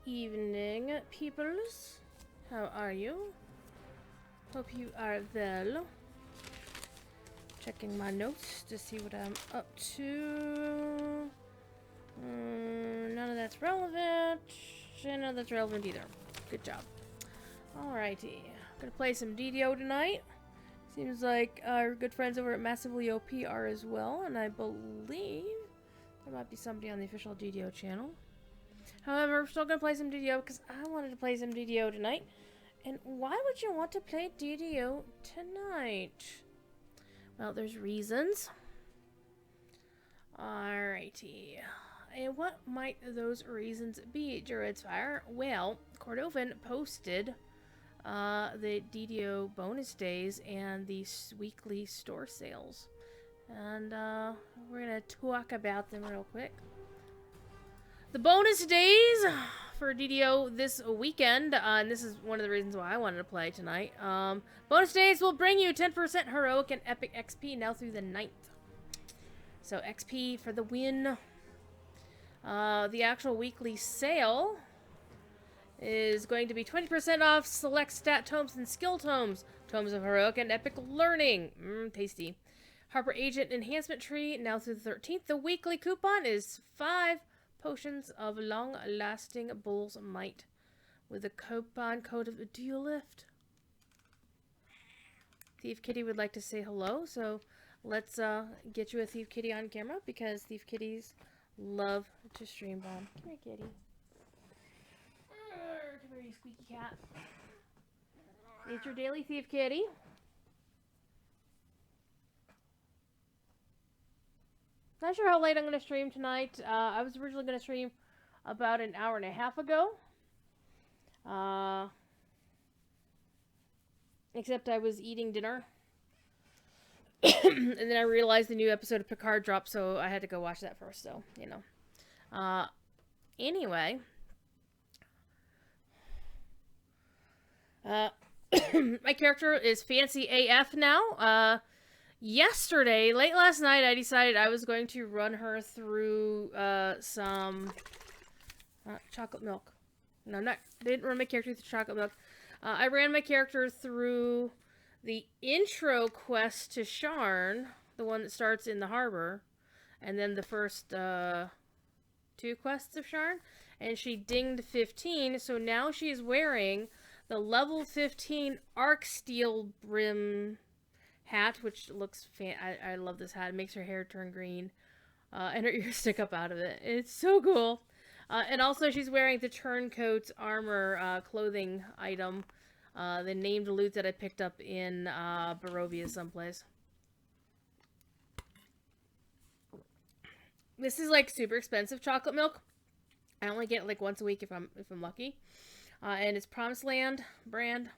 evening, peoples. How are you? Hope you are well. Checking my notes to see what I'm up to. None of that's relevant. None of that's relevant either. Good job. Alrighty. Gonna play some DDO tonight. Seems like our good friends over at Massively OP are as well, and I believe there might be somebody on the official DDO channel. However, we're still gonna play some DDO because I wanted to play some DDO tonight. And why would you want to play DDO tonight? Well, there's reasons. Alrighty. And what might those reasons be, Druid's Fire? Well, Cordovan posted the DDO bonus days and the weekly store sales. And we're going to talk about them real quick. The bonus days for DDO this weekend, and this is one of the reasons why I wanted to play tonight. Bonus days will bring you 10% heroic and epic XP now through the 9th. So XP for the win. The actual weekly sale is going to be 20% off select stat tomes and skill tomes. Tomes of heroic and epic learning. Tasty. Harper Agent Enhancement Tree now through the 13th. The weekly coupon is 5 potions of long-lasting bull's might with a coupon code of Duelift. Thief Kitty would like to say hello, so let's get you a Thief Kitty on camera because Thief Kitties love to stream bomb. Come here, kitty. Come here, you squeaky cat. It's your daily Thief Kitty. Not sure how late I'm going to stream tonight. I was originally going to stream about an hour and a half ago. Except I was eating dinner. And then I realized the new episode of Picard dropped, so I had to go watch that first, so, you know. Anyway. My character is Fancy AF now. Yesterday, late last night, I decided I was going to run her through some chocolate milk. No, I didn't run my character through chocolate milk. I ran my character through the intro quest to Sharn, the one that starts in the harbor, and then the first 2 quests of Sharn, and she dinged 15, so now she's wearing the level 15 arc steel brim hat, which looks I love this hat. It makes her hair turn green, and her ears stick up out of it. It's so cool. And also she's wearing the Turncoat's armor clothing item, the named loot that I picked up in Barovia someplace. This is like super expensive chocolate milk. I only get it like once a week if I'm lucky. And it's Promised Land brand.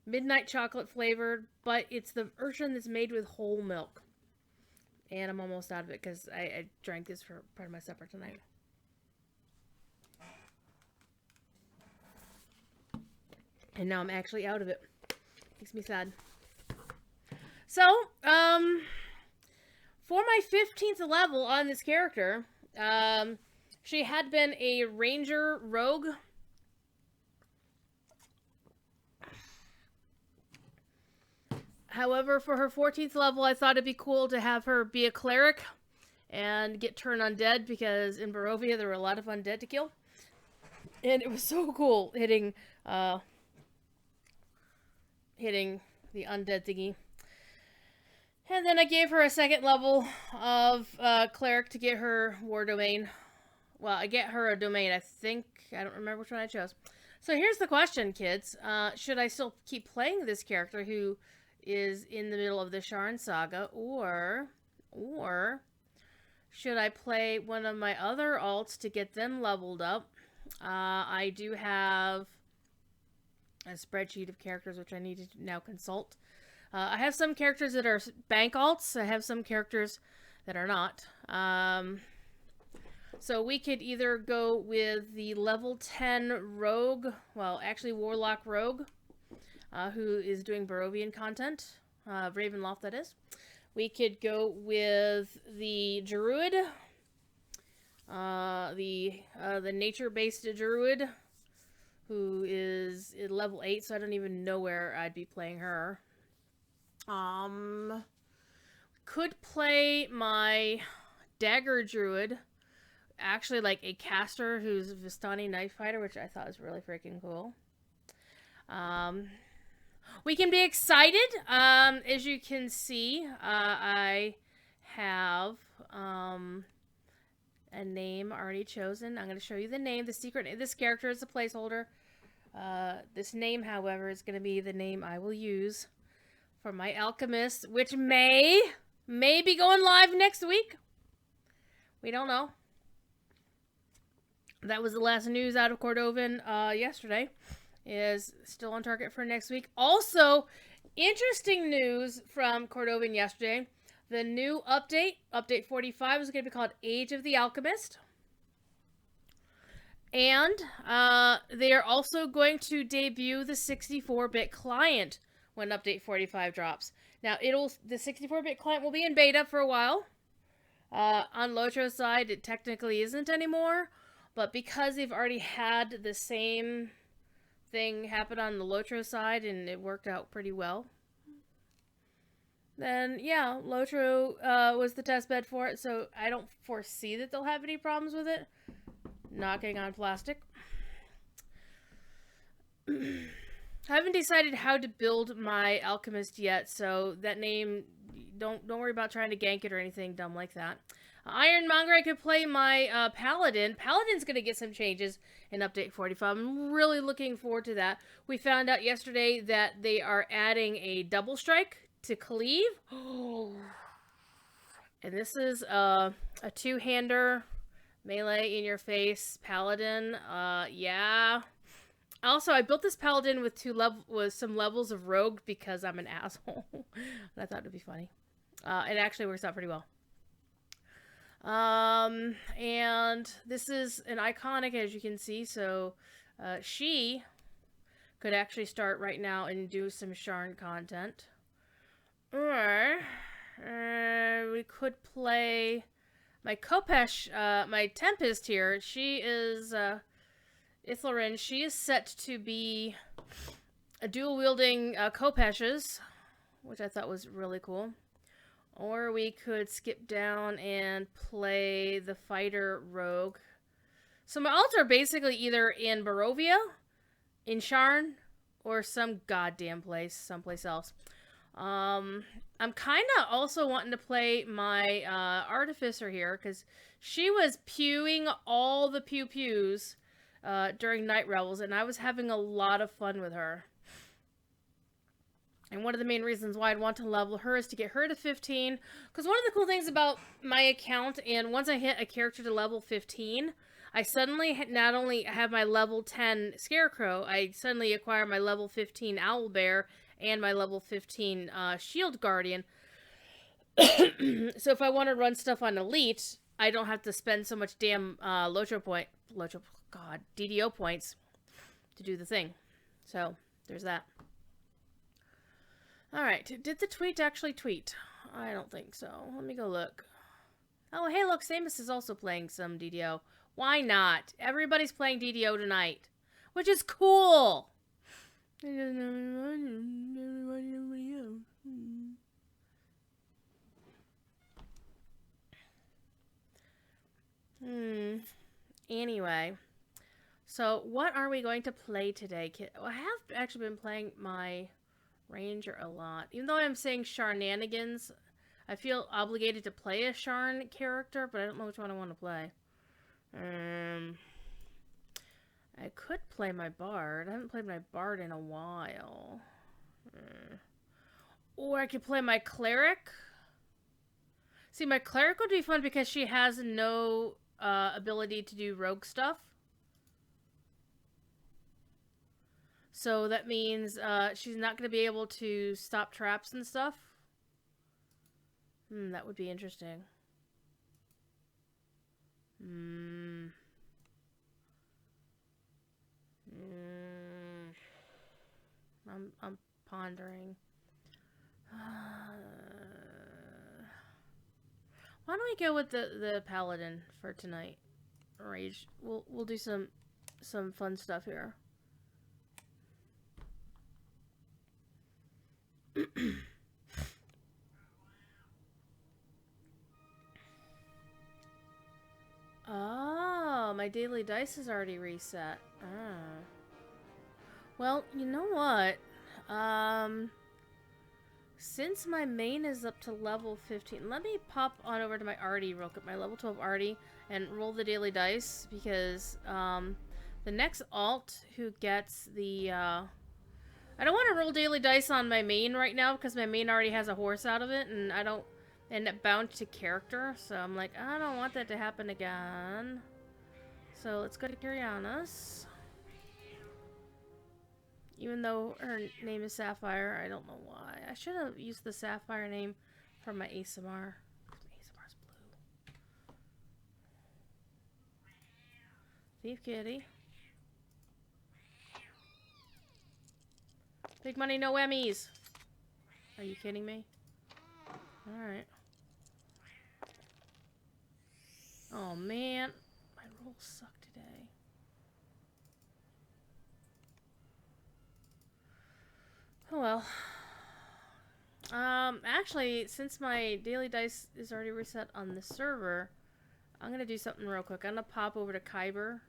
Midnight chocolate flavored, but it's the version that's made with whole milk. And I'm almost out of it because I drank this for part of my supper tonight. And now I'm actually out of it. Makes me sad. So, for my 15th level on this character, she had been a ranger rogue. However, for her 14th level, I thought it'd be cool to have her be a cleric and get turned undead because in Barovia there were a lot of undead to kill. And it was so cool hitting the undead thingy. And then I gave her a 2nd level of cleric to get her war domain. Well, I get her a domain, I think. I don't remember which one I chose. So here's the question, kids. Should I still keep playing this character who is in the middle of the Sharn saga, or should I play one of my other alts to get them leveled up? I do have a spreadsheet of characters which I need to now consult. I have some characters that are bank alts. I have some characters that are not. So we could either go with the level 10 rogue, well, actually warlock rogue, who is doing Barovian content, Ravenloft that is. We could go with the druid, the the nature-based druid, who is level 8, so I don't even know where I'd be playing her. Could play my dagger druid, actually like a caster who's a Vistani knife fighter, which I thought was really freaking cool. We can be excited. As you can see, I have a name already chosen. I'm going to show you the name. The secret name. This character is a placeholder. This name, however, is going to be the name I will use for my alchemist, which may be going live next week. We don't know. That was the last news out of Cordovan yesterday. Is still on target for next week. Also, interesting news from Cordovan yesterday. The new update 45, is going to be called Age of the Alchemist. And they are also going to debut the 64-bit client when update 45 drops. Now, the 64-bit client will be in beta for a while. On Lotro's side, it technically isn't anymore. But because they've already had the same thing happen on the Lotro side and it worked out pretty well, then yeah, Lotro was the test bed for it, so I don't foresee that they'll have any problems with it. Knocking on plastic. I haven't decided how to build my alchemist yet, so that name, don't worry about trying to gank it or anything dumb like that. Ironmonger, I could play my Paladin. Paladin's going to get some changes in Update 45. I'm really looking forward to that. We found out yesterday that they are adding a double strike to cleave. And this is a two-hander, melee in your face Paladin. Yeah. Also, I built this Paladin with some levels of Rogue because I'm an asshole. And I thought it'd be funny. It actually works out pretty well. And this is an iconic, as you can see, so she could actually start right now and do some Sharn content. Or we could play my Kopesh, my Tempest here. She is Ithilrin. She is set to be a dual-wielding Kopeshes, which I thought was really cool. Or we could skip down and play the fighter rogue. So my alts are basically either in Barovia, in Sharn, or some goddamn place, someplace else. I'm kind of also wanting to play my artificer here, because she was pewing all the pew-pews during Night Revels, and I was having a lot of fun with her. And one of the main reasons why I'd want to level her is to get her to 15. Because one of the cool things about my account, and once I hit a character to level 15, I suddenly not only have my level 10 Scarecrow, I suddenly acquire my level 15 Owlbear and my level 15 Shield Guardian. So if I want to run stuff on Elite, I don't have to spend so much damn DDO points to do the thing. So, there's that. Alright, did the tweet actually tweet? I don't think so. Let me go look. Oh, hey, look, Samus is also playing some DDO. Why not? Everybody's playing DDO tonight. Which is cool! Anyway. So, what are we going to play today? I have actually been playing my Ranger a lot. Even though I'm saying Sharnanigans, I feel obligated to play a Sharn character, but I don't know which one I want to play. I could play my Bard. I haven't played my Bard in a while. Or I could play my Cleric. See, my Cleric would be fun because she has no ability to do rogue stuff. So that means she's not going to be able to stop traps and stuff. That would be interesting. I'm pondering. Why don't we go with the Paladin for tonight? rage. We'll do some fun stuff here. Oh, my daily dice is already reset. Ah. Well, you know what? Since my main is up to level 15, let me pop on over to my arty real quick, my level 12 arty, and roll the daily dice, because the next alt who gets the I don't want to roll daily dice on my main right now, because my main already has a horse out of it, and I don't end up bound to character, so I'm like, I don't want that to happen again. So let's go to Kirianis. Even though her name is Sapphire, I don't know why. I should have used the Sapphire name for my ASMR. My ASMR's blue. Thief Kitty. Big money, no Emmys. Are you kidding me? Alright. Oh man, my rolls suck today. Oh well. Actually, since my daily dice is already reset on the server, I'm gonna do something real quick. I'm gonna pop over to Kyber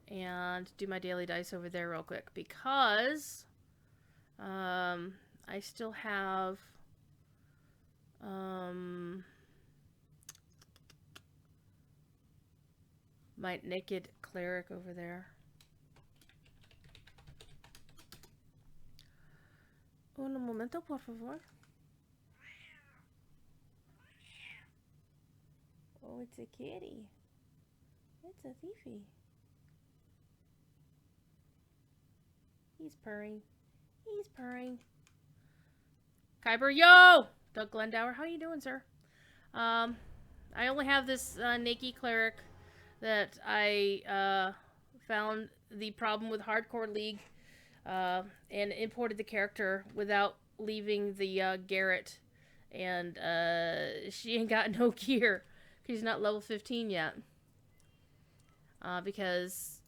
and do my daily dice over there real quick, because I still have my naked cleric over there. Un momento, por favor. Oh, it's a kitty. It's a thiefy. He's purring. He's purring. Kyber, yo! Doug Glendower, how you doing, sir? I only have this naked cleric that I found the problem with Hardcore League, and imported the character without leaving the Garrett, and she ain't got no gear. She's not level 15 yet, because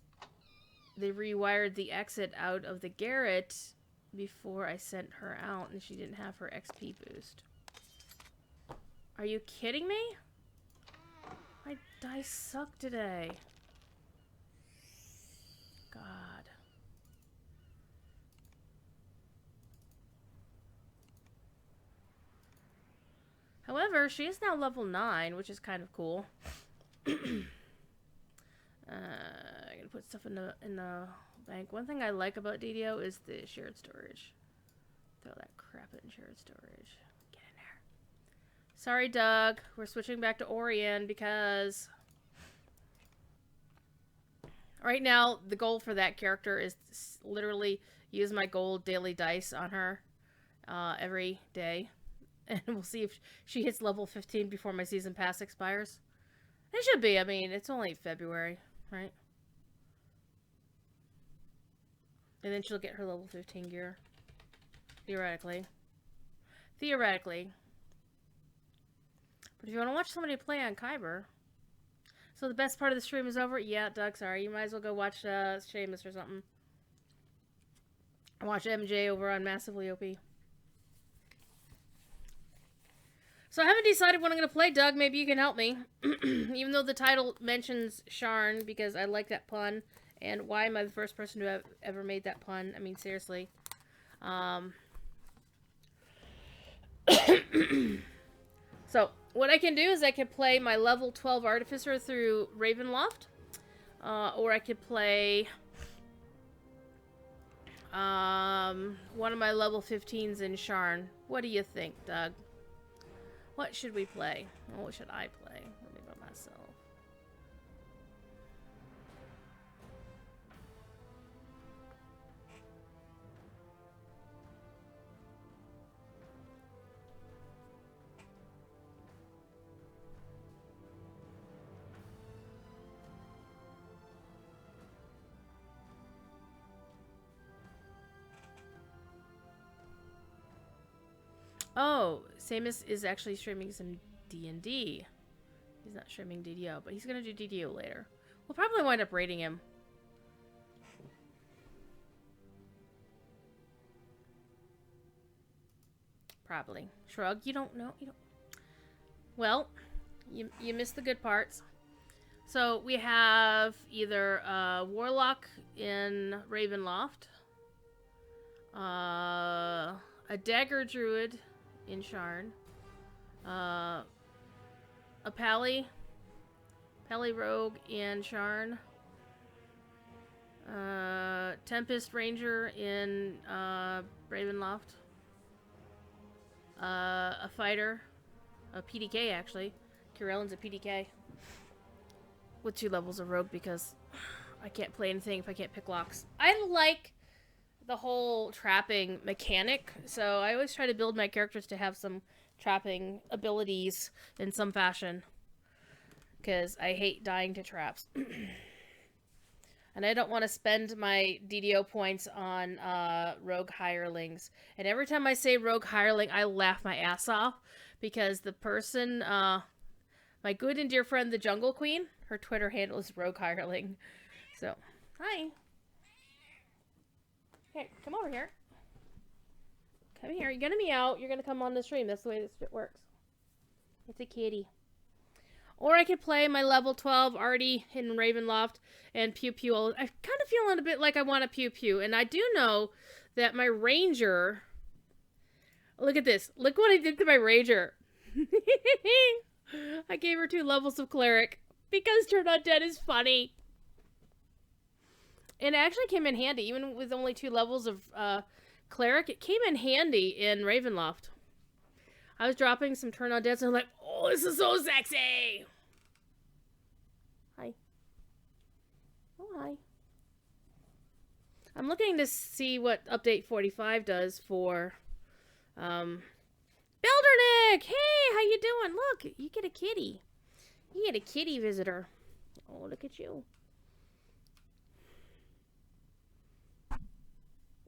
they rewired the exit out of the Garrett before I sent her out, and she didn't have her XP boost. Are you kidding me? My dice suck today. God. However, she is now level 9, which is kind of cool. I'm gonna put stuff in the bank. One thing I like about DDO is the shared storage. Throw that crap in shared storage. Get in there. Sorry, Doug. We're switching back to Orien because right now the goal for that character is literally use my gold daily dice on her every day. And we'll see if she hits level 15 before my season pass expires. It should be. I mean, it's only February, right? And then she'll get her level 15 gear. Theoretically. Theoretically. But if you want to watch somebody play on Kyber. So the best part of the stream is over? Yeah, Doug, sorry. You might as well go watch Seamus or something. Watch MJ over on Massively OP. So I haven't decided what I'm going to play, Doug. Maybe you can help me. Even though the title mentions Sharn, because I like that pun. And why am I the first person to have ever made that pun? I mean, seriously. So, what I can do is I can play my level 12 Artificer through Ravenloft. Or I could play one of my level 15s in Sharn. What do you think, Doug? What should we play? Well, what should I play? Let me go myself. Oh, Samus is actually streaming some D&D. He's not streaming DDO, but he's going to do DDO later. We'll probably wind up raiding him. Probably. Shrug. You don't know. You don't. Well, you missed the good parts. So we have either a Warlock in Ravenloft, a Dagger Druid in Sharn, a Pally Rogue in Sharn, Tempest Ranger in Ravenloft, a Fighter, a PDK actually. Kirellin's a PDK. With 2 levels of Rogue because I can't play anything if I can't pick locks. I like the whole trapping mechanic, so I always try to build my characters to have some trapping abilities in some fashion. Because I hate dying to traps. And I don't want to spend my DDO points on Rogue Hirelings. And every time I say Rogue Hireling, I laugh my ass off. Because the person, my good and dear friend, the Jungle Queen, her Twitter handle is Rogue Hireling. So, hi. Hey, come over here. Come here. You're gonna meow. You're gonna come on the stream. That's the way this shit works. It's a kitty. Or I could play my level 12 Artie in Ravenloft and pew pew. I'm kind of feeling a bit like I want to pew pew. And I do know that my Ranger... Look at this. Look what I did to my Ranger. I gave her 2 levels of Cleric. Because Turn Undead is funny. And it actually came in handy. Even with only 2 levels of Cleric, it came in handy in Ravenloft. I was dropping some Turn Undeads and I'm like, oh, this is so sexy! Hi. Oh, hi. I'm looking to see what Update 45 does for... Beldernick! Hey, how you doing? Look, you get a kitty. You get a kitty visitor. Oh, look at you.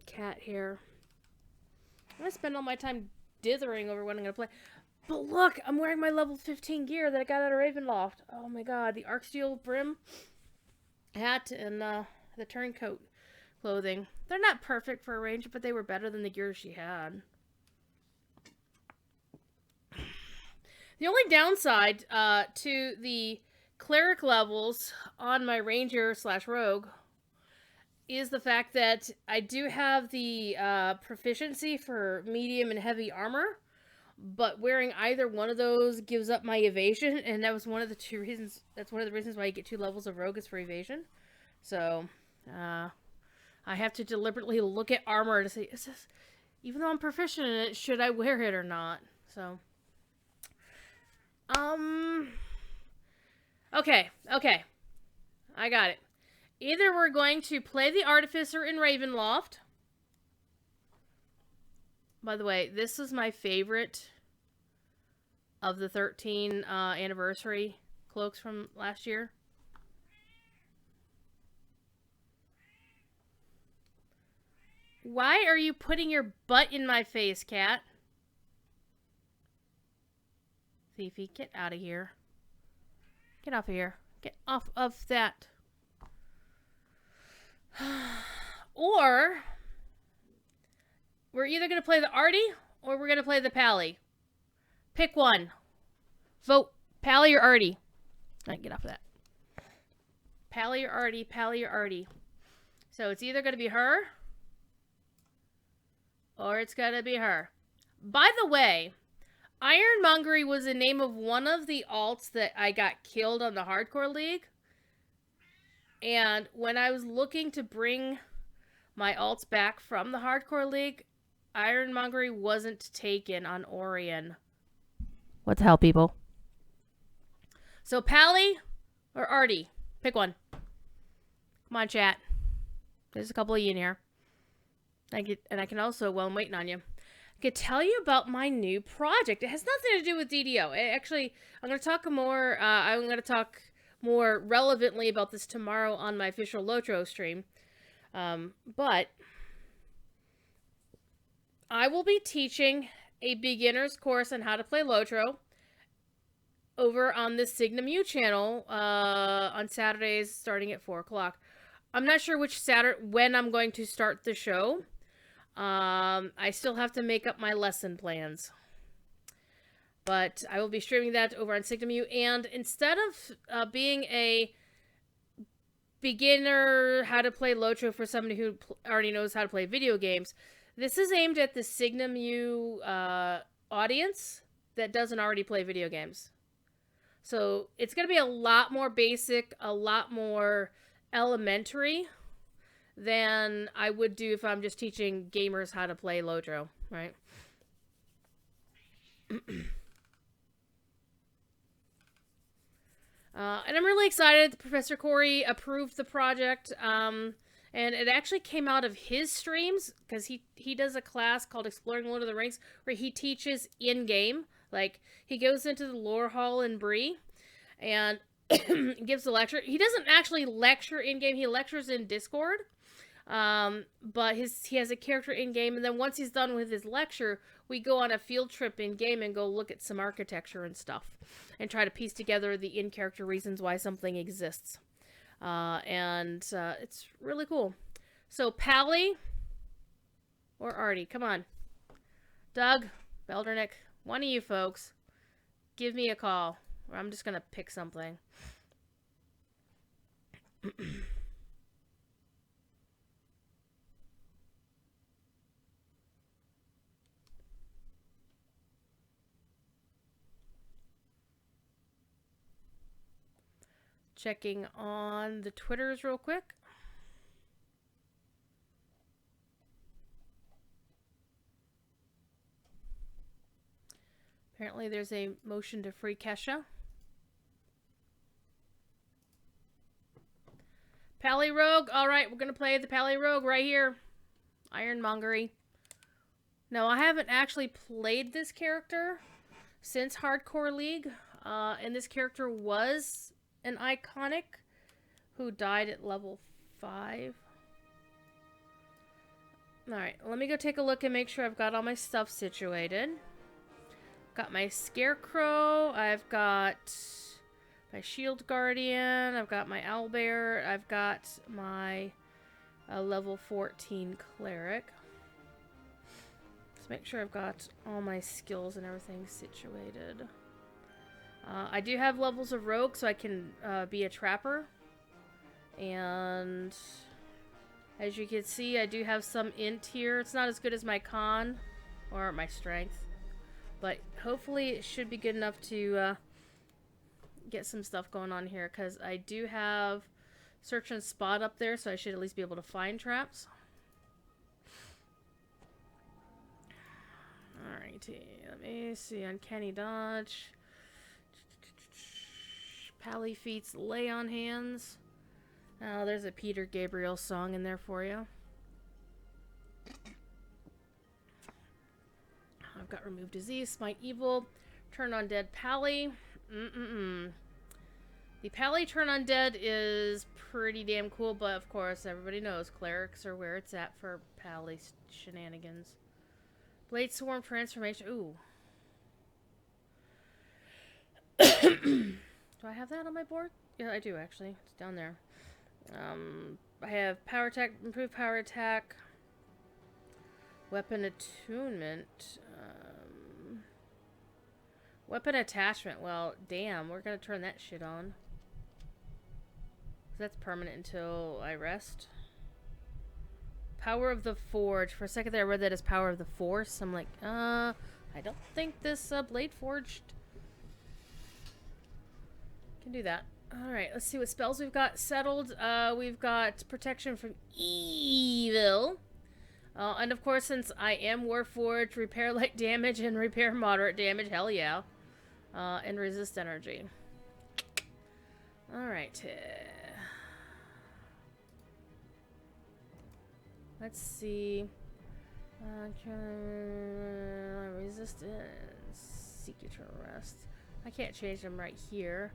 Cat hair. I'm gonna spend all my time dithering over what I'm gonna play. But look, I'm wearing my level 15 gear that I got out of Ravenloft. Oh my god, the Arcsteel brim hat and the turncoat clothing. They're not perfect for a ranger, but they were better than the gear she had. The only downside to the cleric levels on my ranger / rogue is the fact that I do have the proficiency for medium and heavy armor, but wearing either one of those gives up my evasion, and that was one of the 2 reasons. That's one of the reasons why you get 2 levels of rogue is for evasion. So I have to deliberately look at armor to say, is this, even though I'm proficient in it, should I wear it or not? So. Okay. I got it. Either we're going to play the Artificer in Ravenloft. By the way, this is my favorite of the 13 anniversary cloaks from last year. Why are you putting your butt in my face, cat? Fifi, get out of here. Get off of here. Get off of that. Or we're either going to play the Artie or we're going to play the Pally. Pick one. Vote Pally or Artie. All right, get off of that. Pally or Artie, Pally or Artie. So it's either going to be her or it's going to be her. By the way, Ironmongery was the name of one of the alts that I got killed on the Hardcore League. And when I was looking to bring my alts back from the Hardcore League, Ironmongery wasn't taken on Orien. What the hell, people? So, Pally or Artie? Pick one. Come on, chat. There's a couple of you in here. I can also, well, I'm waiting on you. I could tell you about my new project. It has nothing to do with DDO. Actually, I'm going to talk more. I'm going to talk more relevantly about this tomorrow on my official Lotro stream. But I will be teaching a beginner's course on how to play Lotro. over on the Signum U channel on Saturdays starting at 4 o'clock. I'm not sure which Saturday when I'm going to start the show. I still have to make up my lesson plans. But I will be streaming that over on Signum U. And instead of being a beginner how to play Lotro for somebody who already knows how to play video games, this is aimed at the Signum U audience that doesn't already play video games. So it's going to be a lot more basic, a lot more elementary than I would do if I'm just teaching gamers how to play Lotro, right? And I'm really excited. Professor Corey approved the project. And it actually came out of his streams because he does a class called Exploring Lord of the Rings where he teaches in-game. Like, he goes into the lore hall in Bree and gives a lecture. He doesn't actually lecture in-game. He lectures in Discord. But he has a character in-game. And then once he's done with his lecture, we go on a field trip in-game and go look at some architecture and stuff. And try to piece together the in-character reasons why something exists. And it's really cool. So, Pally or Artie, come on. Doug, Beldernick, one of you folks, give me a call. Or I'm just going to pick something. Checking on the Twitters real quick. Apparently there's a motion to free Kesha. Pally Rogue. Alright, we're going to play the Pally Rogue right here. Ironmongery. No, I haven't actually played this character since Hardcore League. And this character was an iconic who died at level 5. Alright, let me go take a look and make sure I've got all my stuff situated. Got my Scarecrow, I've got my Shield Guardian, I've got my Owlbear, I've got my level 14 Cleric. Let's make sure I've got all my skills and everything situated. I do have levels of Rogue, so I can be a Trapper. And as you can see, I do have some int here. It's not as good as my Con or my Strength. But hopefully it should be good enough to get some stuff going on here. Because I do have Search and Spot up there, so I should at least be able to find traps. Alrighty, let me see. Uncanny Dodge. Pally Feet's Lay on Hands. Oh, there's a Peter Gabriel song in there for you. I've got Remove Disease, Smite Evil, Turn Undead Pally. The Pally Turn Undead is pretty damn cool, but of course everybody knows Clerics are where it's at for Pally shenanigans. Blade Swarm Transformation. Ooh. Do I have that on my board? Yeah, I do actually. It's down there. I have Power Attack, Improved Power Attack, Weapon Attunement, Weapon Attachment. Well, damn, we're gonna turn that shit on. That's permanent until I rest. Power of the Forge. For a second there, I read that as Power of the Force. I'm like, I don't think this Blade Forged can do that. Alright, let's see what spells we've got settled. We've got Protection from Evil. And of course, since I am Warforged, Repair Light Damage and Repair Moderate Damage. Hell yeah. And Resist Energy. Alright. Let's see. Resistance. Seek Eternal Rest. I can't change them right here.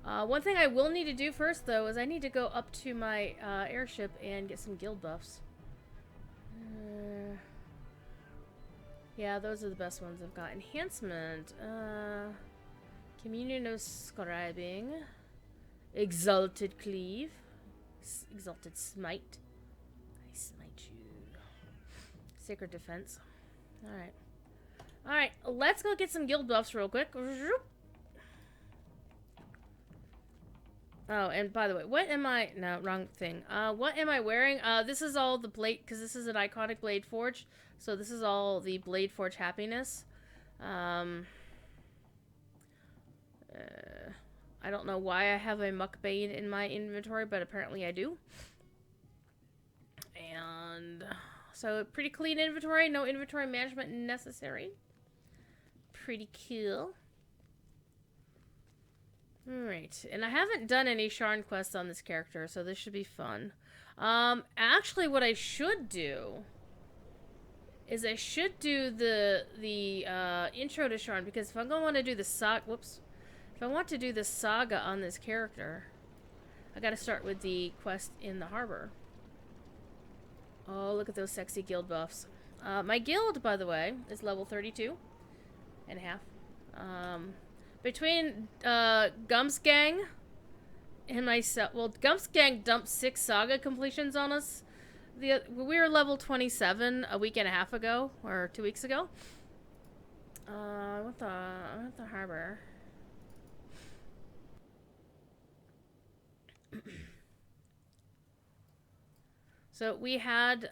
One thing I will need to do first, though, is I need to go up to my airship and get some guild buffs. Yeah, those are the best ones I've got. Enhancement. Communion of Scribing. Exalted Cleave. Exalted Smite. I smite you. Sacred Defense. Alright. Alright, let's go get some guild buffs real quick. Oh, and by the way, what am I... No, wrong thing. What am I wearing? This is all the blade... Because this is an iconic Blade Forge. So this is all the Blade Forge happiness. I don't know why I have a Muckbane in my inventory, but apparently I do. And... So, pretty clean inventory. No inventory management necessary. Pretty cool. Alright, and I haven't done any Sharn quests on this character, so this should be fun. Actually, what I should do is I should do the intro to Sharn, because if I'm going to want to do the saga, if I want to do the saga on this character, I got to start with the quest in the harbor. Oh, look at those sexy guild buffs. My guild, by the way, is level 32 and a half. Between Gumps Gang and myself, well, Gumps Gang dumped 6 saga completions on us. We were level 27 a week and a half ago, or 2 weeks ago. What the harbor? So we had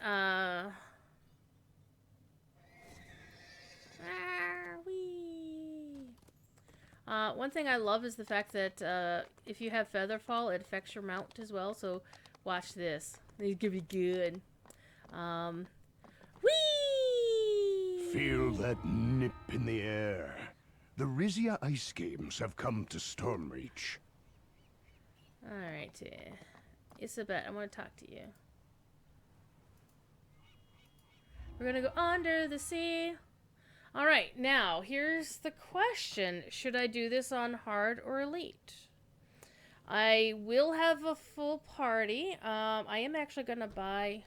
one thing I love is the fact that if you have Featherfall, it affects your mount as well. So watch this. It's gonna be good. Whee! Feel that nip in the air. The Rizia Ice Games have come to Stormreach. Alright, Isabet, I want to talk to you. We're gonna go under the sea. Alright, now, here's the question. Should I do this on hard or elite? I will have a full party. I am actually gonna buy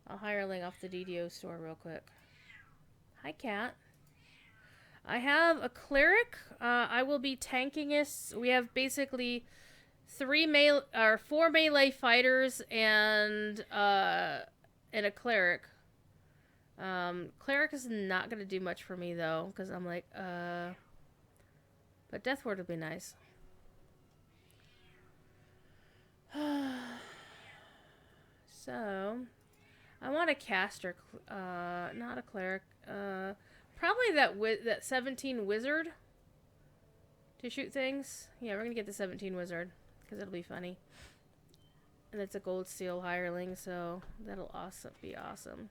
a hireling off the DDO store real quick. Hi, cat. I have a cleric. I will be tanking us. We have basically 4 melee fighters and a cleric. Cleric is not gonna do much for me though, because I'm like, but Death Ward would be nice. So, I want a caster, not a cleric. Probably that 17 wizard to shoot things. Yeah, we're gonna get the 17 wizard because it'll be funny. And it's a gold steel hireling, so that'll be awesome.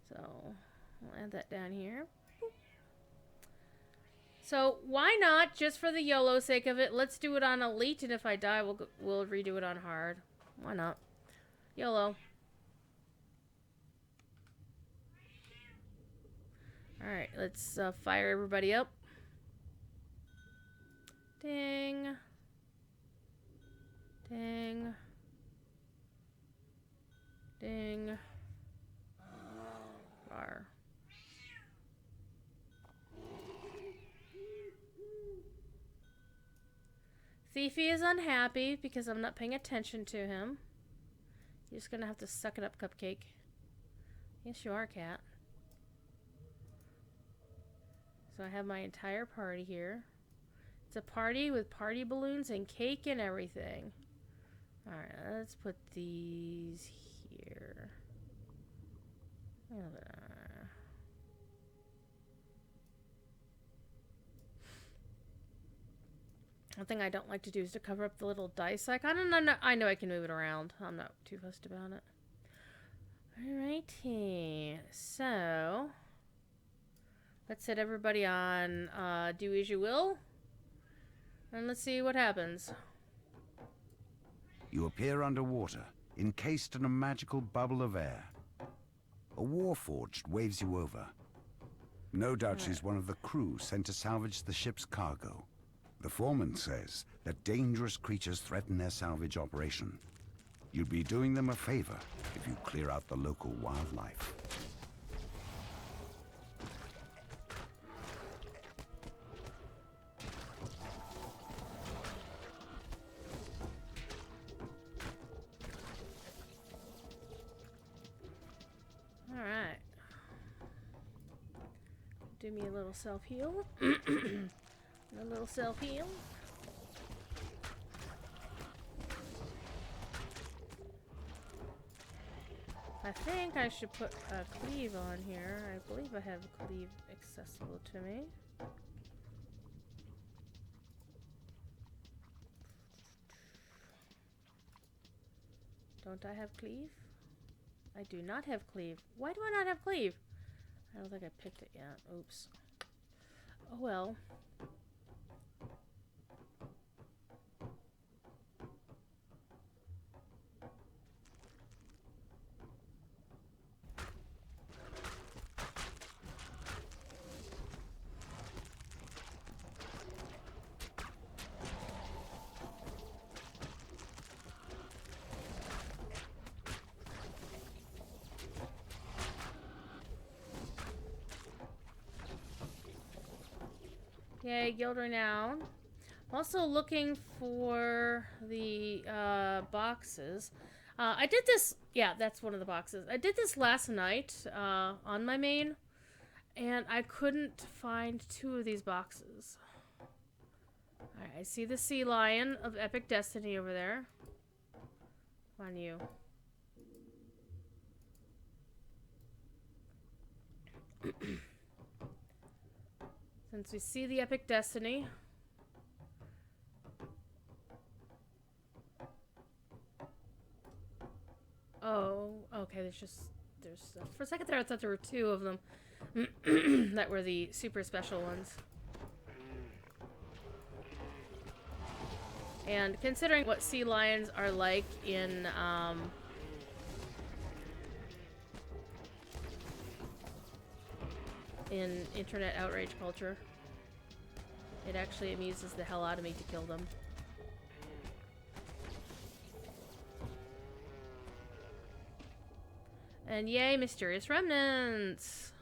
So, I'll add that down here. Boop. So, why not, just for the YOLO sake of it, let's do it on elite, and if I die, we'll redo it on hard. Why not? YOLO. Alright, let's fire everybody up. Ding. Ding. Ding. Rar. Thiefy is unhappy because I'm not paying attention to him. You're just gonna have to suck it up, Cupcake. Yes, you are, cat. So I have my entire party here. It's a party with party balloons and cake and everything. Alright, let's put these here. One thing I don't like to do is to cover up the little dice icon. I know I can move it around. I'm not too fussed about it. Alrighty. So, let's set everybody on do as you will. And let's see what happens. You appear underwater, encased in a magical bubble of air. A warforged waves you over. No doubt she's one of the crew sent to salvage the ship's cargo. The foreman says that dangerous creatures threaten their salvage operation. You'd be doing them a favor if you clear out the local wildlife. do me a little self-heal. A little self-heal. I think I should put a cleave on here. I believe I have a cleave accessible to me. Don't I have cleave? I do not have cleave. Why do I not have cleave? I don't think I picked it yet. Oops. Oh well. Yay, guild renown. I'm also looking for the boxes. I did this, yeah, that's one of the boxes. I did this last night on my main, and I couldn't find 2 of these boxes. Alright, I see the sea lion of Epic Destiny over there. Come on, you. Since we see the Epic Destiny. Oh, okay, there's for a second there I thought there were 2 of them that were the super special ones. And considering what sea lions are like in internet outrage culture, it actually amuses the hell out of me to kill them. And yay, mysterious remnants!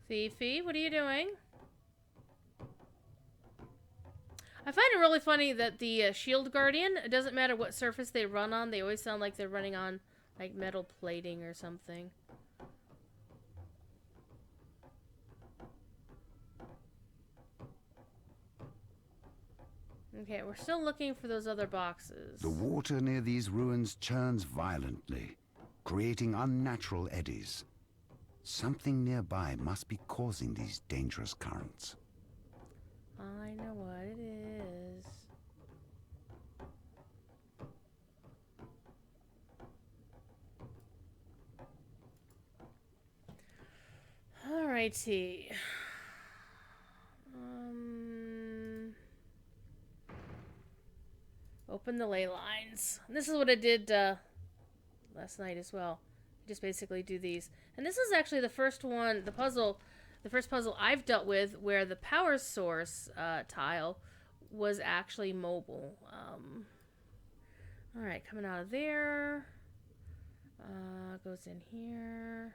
Thiefy, what are you doing? I find it really funny that the shield guardian, it doesn't matter what surface they run on, they always sound like they're running on like metal plating or something. Okay, we're still looking for those other boxes. The water near these ruins churns violently, creating unnatural eddies. Something nearby must be causing these dangerous currents. I know what it is. Alrighty. Open the ley lines. And this is what I did last night as well. Just basically do these. And this is actually the first one, the first puzzle I've dealt with where the power source tile was actually mobile. Alright, coming out of there. Goes in here.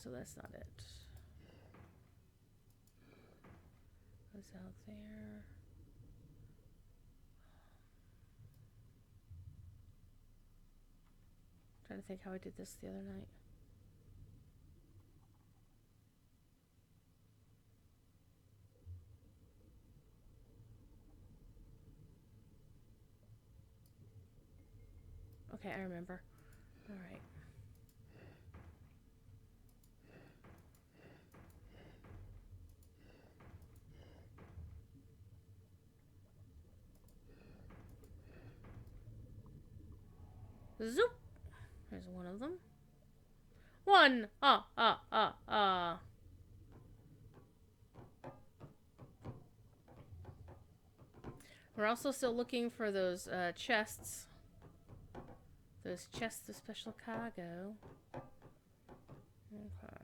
So that's not it. Goes out there. Trying to think how I did this the other night. Okay, I remember. All right. Zoop! There's one of them. One! We're also still looking for those chests. Those chests of special cargo. Okay.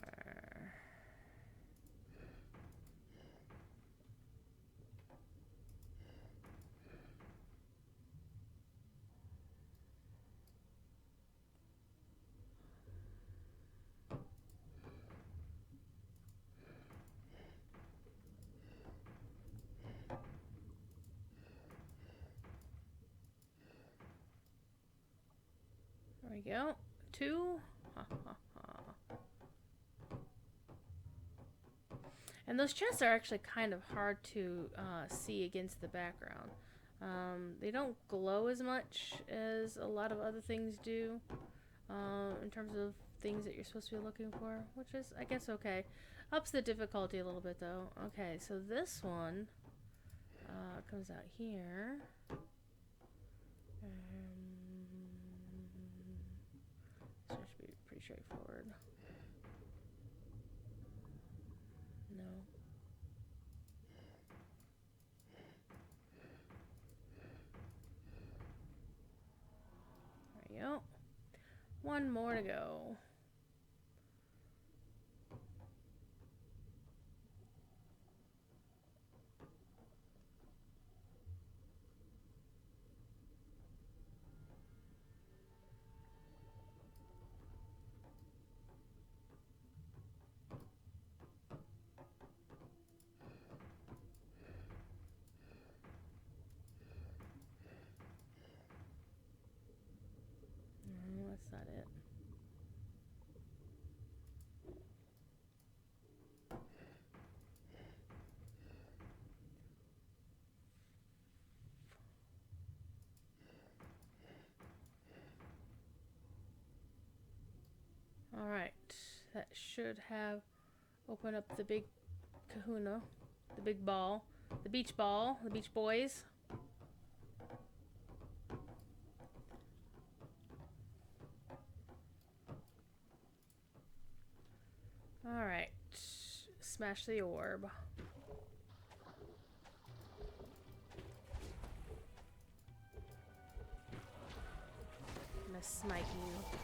we go. 2. And those chests are actually kind of hard to see against the background. They don't glow as much as a lot of other things do in terms of things that you're supposed to be looking for, which is, I guess, okay. Ups the difficulty a little bit, though. Okay, so this one comes out here. So it should be pretty straightforward. No. There you go. One more to go. No, that's not it. Alright, that should have opened up the big kahuna, the big ball, the beach boys. Alright, smash the orb. I'm gonna smite you.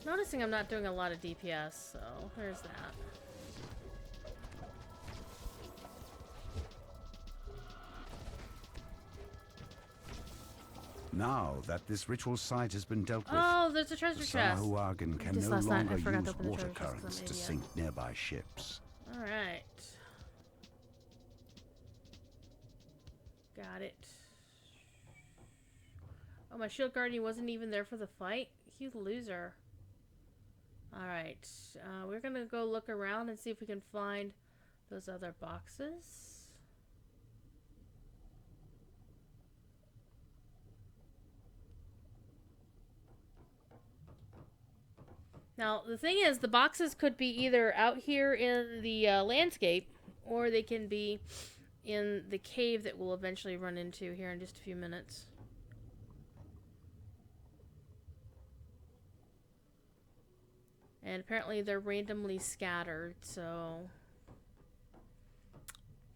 Noticing I'm not doing a lot of DPS, so there's that. Now that this ritual site has been dealt with, Oh, there's a treasure the chest. Sahuagin can Just no last night, I longer forgot to use open the water treasure chest 'cause I'm currents an to idiot. sink nearby ships. Alright. Got it. Oh, my shield guardian wasn't even there for the fight? You loser. Alright. We're gonna go look around and see if we can find those other boxes. Now, the thing is, the boxes could be either out here in the landscape, or they can be in the cave that we'll eventually run into here in just a few minutes. And apparently they're randomly scattered, so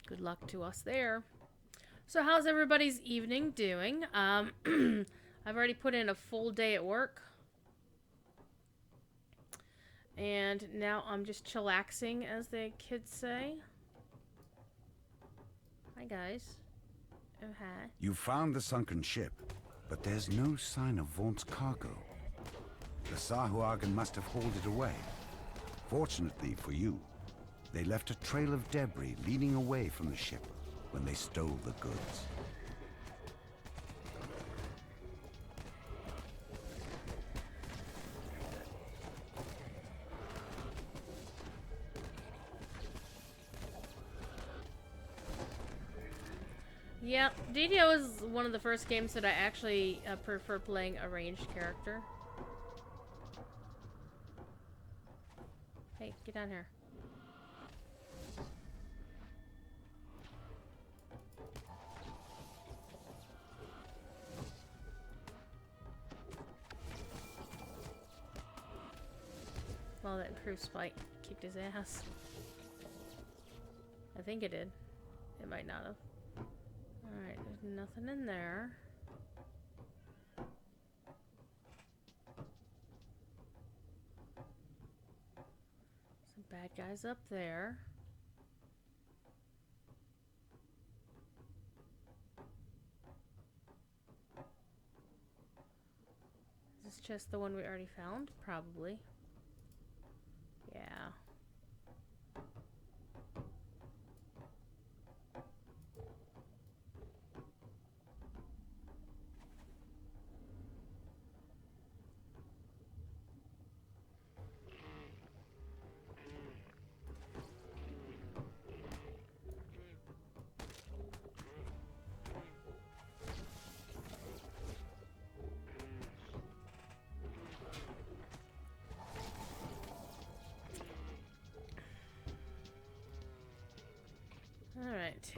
good luck to us there. So how's everybody's evening doing? I've already put in a full day at work. And now I'm just chillaxing, as the kids say. Hi, guys. Oh, hi. You found the sunken ship, but there's no sign of Vaunt's cargo. The Sahuagin must have hauled it away. Fortunately for you, they left a trail of debris leading away from the ship when they stole the goods. Yeah, DDO is one of the first games that I actually prefer playing a ranged character. Hey, get down here. Well, that improved Spike kicked his ass. I think it did. It might not have. Alright, there's nothing in there. Some bad guys up there. this chest the one we already found? Probably. Yeah. Alright.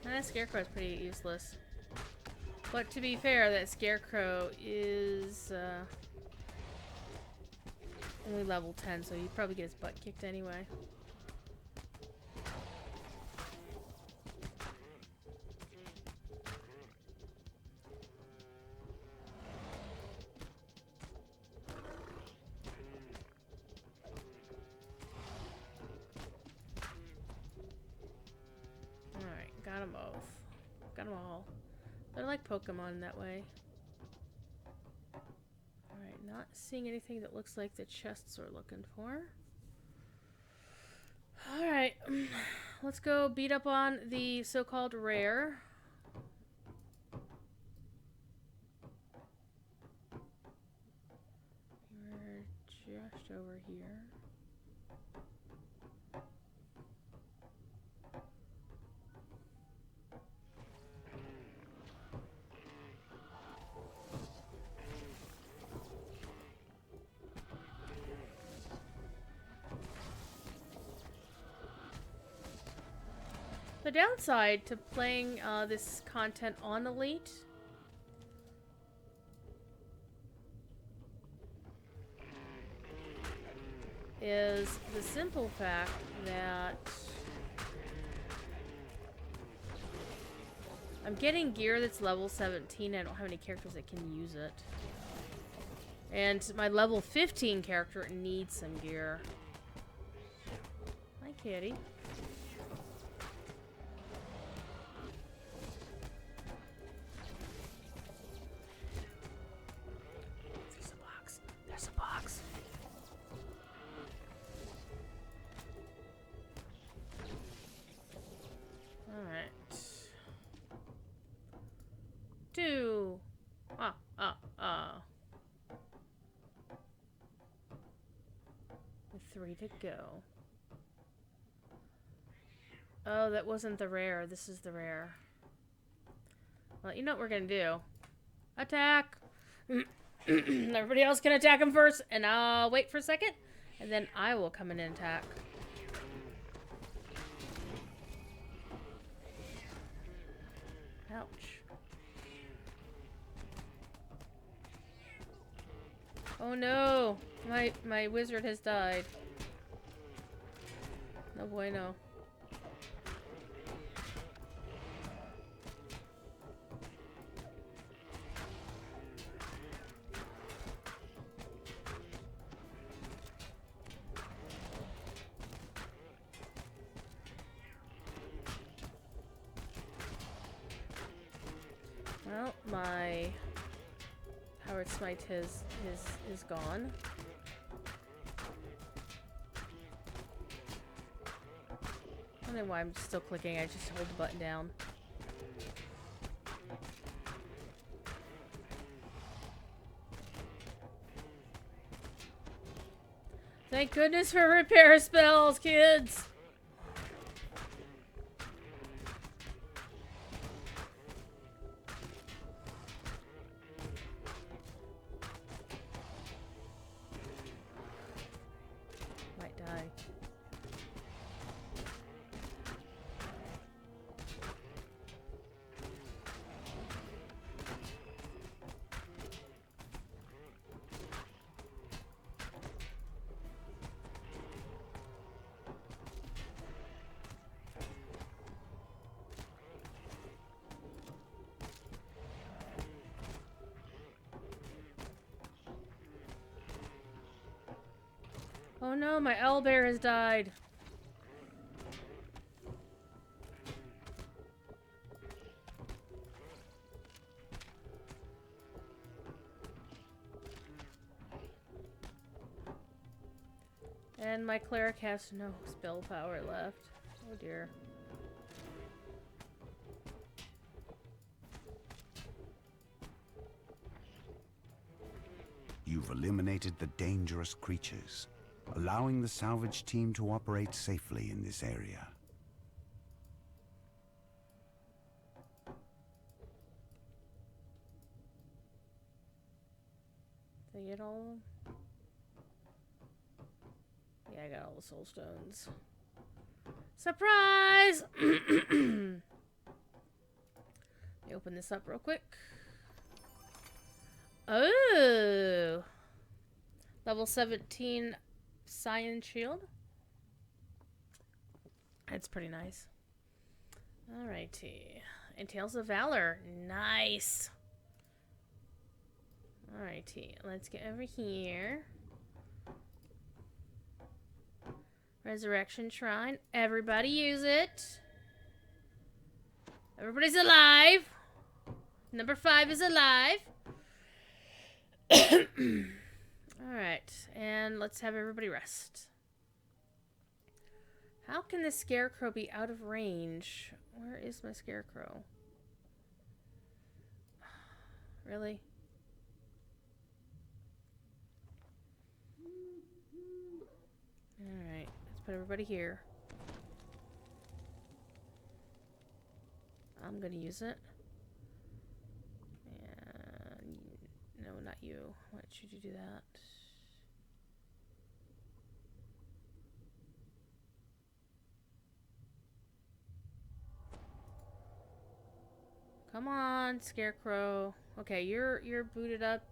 That scarecrow is pretty useless. But to be fair, that scarecrow is only level 10, so he'd probably get his butt kicked anyway. Alright, got them both. Got them all. They're like Pokemon that way. Alright, not seeing anything that looks like the chests we're looking for. Alright, let's go beat up on the so-called rare. We're just over here. The downside to playing this content on Elite is the simple fact that I'm getting gear that's level 17. I don't have any characters that can use it. And my level 15 character needs some gear. Hi, kitty. There's a box. Alright. 2. 3 to go. Oh, that wasn't the rare. This is the rare. Well, you know what we're gonna do. Attack! Everybody else can attack him first, and I'll wait for a second, and then I will come in and attack. Ouch. Oh no! My wizard has died. No bueno. Well, my Howard Smite is gone. I don't know why I'm still clicking. I just hold the button down. Thank goodness for repair spells, kids! Might die. Oh no, my owlbear has died. And my cleric has no spell power left. Oh dear. You've eliminated the dangerous creatures, allowing the salvage team to operate safely in this area. Did I get all of them? Yeah, I got all the soul stones. Surprise! Let me open this up real quick. Oh! Level 17 Scion Shield. That's pretty nice. Alrighty. And Tales of Valor. Nice! Alrighty. Let's get over here. Resurrection Shrine. Everybody use it. Everybody's alive. Number 5 is alive. Alright. And let's have everybody rest. How can the scarecrow be out of range? Where is my scarecrow? Really? Alright. Let's put everybody here. I'm gonna use it. And no, not you. Why should you do that? Come on, Scarecrow. Okay, you're booted up.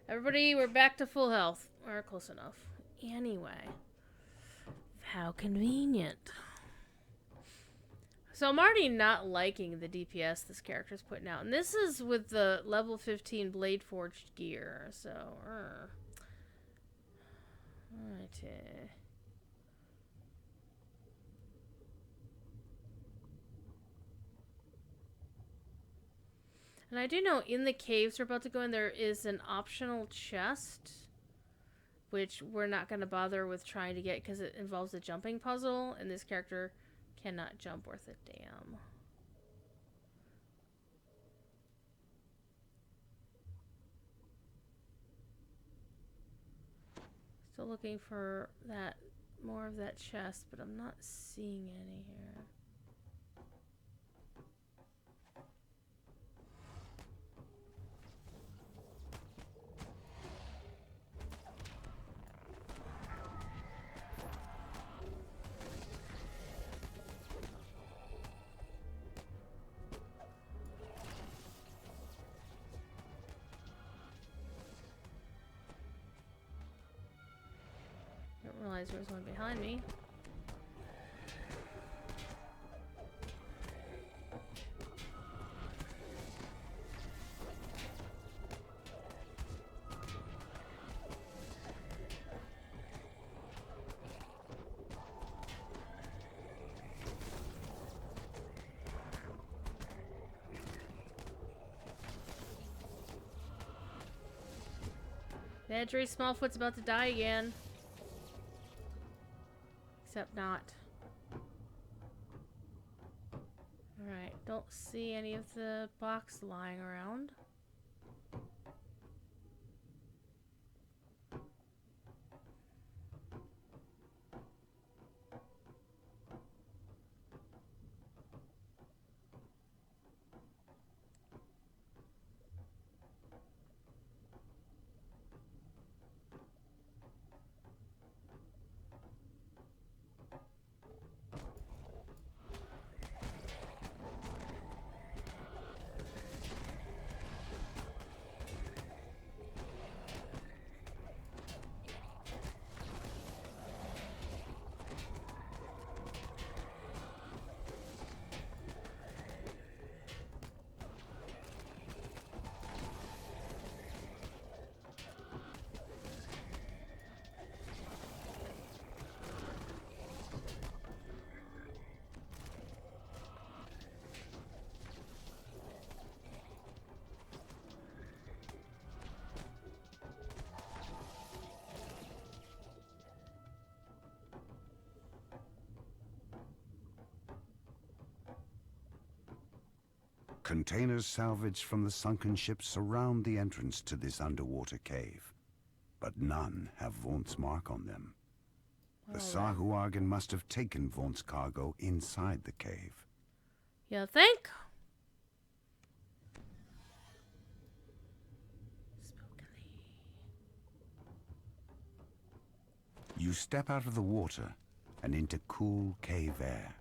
Everybody, we're back to full health. Or close enough. Anyway. How convenient. So I'm already not liking the DPS this character's putting out. And this is with the level 15 Blade Forged gear. So, alright. And I do know in the caves we're about to go in, there is an optional chest, which we're not going to bother with trying to get because it involves a jumping puzzle, and this character cannot jump worth a damn. Still looking for that, more of that chest, but I'm not seeing any here. Didn't realize there was one behind me. Nedry Smallfoot's about to die again. Except not. Alright, don't see any of the box lying around. Containers salvaged from the sunken ships surround the entrance to this underwater cave, but none have Vaunt's mark on them. The Sahuagin must have taken Vaunt's cargo inside the cave. You think? You step out of the water and into cool cave air.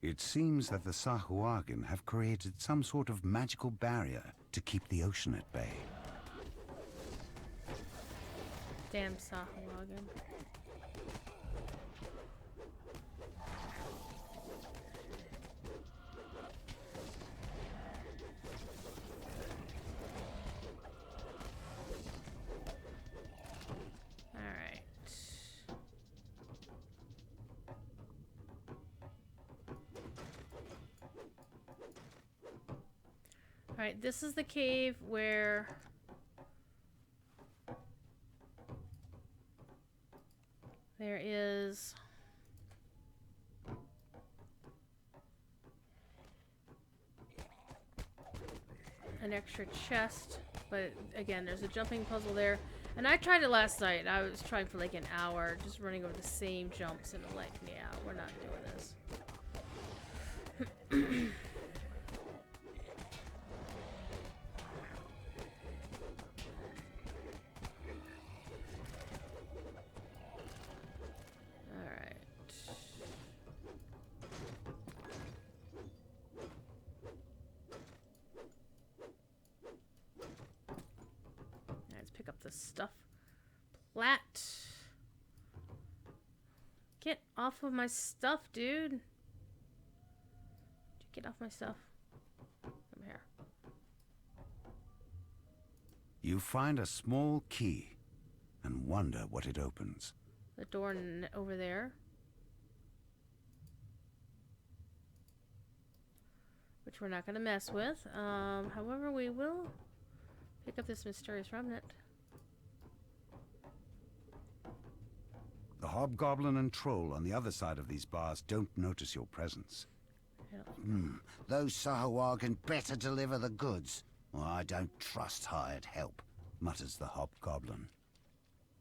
It seems that the Sahuagin have created some sort of magical barrier to keep the ocean at bay. Damn Sahuagin. Alright, this is the cave where there is an extra chest, but again, there's a jumping puzzle there. And I tried it last night. I was trying for like an hour, just running over the same jumps, and I'm like, yeah, we're not doing this. Stuff. Plat. Get off of my stuff, dude. Get off my stuff. Come here. You find a small key and wonder what it opens. The door over there. Which we're not going to mess with. However, we will pick up this mysterious remnant. The hobgoblin and troll on the other side of these bars don't notice your presence. Those Sahuagin better deliver the goods, or I don't trust hired help, mutters the hobgoblin.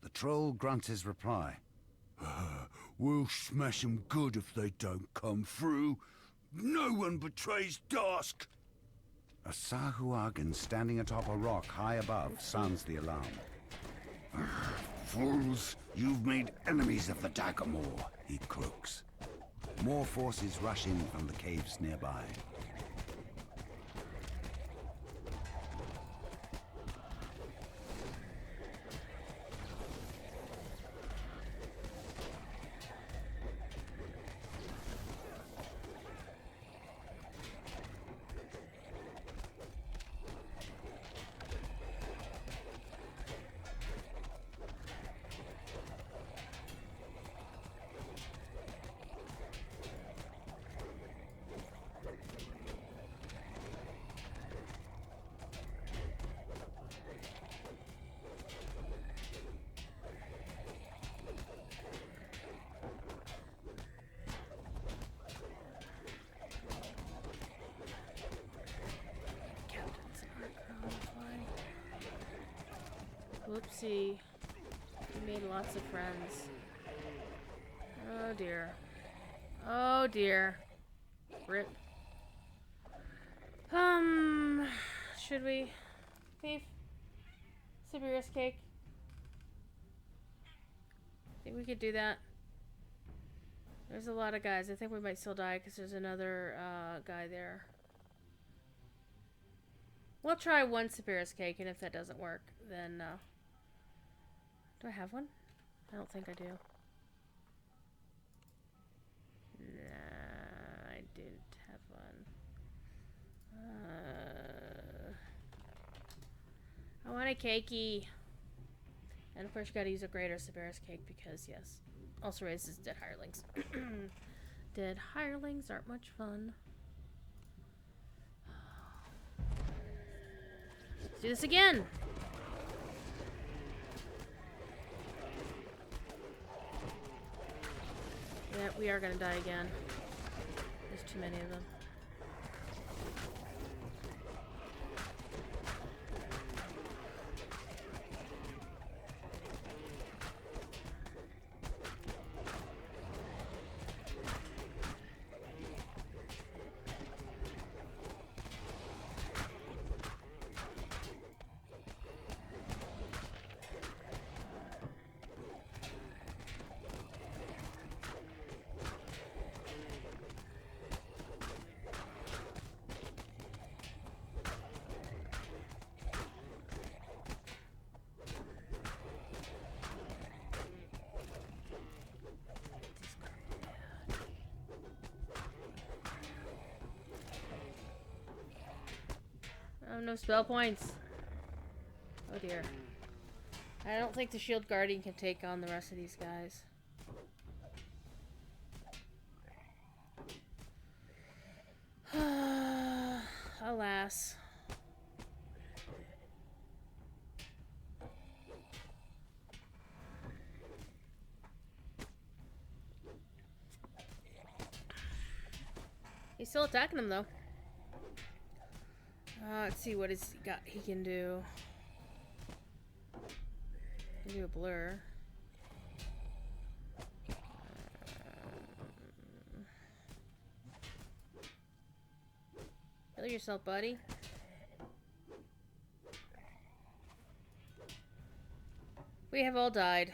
The troll grunts his reply. We'll smash 'em good if they don't come through. No one betrays Dusk. A Sahuagin standing atop a rock high above sounds the alarm. Fools, you've made enemies of the Daggermore, he croaks. More forces rush in from the caves nearby. Whoopsie. We made lots of friends. Oh dear. Oh dear. Rip. Should we? Thief? Siberius cake? Think we could do that? There's a lot of guys. I think we might still die because there's another guy there. We'll try one Siberius cake, and if that doesn't work, then do I have one? I don't think I do. Nah, I didn't have one. I want a cakey. And of course you gotta use a greater Siberius cake because, yes, also raises dead hirelings. Dead hirelings aren't much fun. Let's do this again! Yeah, we are gonna die again. There's too many of them. No spell points. Oh dear. I don't think the shield guardian can take on the rest of these guys. Alas. He's still attacking him though. Let's see what he can do. He can do a blur. Heal yourself, buddy. We have all died.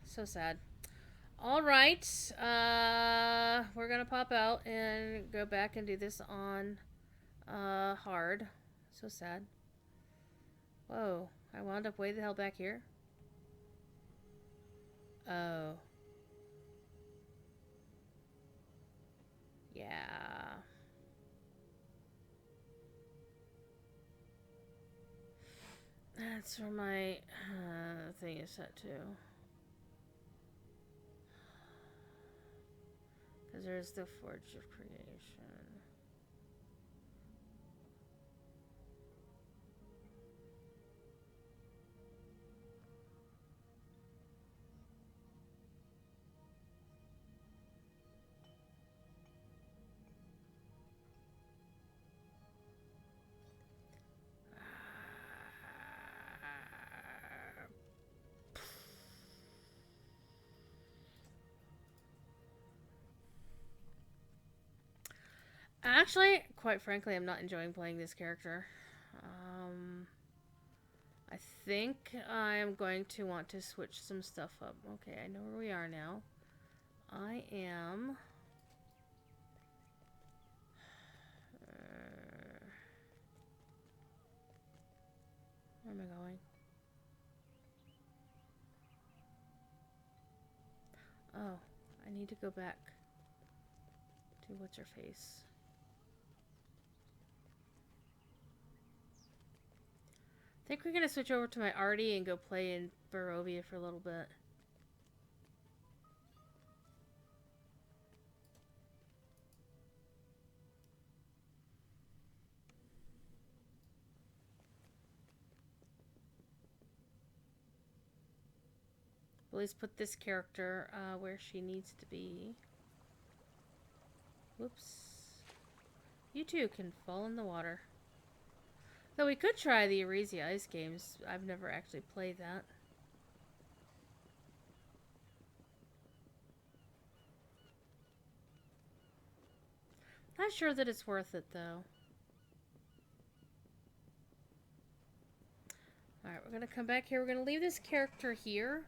So sad. Alright. We're gonna pop out and go back and do this on hard. So sad. Whoa. I wound up way the hell back here. Oh. Yeah. That's where my thing is set to. Because there's the Forge of Creation. Actually, quite frankly, I'm not enjoying playing this character. I think I am going to want to switch some stuff up. Okay, I know where we are now. I am... where am I going? Oh, I need to go back to what's her face. I think we're gonna switch over to my Artie and go play in Barovia for a little bit. At least put this character where she needs to be. Whoops. You too can fall in the water. Though we could try the Eresia Ice games. I've never actually played that. Not sure that it's worth it though. Alright, we're gonna come back here. We're gonna leave this character here.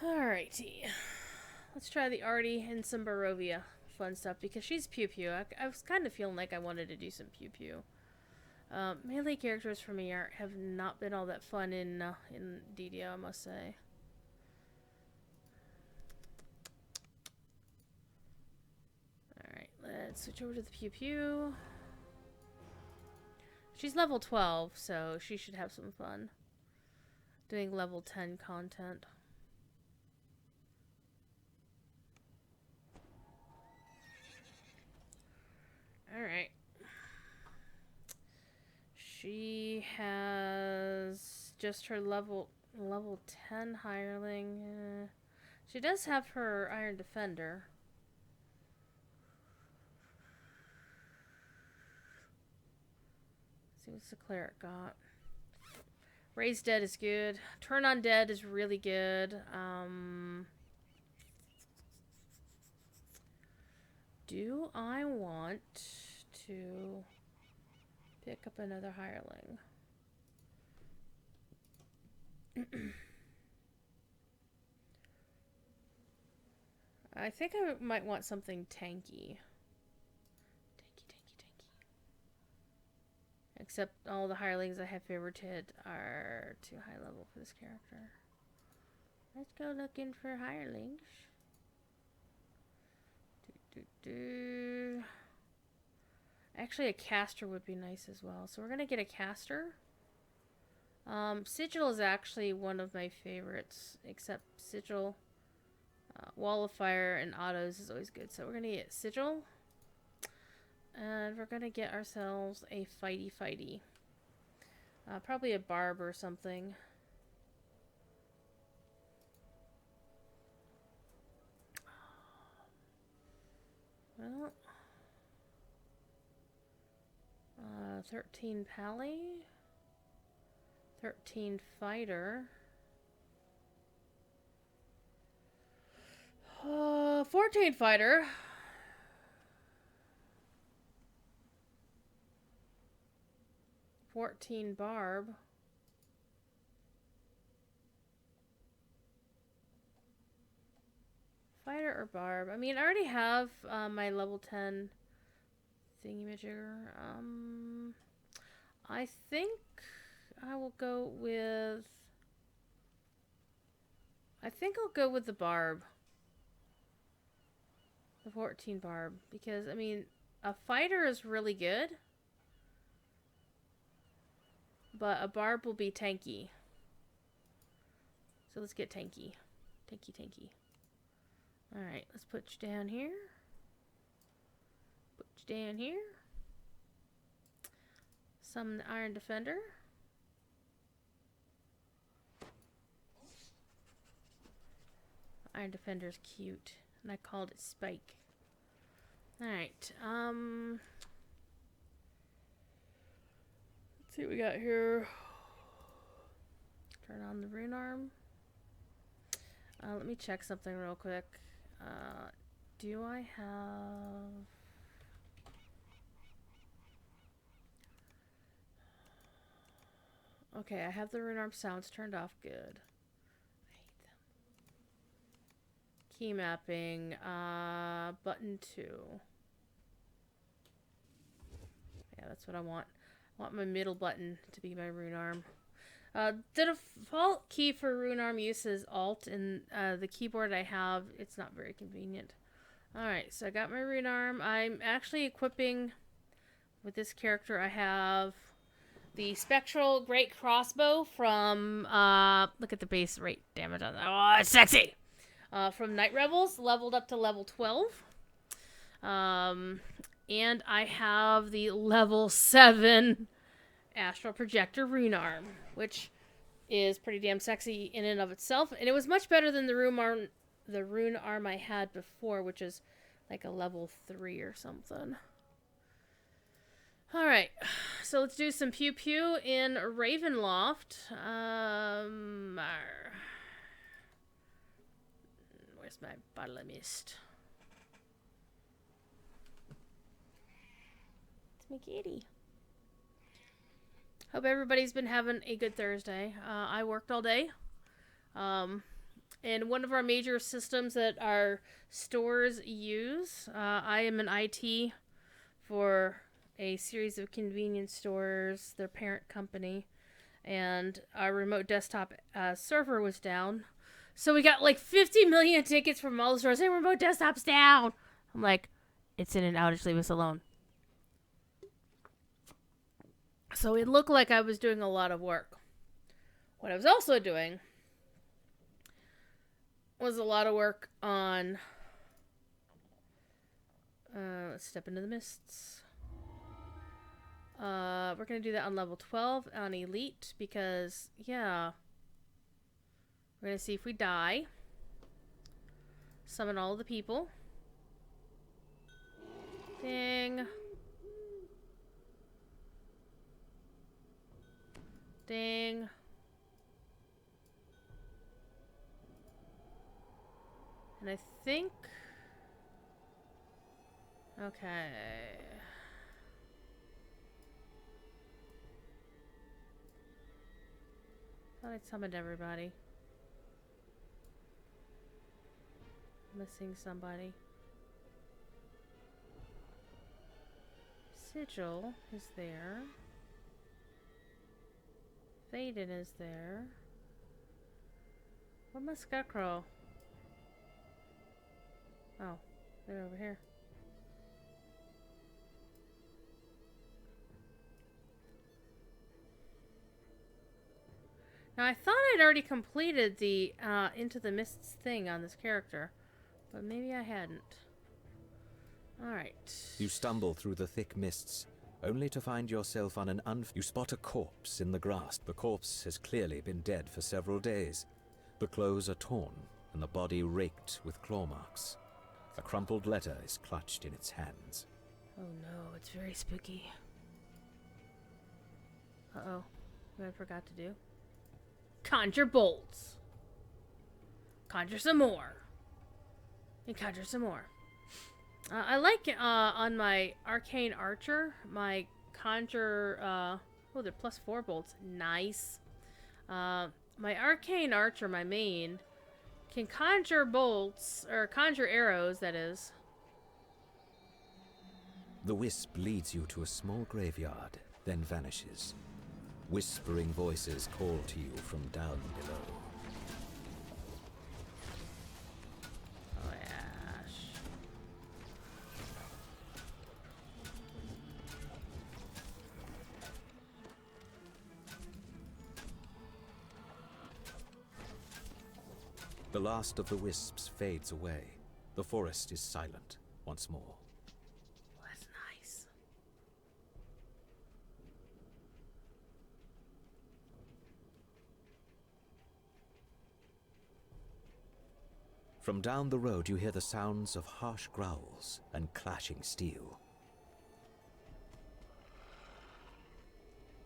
Alrighty. Let's try the Artie and some Barovia fun stuff because she's pew pew. I was kind of feeling like I wanted to do some pew pew. Melee characters for me have not been all that fun in DDO, I must say. Alright, let's switch over to the pew pew. She's level 12, so she should have some fun doing level 10 content. Alright. She has just her level 10 hireling. She does have her Iron Defender. Let's see what's the cleric got. Raise Dead is good. Turn on Dead is really good. Do I want to pick up another hireling? I think I might want something tanky. Except all the hirelings I have favorited are too high level for this character. Let's go looking for hirelings. Actually, a caster would be nice as well. So we're going to get a caster. Sigil is actually one of my favorites. Except Sigil, Wall of Fire, and Autos is always good. So we're going to get Sigil. And we're going to get ourselves a fighty. Probably a barb or something. Well, 13 pally, 13 fighter, 14 fighter, 14 barb, fighter or barb. I mean, I already have my level 10 thingamajigger. I think I will go with... I think I'll go with the barb. The 14 barb. Because, I mean, a fighter is really good. But a barb will be tanky. So let's get tanky. Tanky. Alright, let's put you down here. Put you down here. Summon the Iron Defender. Iron Defender's cute. And I called it Spike. Alright, let's see what we got here. Turn on the rune arm. Let me check something real quick. Do I have... Okay, I have the rune arm sounds turned off. Good. I hate them. Key mapping. Button 2. Yeah, that's what I want. I want my middle button to be my rune arm. The default key for rune arm use is Alt, and the keyboard I have, it's not very convenient. Alright, so I got my rune arm. I'm actually equipping, with this character, I have the Spectral Great Crossbow from, look at the base rate damage on that. Oh, it's sexy! From Night Rebels, leveled up to level 12. And I have the level 7 Astral Projector rune arm, which is pretty damn sexy in and of itself. And it was much better than the rune arm I had before, which is like a level 3 or something. Alright, so let's do some pew pew in Ravenloft. Where's my bottle of mist? It's my kitty. Hope everybody's been having a good Thursday. I worked all day. And one of our major systems that our stores use, I am an IT for a series of convenience stores, their parent company, and our remote desktop server was down. So we got like 50 million tickets from all the stores. Hey, remote desktop's down. I'm like, it's in an outage, leave us alone. So it looked like I was doing a lot of work. What I was also doing was a lot of work on... let's step into the mists. We're going to do that on level 12 on Elite because, yeah. We're going to see if we die. Summon all of the people. Ding. Ding. And I think... Okay. Thought I summoned everybody. Missing somebody. Sigil is there. Thaden is there. Where's my Scarecrow? Oh, they're over here. Now, I thought I'd already completed the Into the Mists thing on this character, but maybe I hadn't. Alright. You stumble through the thick mists, only to find yourself on an You spot a corpse in the grass. The corpse has clearly been dead for several days. The clothes are torn, and the body raked with claw marks. A crumpled letter is clutched in its hands. Oh no, it's very spooky. Uh-oh. What I forgot to do? Conjure bolts. Conjure some more. And conjure some more. I like on my Arcane Archer, my conjure, oh, they're +4 bolts. Nice. My Arcane Archer, my main, can conjure bolts, or conjure arrows, that is. The wisp leads you to a small graveyard, then vanishes. Whispering voices call to you from down below. Oh, Ash. The last of the wisps fades away. The forest is silent once more. That's nice. From down the road you hear the sounds of harsh growls and clashing steel.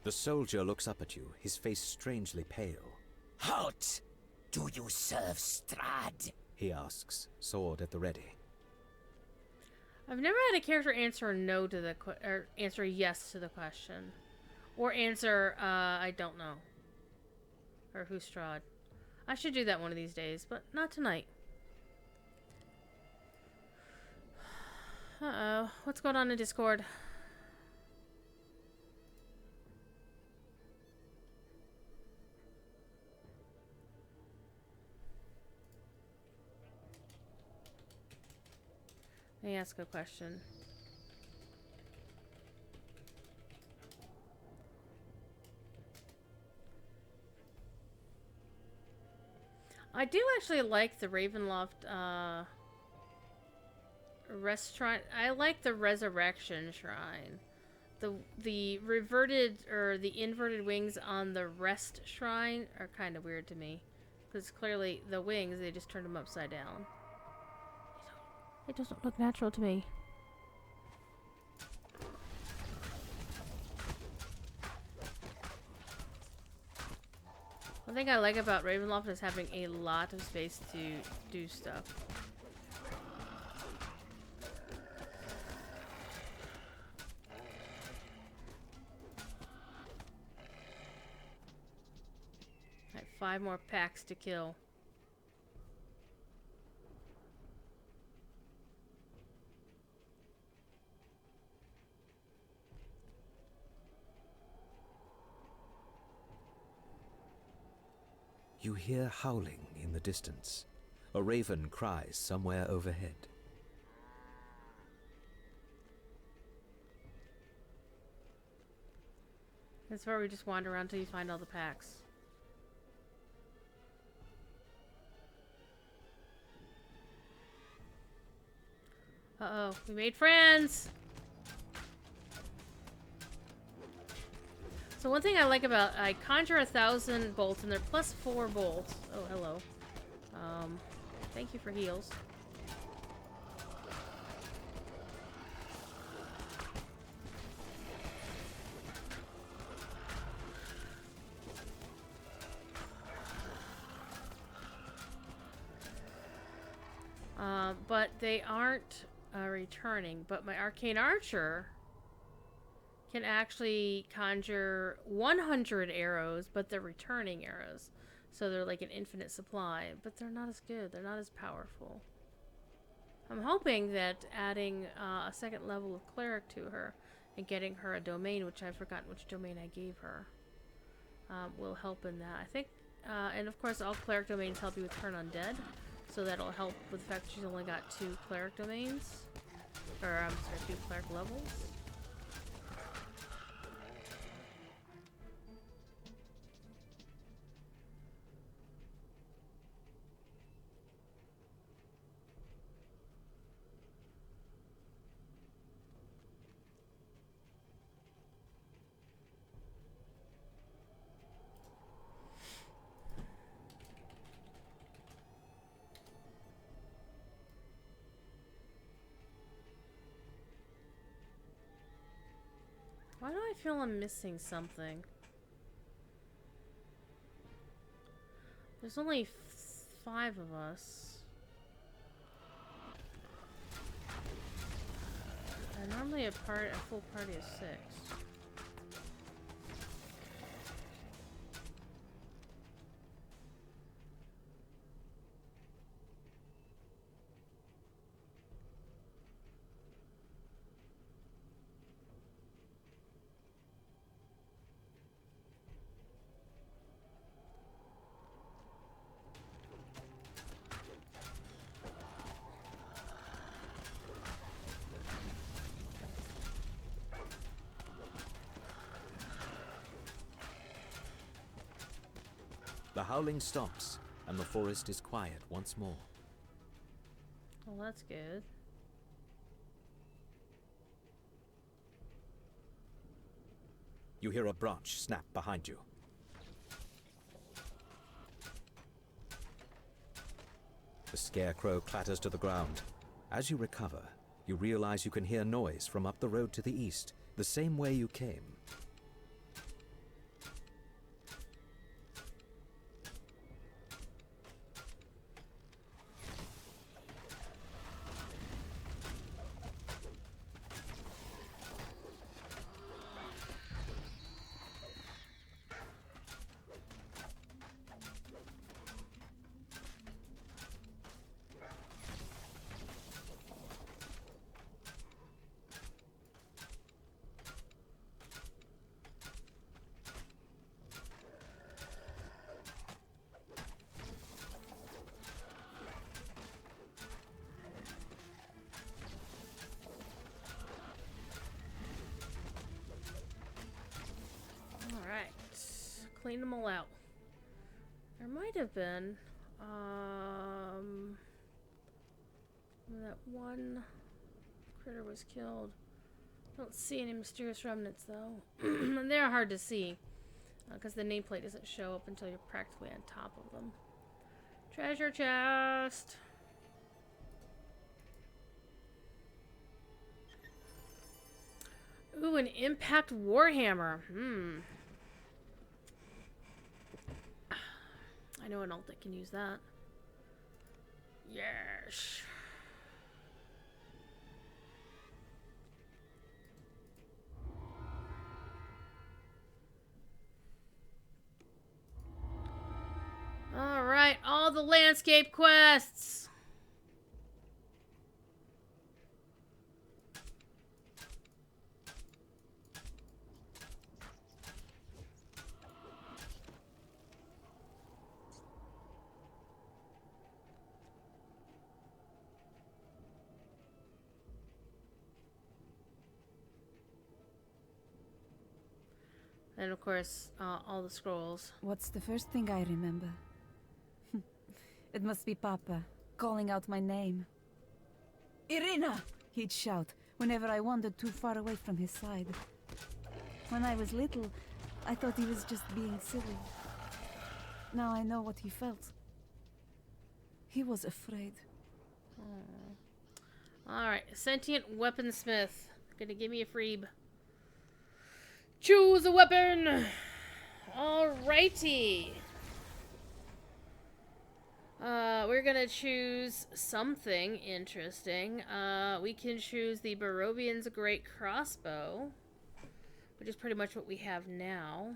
The soldier looks up at you, his face strangely pale. Halt! Do you serve Strahd? He asks, sword at the ready. I've never had a character answer no to the or answer yes to the question, or answer I don't know, or who's Strahd. I should do that one of these days, but not tonight. Uh-oh, what's going on in Discord? Let me ask a question. I do actually like the Ravenloft restaurant. I like the Resurrection Shrine. The reverted or the inverted wings on the Rest Shrine are kind of weird to me, because clearly the wings, they just turned them upside down. It doesn't look natural to me. One thing I like about Ravenloft is having a lot of space to do stuff. I have 5 more packs to kill. You hear howling in the distance. A raven cries somewhere overhead. That's where we just wander around till you find all the packs. Uh-oh, we made friends! So one thing I like about, I conjure 1,000 bolts and they're +4 bolts. Oh, hello. Thank you for heals. But they aren't returning. But my Arcane Archer can actually conjure 100 arrows, but they're returning arrows. So they're like an infinite supply, but they're not as good. They're not as powerful. I'm hoping that adding a second level of cleric to her and getting her a domain, which I've forgotten which domain I gave her, will help in that. I think, and of course all cleric domains help you with turn undead, so that'll help with the fact that she's only got 2 cleric domains, or I'm sorry, 2 cleric levels. Why do I feel I'm missing something? There's only 5 of us. And normally a full party is 6. The howling stops, and the forest is quiet once more. Well, that's good. You hear a branch snap behind you. The scarecrow clatters to the ground. As you recover, you realize you can hear noise from up the road to the east, the same way you came. Clean them all out. There might have been, that one critter was killed. Don't see any mysterious remnants though. And they're hard to see because the nameplate doesn't show up until you're practically on top of them. Treasure chest. Ooh, an impact warhammer. I know an alt that can use that. Yes. All right, all the landscape quests. And of course, all the scrolls. What's the first thing I remember? It must be Papa, calling out my name. Irina! He'd shout whenever I wandered too far away from his side. When I was little, I thought he was just being silly. Now I know what he felt. He was afraid. Alright, sentient weaponsmith. Gonna give me a freeb. Choose a weapon! Alrighty. We're gonna choose something interesting. We can choose the Barovian's Great Crossbow, which is pretty much what we have now.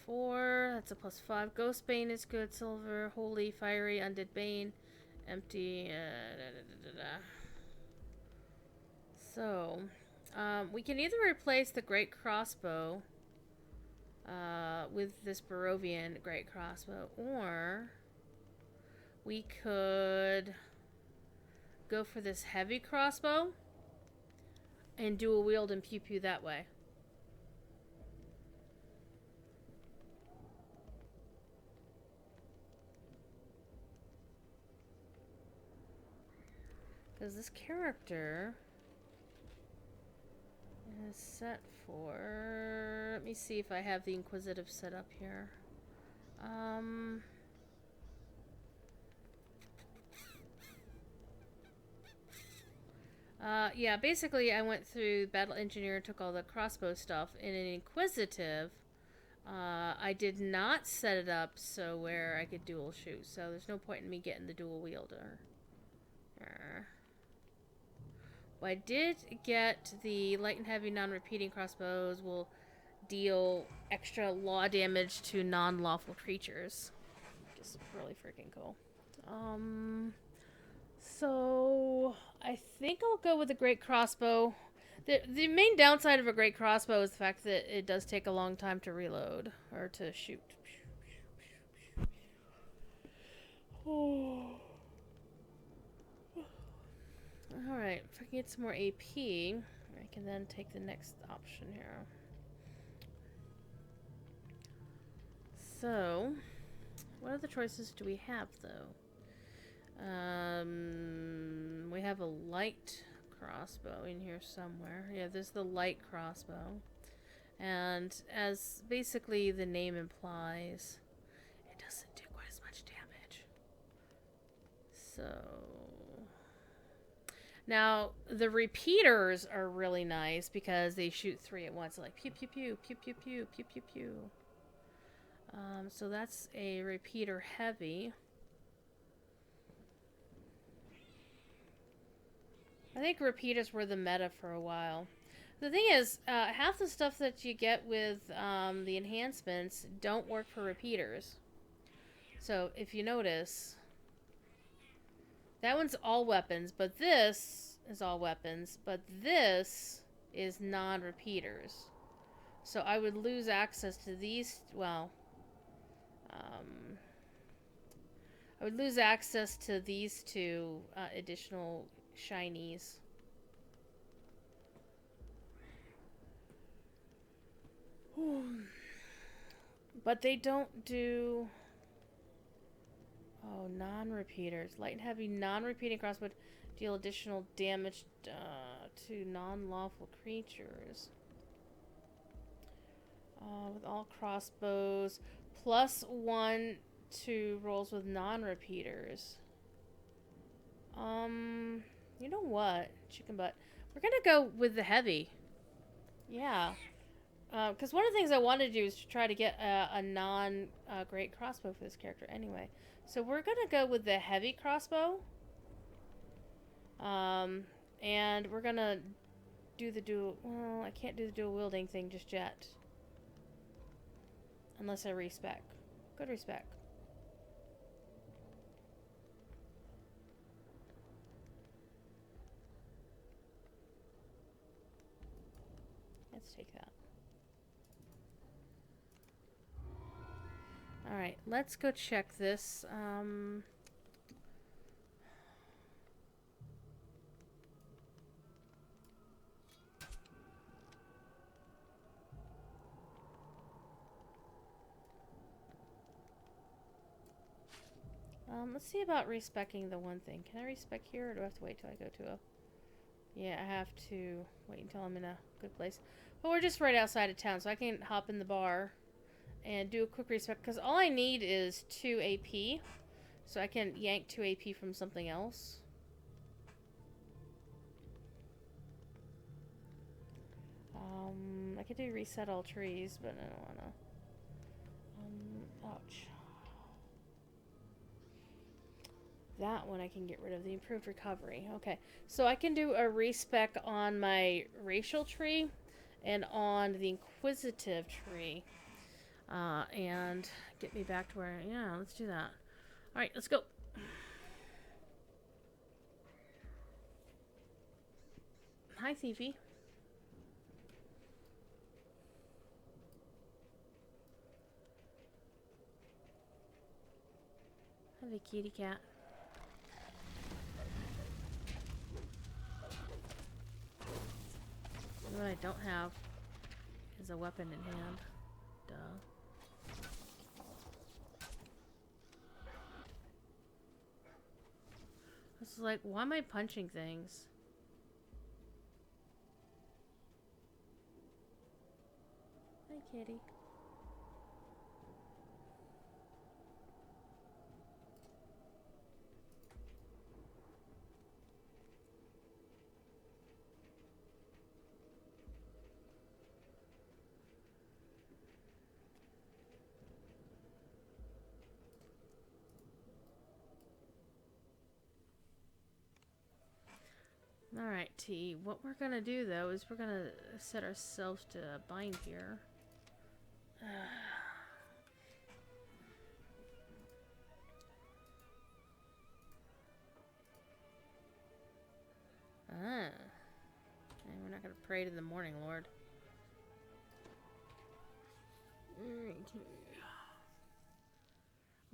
+4, that's a +5. Ghost Bane is good. Silver, Holy, Fiery, Undead Bane, Empty. So, we can either replace the great crossbow with this Barovian great crossbow, or we could go for this heavy crossbow and dual wield and pew pew that way. Because this character is set for... Let me see if I have the Inquisitive set up here. Yeah, basically I went through Battle Engineer, took all the crossbow stuff. In an Inquisitive, I did not set it up so where I could dual shoot. So there's no point in me getting the dual wielder. But I did get the light and heavy non-repeating crossbows will deal extra law damage to non-lawful creatures. Just really freaking cool. So I think I'll go with the great crossbow. The main downside of a great crossbow is the fact that it does take a long time to reload or to shoot. Alright, if I can get some more AP, I can then take the next option here. So, what other choices do we have, though? We have a light crossbow in here somewhere. Yeah, there's the light crossbow. And as basically the name implies, it doesn't do quite as much damage. So... Now, the repeaters are really nice because they shoot 3 at once. Like pew pew pew, pew pew pew, pew pew pew. So that's a repeater heavy. I think repeaters were the meta for a while. The thing is, half the stuff that you get with the enhancements don't work for repeaters. So if you notice... That one's all weapons, but this is all weapons, but this is non-repeaters. So I would lose access to these, well, I would lose access to these two additional shinies. But they don't do... Oh, non-repeaters. Light and heavy non-repeating crossbow deal additional damage to non-lawful creatures. With all crossbows. +1 to rolls with non-repeaters. You know what? Chicken butt. We're gonna go with the heavy. Yeah. Because one of the things I wanted to do is to try to get a non-great crossbow for this character anyway. So we're going to go with the heavy crossbow. And we're going to do the dual... Well, I can't do the dual wielding thing just yet. Unless I respec. Good respec. Let's take that. Alright, let's go check this. Let's see about respecking the one thing. Can I respec here, or do I have to wait till I go to a... Yeah, I have to wait until I'm in a good place. But we're just right outside of town, so I can hop in the bar and do a quick respec, because all I need is 2 AP, so I can yank 2 AP from something else. I could do reset all trees, but I don't wanna. Ouch. That one I can get rid of, the improved recovery. Okay, so I can do a respec on my racial tree and on the inquisitive tree. And get me back to where... Yeah, let's do that. Alright, let's go. Hi, Thiefy. Have a kitty cat. What I don't have is a weapon in hand. Duh. It's like, why am I punching things? Hi, kitty. Alright, T. What we're gonna do, though, is we're gonna set ourselves to bind here. And we're not gonna pray to the morning, Lord.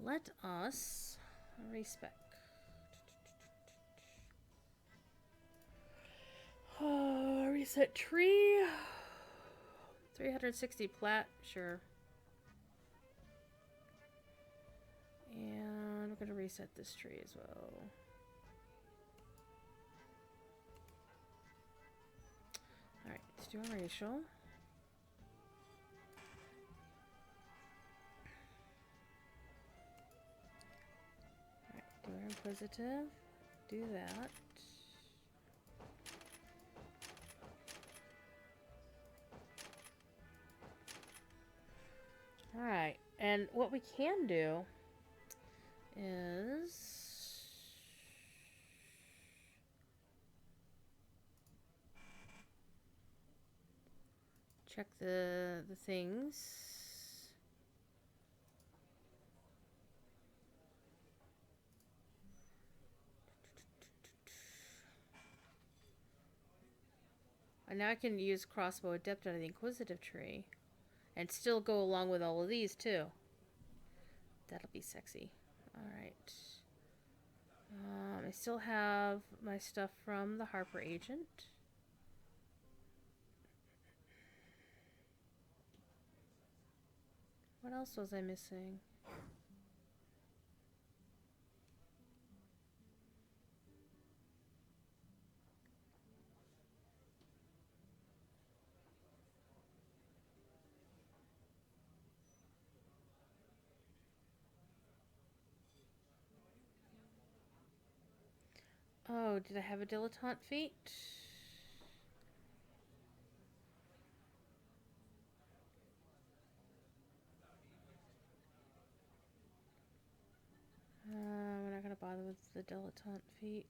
Let us respec. Reset tree. 360 plat, sure. And we're gonna reset this tree as well. Alright, let's do a racial. Alright, do our inquisitive. Do that. Alright, and what we can do is check the things. And now I can use Crossbow Adept out of the Inquisitive tree. And still go along with all of these, too. That'll be sexy. Alright. I still have my stuff from the Harper agent. What else was I missing? Oh, did I have a dilettante feat? We're not gonna bother with the dilettante feat.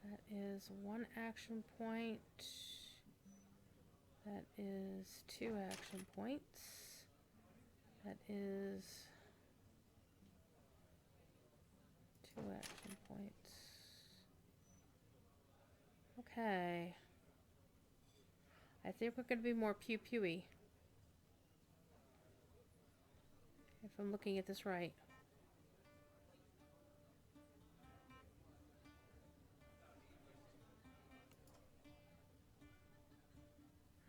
That is 1 action point. That is 2 action points. That is 2 action points. Okay. I think we're going to be more pew-pewy. If I'm looking at this right.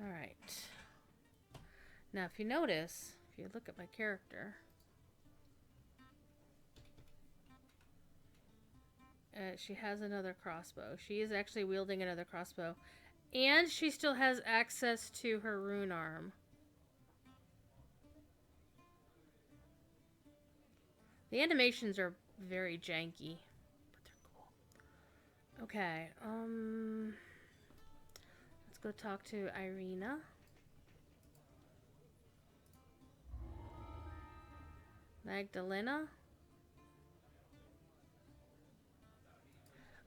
Alright. Now, if you notice, if you look at my character, she has another crossbow. She is actually wielding another crossbow. And she still has access to her rune arm. The animations are very janky, but they're cool. Okay, let's go talk to Irina. Magdalena.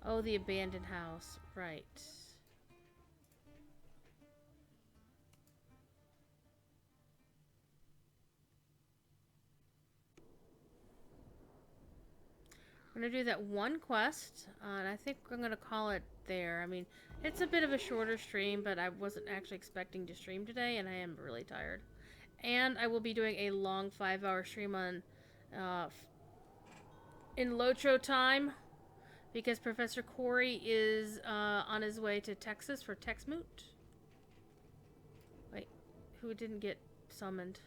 Oh, the abandoned house. Right. We're gonna do that one quest, and I think we're gonna call it there. I mean, it's a bit of a shorter stream, but I wasn't actually expecting to stream today, and I am really tired. And I will be doing a long 5-hour stream on in Lotro time, because Professor Corey is on his way to Texas for Texmoot. Wait, who didn't get summoned?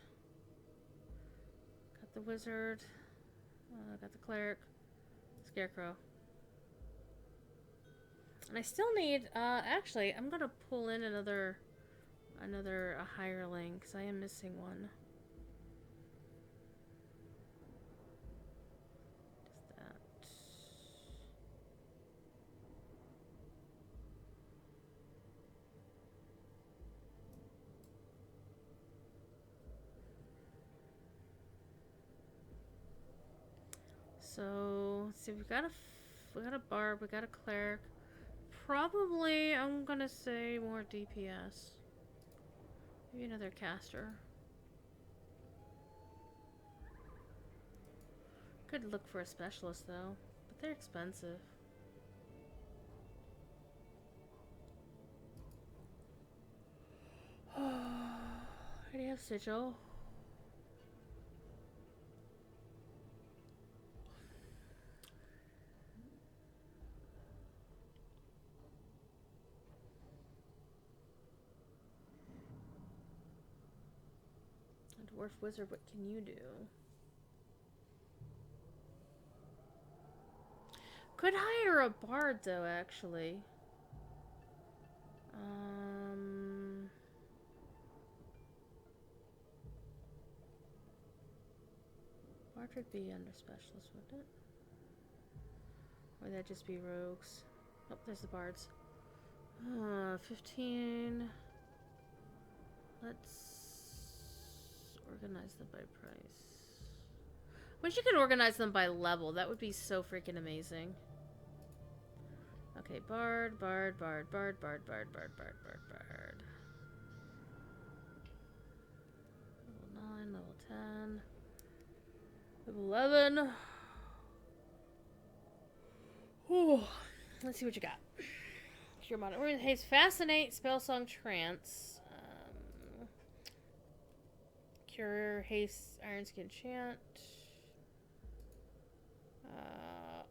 Got the wizard. Got the cleric. Scarecrow. And I still need, actually, I'm gonna pull in another hireling, because I am missing one. Just that. So, let's see, we got a barb, we got a cleric. Probably, I'm gonna say more DPS. Maybe another caster. Could look for a specialist though, but they're expensive. I already have sigil. Dwarf wizard, what can you do? Could hire a bard though, actually. Bard would be under specialist, wouldn't it? Or would that just be rogues? Oh, there's the bards. 15. Let's organize them by price. Wish you could organize them by level. That would be so freaking amazing. Okay, bard. Level 9, level 10. Level 11. Ooh. Let's see what you got. Cure Modern Orien, Haste, Fascinate, Spellsong, Trance. Cure, Haste, Ironskin, Chant.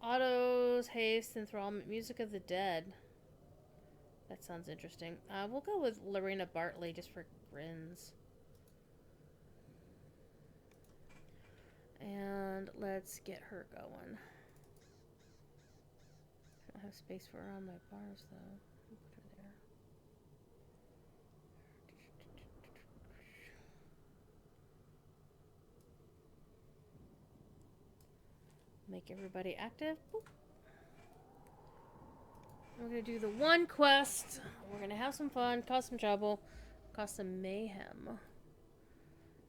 Autos, Haste, Enthrallment, Music of the Dead. That sounds interesting. We'll go with Lorena Bartley just for grins. And let's get her going. I don't have space for her on my bars though. I'll put her there. Make everybody active. Boop. We're gonna do the one quest. We're gonna have some fun, cause some trouble, cause some mayhem.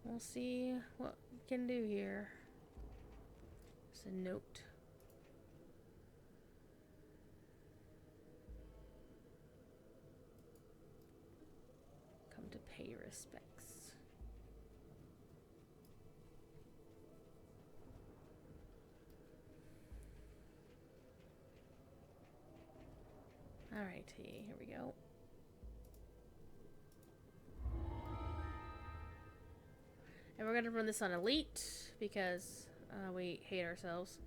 We'll see what we can do here. It's a note. Come to pay respects. Alrighty, here we go. And we're gonna run this on Elite because we hate ourselves.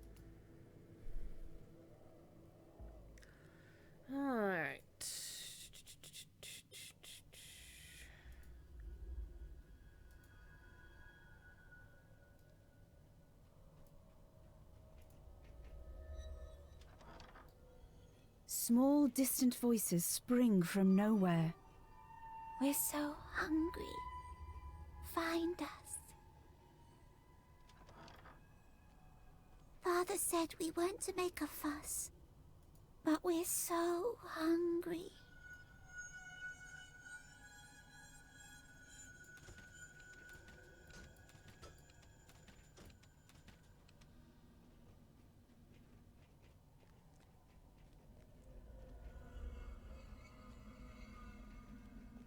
Alright. Small, distant voices spring from nowhere. We're so hungry. Find us. Father said we weren't to make a fuss, but we're so hungry.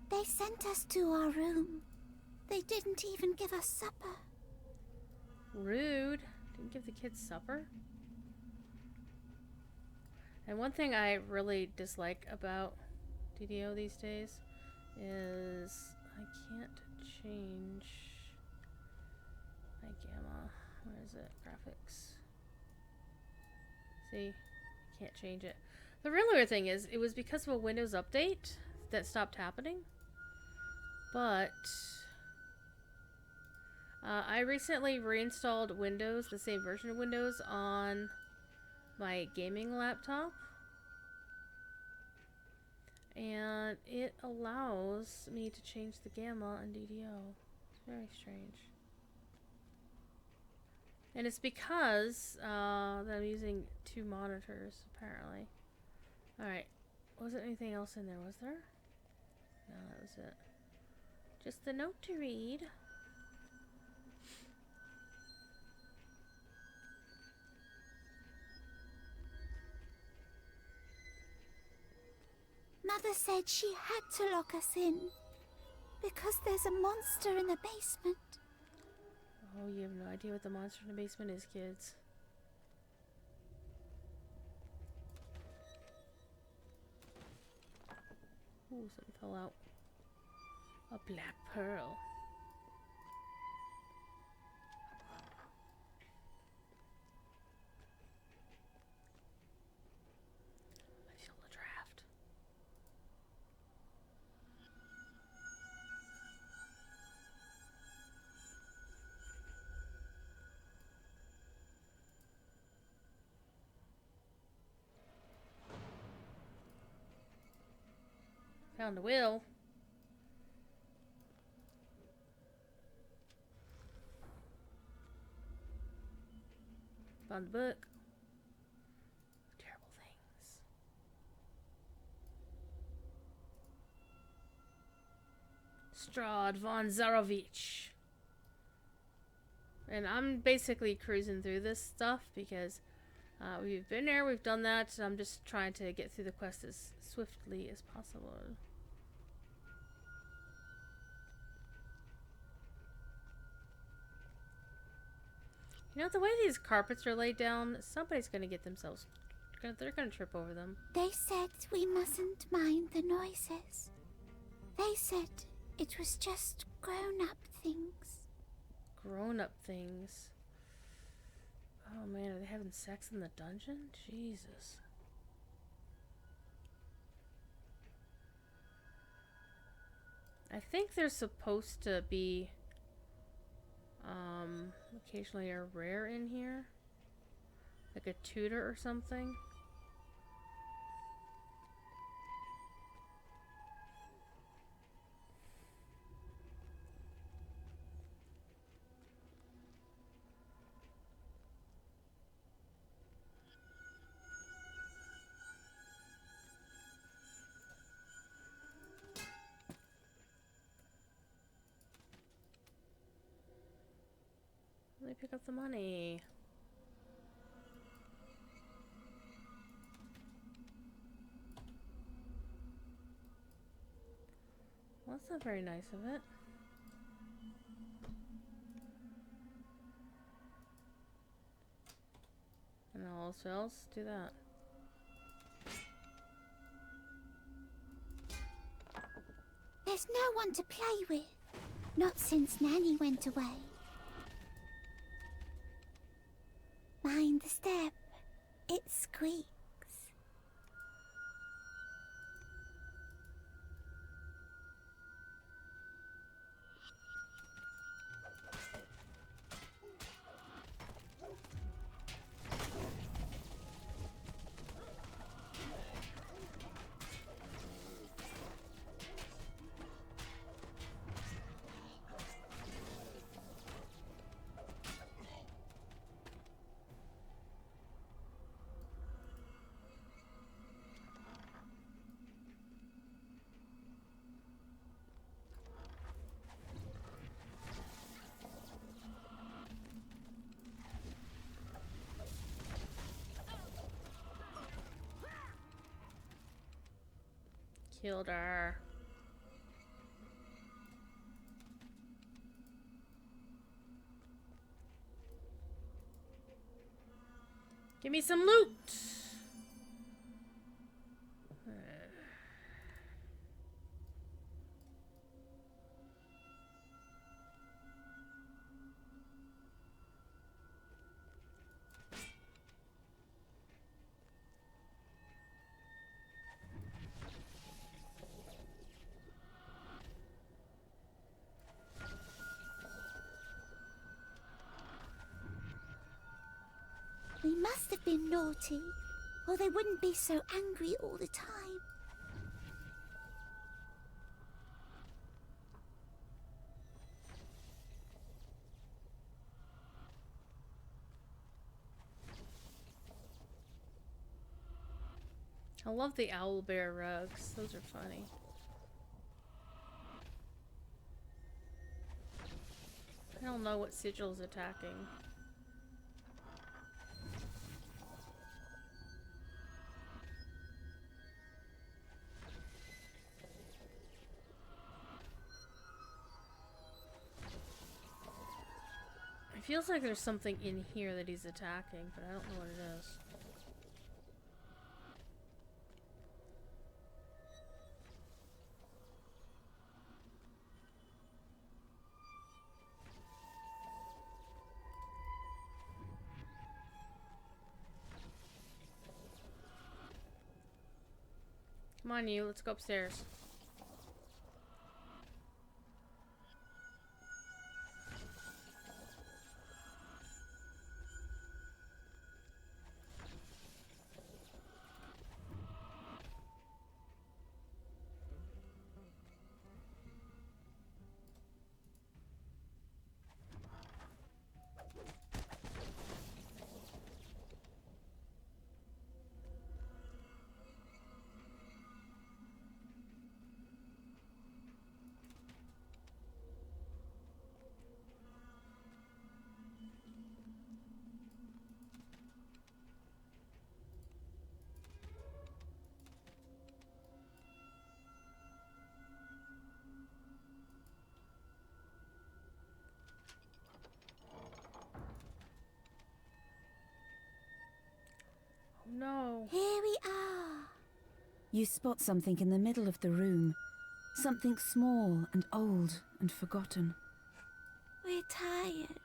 They sent us to our room. They didn't even give us supper. Rude. Didn't give the kids supper? And one thing I really dislike about DDO these days is I can't change my gamma. Where is it? Graphics. See? Can't change it. The real weird thing is, it was because of a Windows update that stopped happening. But I recently reinstalled Windows, the same version of Windows, on my gaming laptop. And it allows me to change the gamma in DDO. It's very strange. And it's because that I'm using 2 monitors, apparently. Alright. Wasn't anything else in there, was there? No, that was it. Just the note to read. Mother said she had to lock us in because there's a monster in the basement. Oh, you have no idea what the monster in the basement is, kids. Ooh, something fell out. A black pearl. I feel the draft. Found the will. Found the book. Terrible things. Strahd von Zarovich. And I'm basically cruising through this stuff because we've been there, we've done that, so I'm just trying to get through the quest as swiftly as possible. You know, the way these carpets are laid down, somebody's gonna get themselves... They're gonna trip over them. They said we mustn't mind the noises. They said it was just grown-up things. Grown-up things. Oh man, are they having sex in the dungeon? Jesus. I think there's supposed to be occasionally a rare in here, like a tutor or something. Let me pick up the money. Well, that's not very nice of it. And all else, do that. There's no one to play with. Not since Nanny went away. Mind the step. It squeaks. Killed her. Give me some loot. I've been naughty, or they wouldn't be so angry all the time. I love the owlbear rugs. Those are funny. I don't know what Sigil's attacking. It feels like there's something in here that he's attacking, but I don't know what it is. Come on, you. Let's go upstairs. No. Here we are. You spot something in the middle of the room. Something small and old and forgotten. We're tired.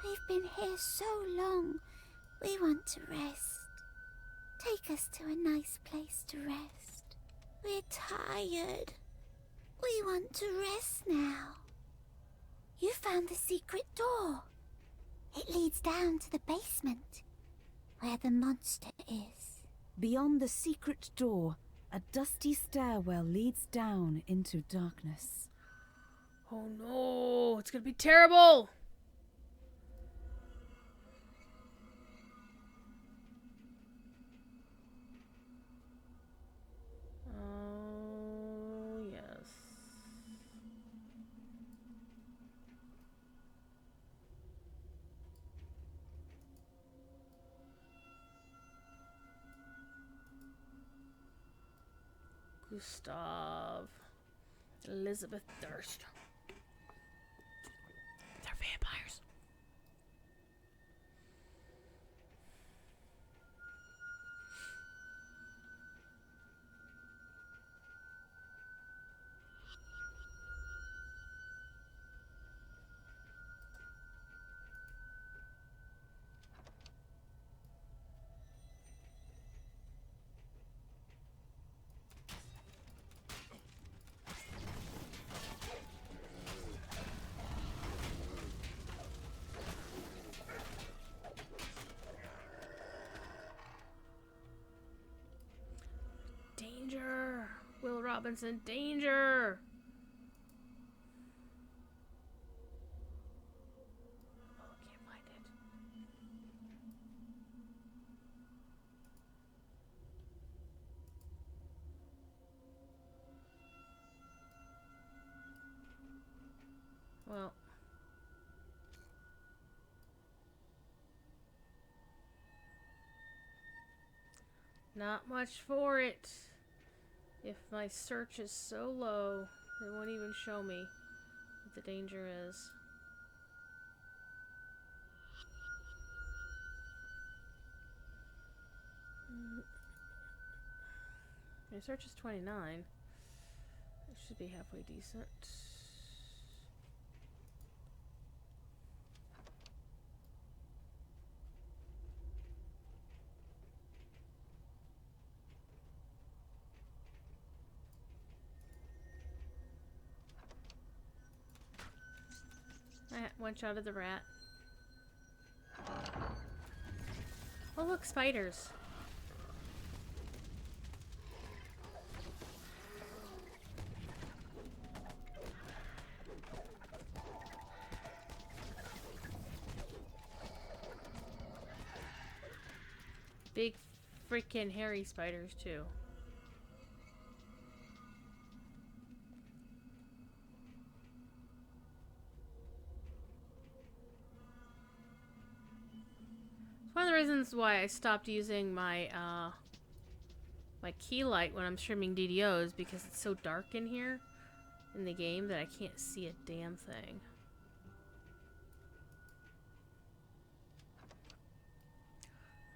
We've been here so long. We want to rest. Take us to a nice place to rest. We're tired. We want to rest now. You found the secret door. It leads down to the basement, where the monster is. Beyond the secret door, a dusty stairwell leads down into darkness. Oh no, it's gonna be terrible! Oh, yes. Gustav. Elizabeth Durst. They're vampires. Danger! Will Robinson, danger! Oh, I can't find it. Well. Not much for it. If my search is so low, it won't even show me what the danger is. My search is 29. It should be halfway decent. One shot of the rat. Oh, look, spiders. Big freaking hairy spiders, too. It's one of the reasons why I stopped using my my key light when I'm streaming DDOs, because it's so dark in here in the game that I can't see a damn thing.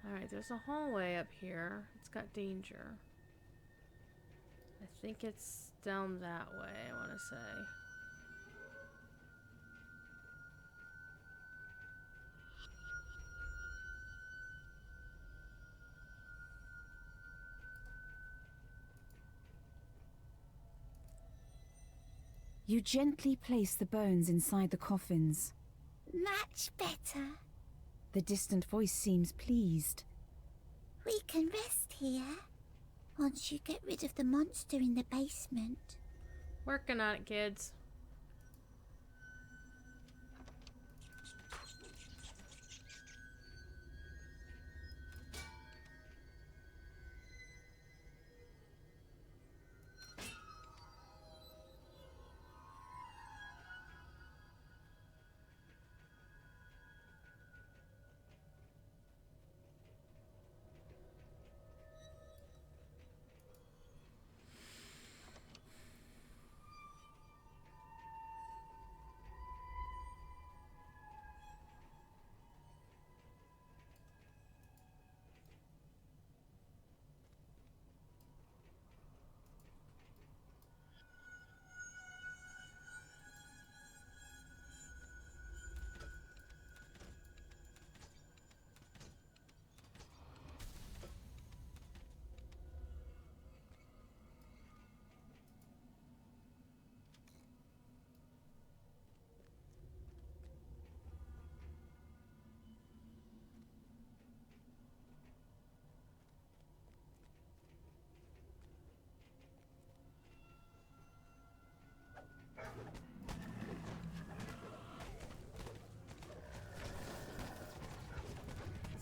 Alright, there's a hallway up here. It's got danger. I think it's down that way, I want to say. You gently place the bones inside the coffins. Much better. The distant voice seems pleased. We can rest here. Once you get rid of the monster in the basement. Working on it, kids.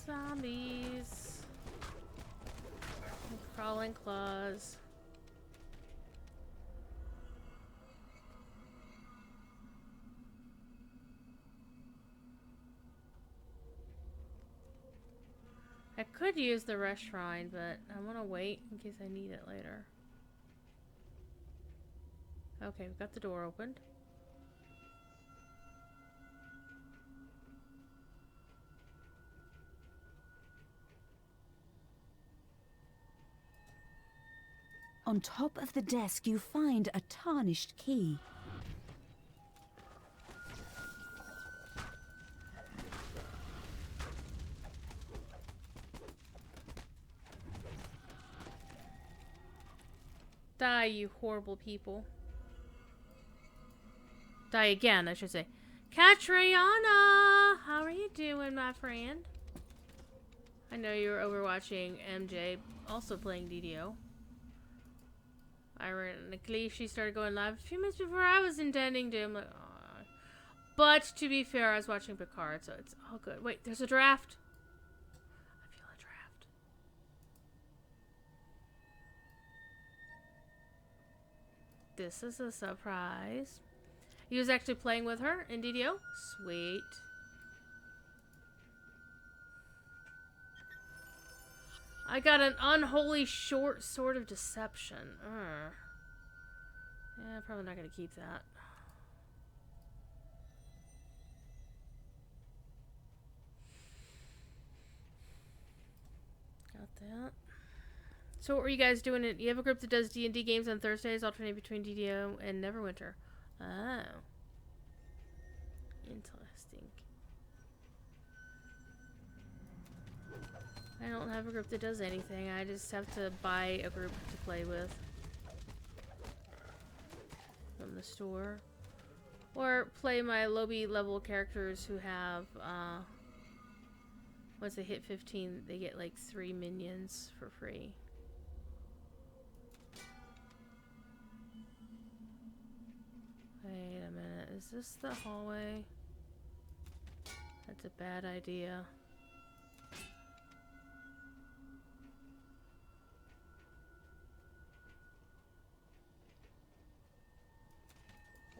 Zombies. Crawling claws. I could use the rest shrine, but I want to wait in case I need it later. Okay, we've got the door opened. On top of the desk, you find a tarnished key. Die, you horrible people. Die again, I should say. Catriona! How are you doing, my friend? I know you were overwatching MJ, also playing DDO. Ironically, she started going live a few minutes before I was intending to. I'm like, aw. But to be fair, I was watching Picard, so it's all good. Wait, there's a draft. I feel a draft. This is a surprise. He was actually playing with her in DDO. Sweet. I got an unholy short sword of deception. Yeah, probably not gonna keep that. Got that. So what were you guys doing? You have a group that does D&D games on Thursdays, alternating between DDO and Neverwinter. Oh. Interesting. I don't have a group that does anything. I just have to buy a group to play with from the store. Or play my lobby level characters who have Once they hit 15, they get like 3 minions for free. Wait a minute, is this the hallway? That's a bad idea.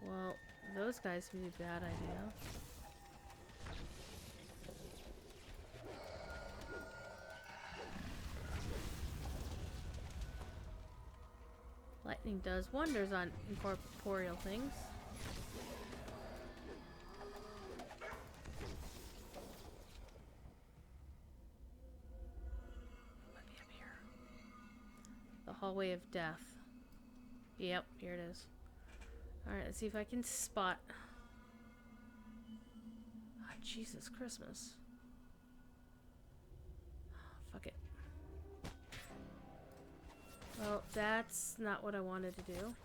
Well, those guys would be a bad idea. Lightning does wonders on incorporeal things. Might be up here. The hallway of death. Yep, here it is. Alright, let's see if I can spot. Oh, Jesus Christmas. Fuck it. Well, that's not what I wanted to do.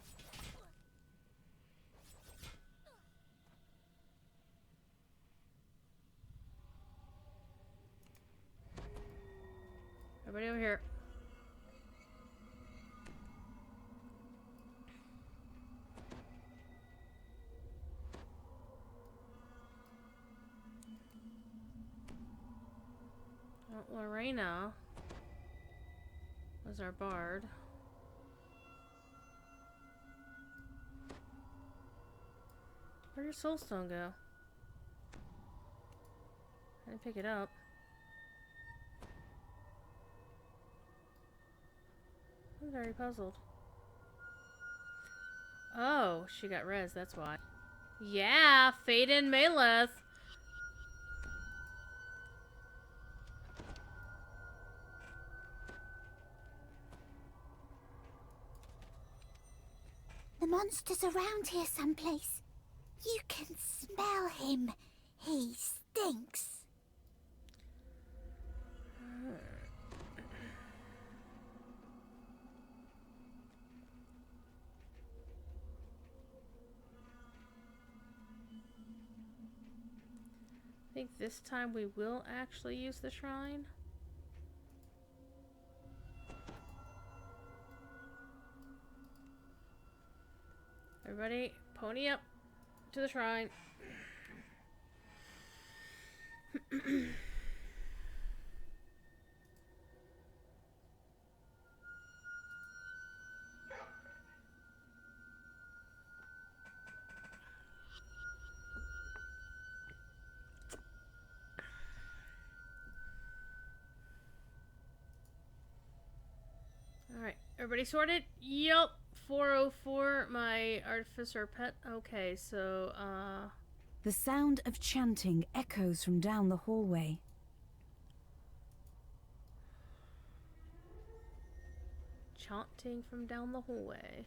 Everybody over here. Well, Lorena was our bard. Where'd your soulstone go? I didn't pick it up. I'm very puzzled. Oh, she got res, that's why. Yeah, Faden Maleth. The monster's around here someplace. You can smell him. He stinks. I think this time we will actually use the shrine. Everybody, pony up to the shrine. Alright, everybody sorted? Yup. 404, my artificer pet. Okay, so, The sound of chanting echoes from down the hallway. chanting from down the hallway.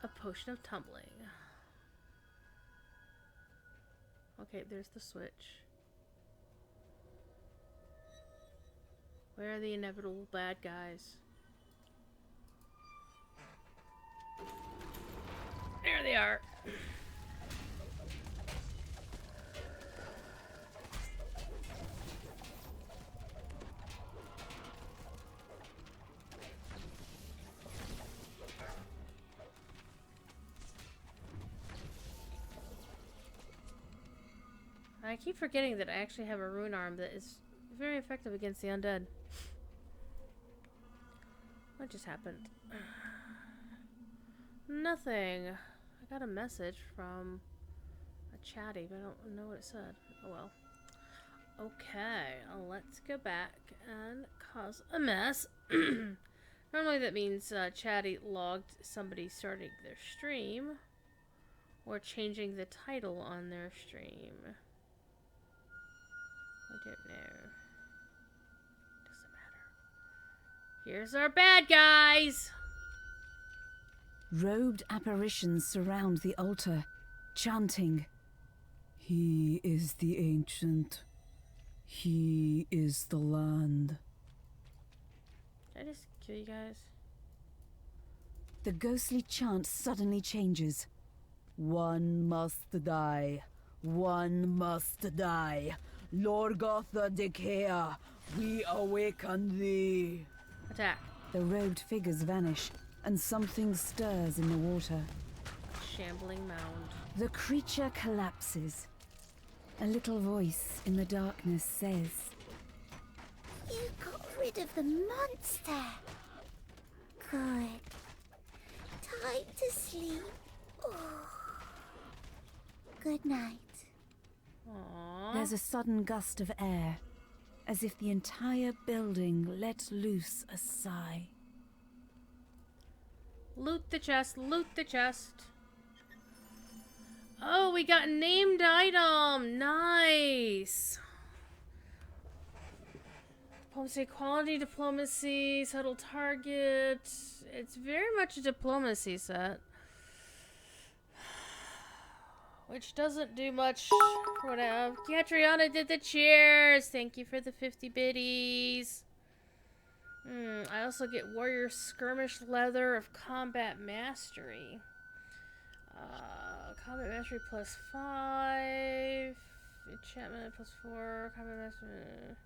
A potion of tumbling. Okay, there's the switch. Where are the inevitable bad guys? There they are. I keep forgetting that I actually have a rune arm that is very effective against the undead. What just happened? Nothing. I got a message from a chatty, but I don't know what it said. Oh well. Okay, let's go back and cause a mess. Normally that means chatty logged somebody starting their stream or changing the title on their stream. I don't know. Doesn't matter. Here's our bad guys! Robed apparitions surround the altar, chanting, "He is the Ancient. He is the land. Did I just kill you guys? The ghostly chant suddenly changes. One must die. One must die. Lorgotha Dekea, we awaken thee. Attack. The robed figures vanish, and something stirs in the water. A shambling mound. The creature collapses. A little voice in the darkness says, You got rid of the monster. Good. Time to sleep. Oh. Good night. Aww. There's a sudden gust of air, as if the entire building let loose a sigh. Loot the chest, loot the chest. Oh, we got a named item. Nice. Diplomacy, quality diplomacy, subtle target. It's very much a diplomacy set. Which doesn't do much for what I have. Catriona did the cheers. Thank you for the 50 biddies. I also get Warrior Skirmish Leather of Combat Mastery. Combat Mastery plus 5. Enchantment plus 4. Combat Mastery.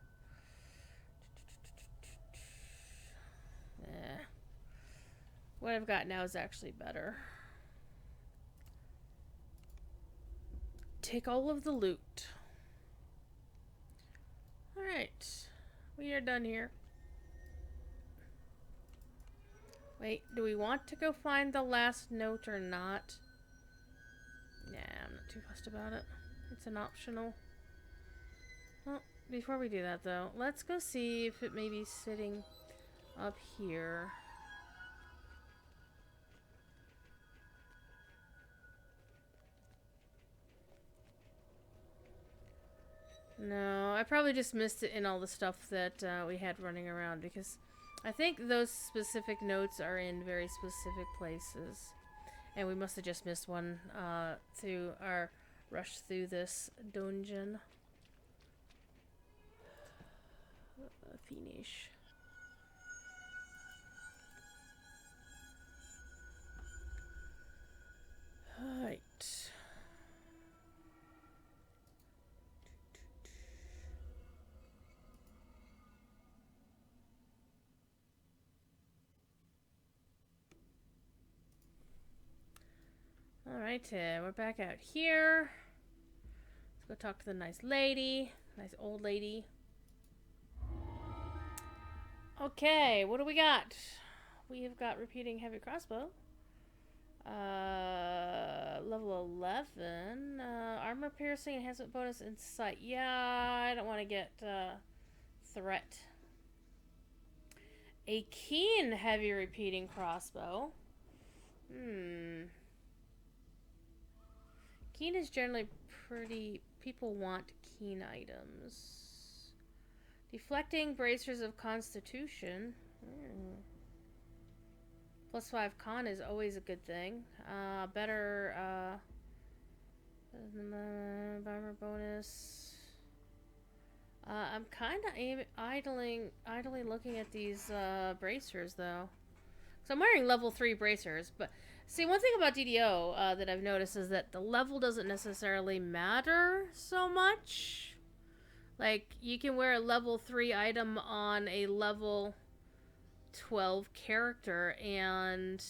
What I've got now is actually better. Take all of the loot. Alright. We are done here. Wait, do we want to go find the last note or not? Nah, I'm not too fussed about it. It's an optional. Well, before we do that though, let's go see if it may be sitting up here. No, I probably just missed it in all the stuff that we had running around, because I think those specific notes are in very specific places. And we must have just missed one through our rush through this dungeon. Finish. Alright. Alright, we're back out here. Let's go talk to the nice lady. Nice old lady. Okay, what do we got? We have got repeating heavy crossbow. Level 11. Armor piercing, enhancement bonus, insight. Yeah, I don't want to get threat. A keen heavy repeating crossbow. Keen is generally pretty... People want keen items. Deflecting bracers of constitution. Plus 5 con is always a good thing. Better bomber bonus. I'm kind of idly looking at these bracers though. So I'm wearing level 3 bracers, but see, one thing about DDO that I've noticed is that the level doesn't necessarily matter so much. Like, you can wear a level 3 item on a level 12 character and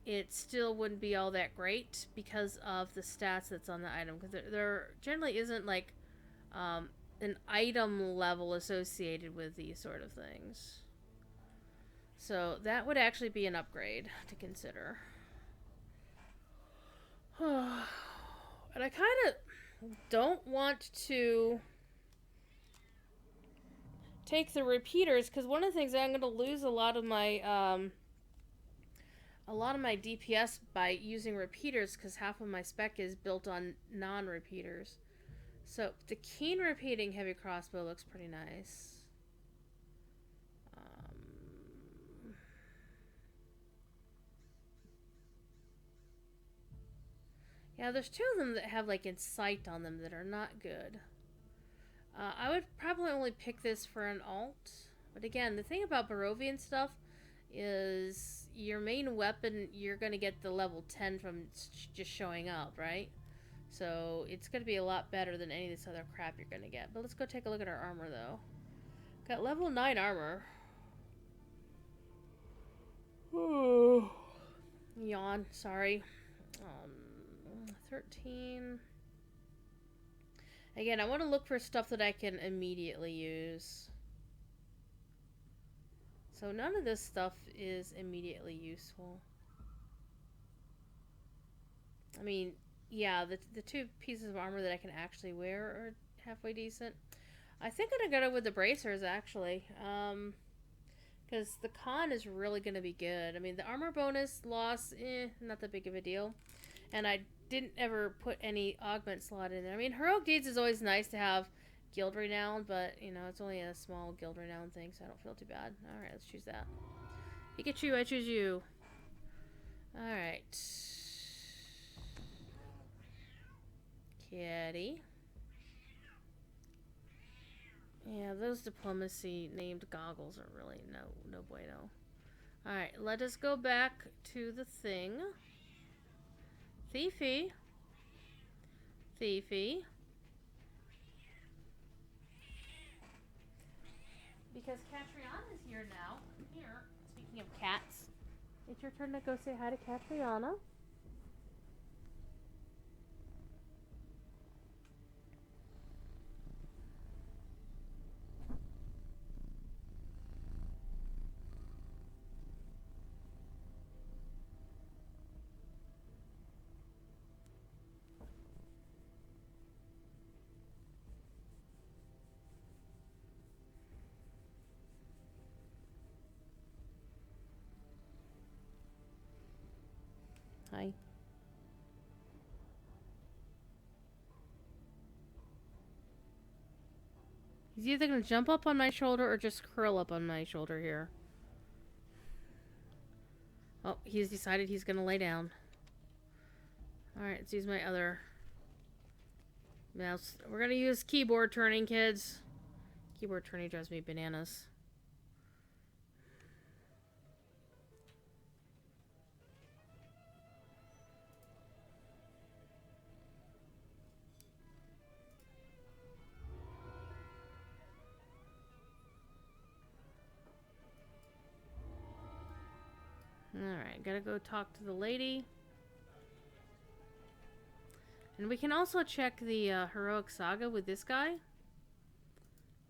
it still wouldn't be all that great because of the stats that's on the item. Because there generally isn't, like, an item level associated with these sort of things. So that would actually be an upgrade to consider. And I kind of don't want to take the repeaters, because one of the things I'm going to lose a lot of my DPS by using repeaters, because half of my spec is built on non-repeaters. So the keen repeating heavy crossbow looks pretty nice. Yeah, there's two of them that have like Insight on them that are not good. I would probably only pick this for an alt. But again, the thing about Barovian stuff is your main weapon, you're going to get the level 10 from just showing up, right? So it's going to be a lot better than any of this other crap you're going to get. But let's go take a look at our armor, though. Got level 9 armor. Oh. Yawn, sorry. 13. Again, I want to look for stuff that I can immediately use. So none of this stuff is immediately useful. I mean, yeah, the two pieces of armor that I can actually wear are halfway decent. I think I'm gonna go with the bracers, actually. Because the con is really gonna be good. I mean, the armor bonus loss, not that big of a deal. And I didn't ever put any augment slot in there. I mean, heroic deeds is always nice to have guild renown, but you know, it's only a small guild renown thing, so I don't feel too bad. Alright, let's choose that. Pikachu, I choose you. Alright. Kitty. Yeah, those diplomacy named goggles are really no bueno. Alright, let us go back to the thing. Thiefy. Thiefy. Because Catriona is here now. Here, speaking of cats, it's your turn to go say hi to Catriona. Hi. He's either going to jump up on my shoulder or just curl up on my shoulder here. Oh, he's decided he's going to lay down. Alright, let's use my other mouse. We're going to use keyboard turning, kids. Keyboard turning drives me bananas. Alright, gotta go talk to the lady. And we can also check the heroic saga with this guy.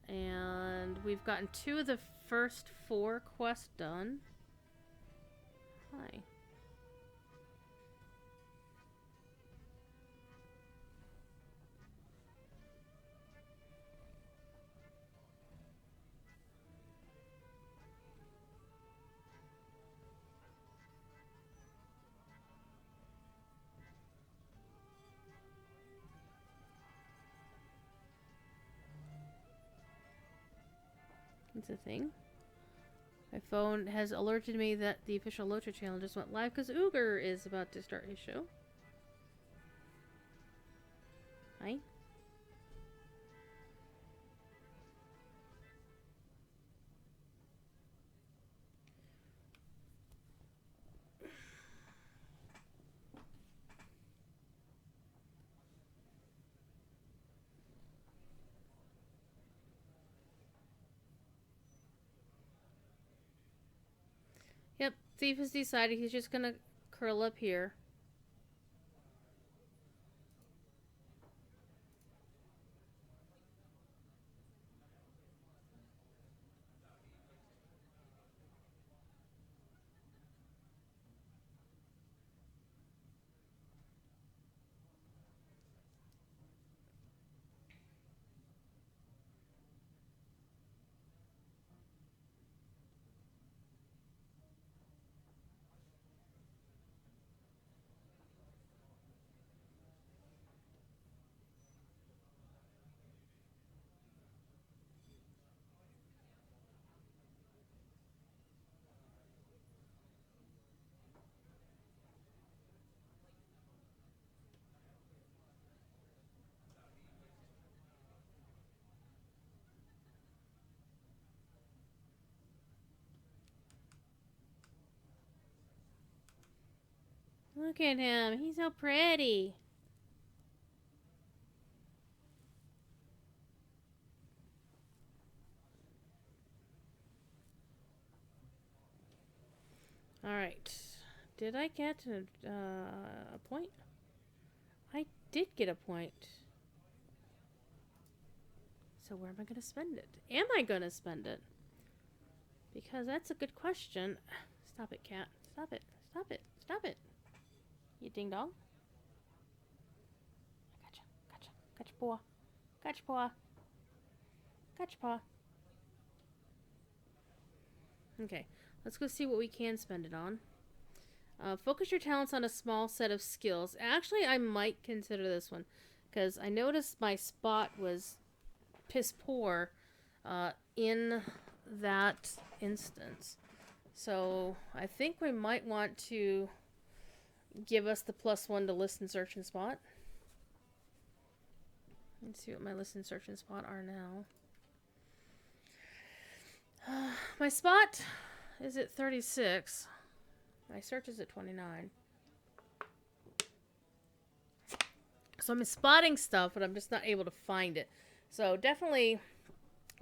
And we've gotten 2 of the first 4 quests done. Hi. It's a thing. My phone has alerted me that the official Lotra channel just went live because Uger is about to start his show. Hi. Yep, Thief has decided he's just gonna curl up here. Look at him. He's so pretty. Alright. Did I get a point? I did get a point. So where am I going to spend it? Am I going to spend it? Because that's a good question. Stop it, cat. Stop it. Stop it. Stop it. You ding dong. Gotcha. Gotcha. Gotcha, paw. Gotcha, paw. Gotcha, paw. Okay. Let's go see what we can spend it on. Focus your talents on a small set of skills. Actually, I might consider this one. Because I noticed my spot was piss poor in that instance. So I think we might want to give us the +1 to listen, search, and spot. Let's see what my listen, search, and spot are now. My spot is at 36. My search is at 29. So I'm spotting stuff, but I'm just not able to find it. So definitely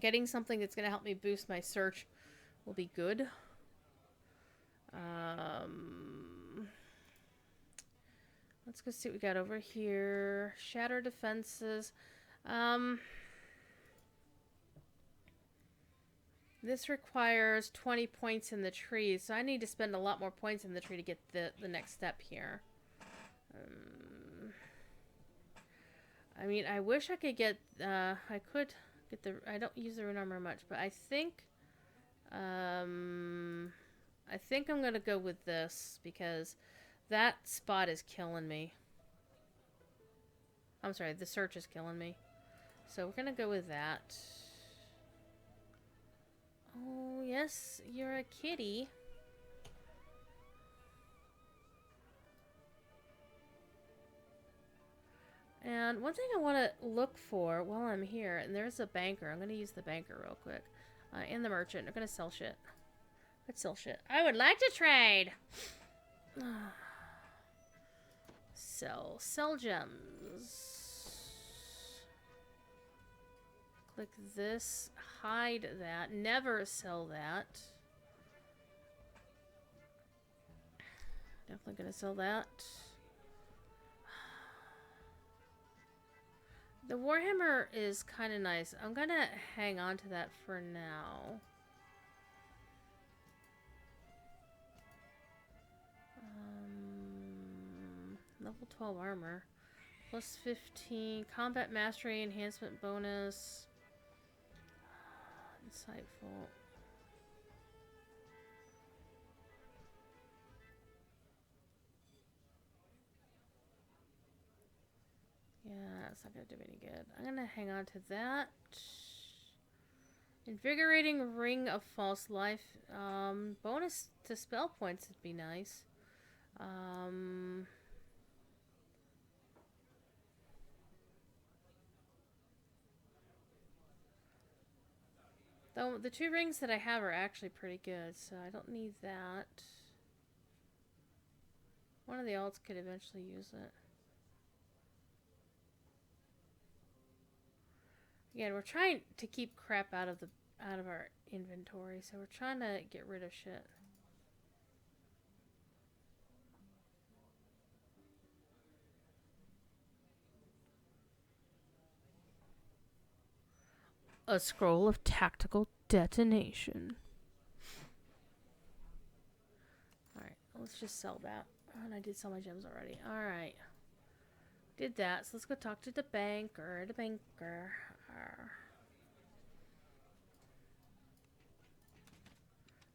getting something that's going to help me boost my search will be good. Let's go see what we got over here. Shatter defenses. This requires 20 points in the tree, so I need to spend a lot more points in the tree to get the next step here. I mean, I wish I could get, I could get the, I don't use the rune armor much, but I think I'm gonna go with this, because that spot is killing me. I'm sorry, the search is killing me. So we're gonna go with that. Oh, yes, you're a kitty. And one thing I want to look for while I'm here, and there's a banker. I'm going to use the banker real quick. And the merchant. They're going to sell shit. Let's sell shit. I would like to trade! Sell gems. Click this. Hide that. Never sell that. Definitely going to sell that. The Warhammer is kind of nice. I'm going to hang on to that for now. Level 12 armor. Plus 15. Combat mastery enhancement bonus. Insightful. Yeah, it's not going to do me any good. I'm going to hang on to that. Invigorating Ring of False Life. Bonus to spell points would be nice. Though the 2 rings that I have are actually pretty good, so I don't need that. One of the alts could eventually use it. Again, we're trying to keep crap out of our inventory, so we're trying to get rid of shit. A scroll of tactical detonation. Alright, let's just sell that. Oh, and I did sell my gems already. Alright. Did that, so let's go talk to the banker. The banker.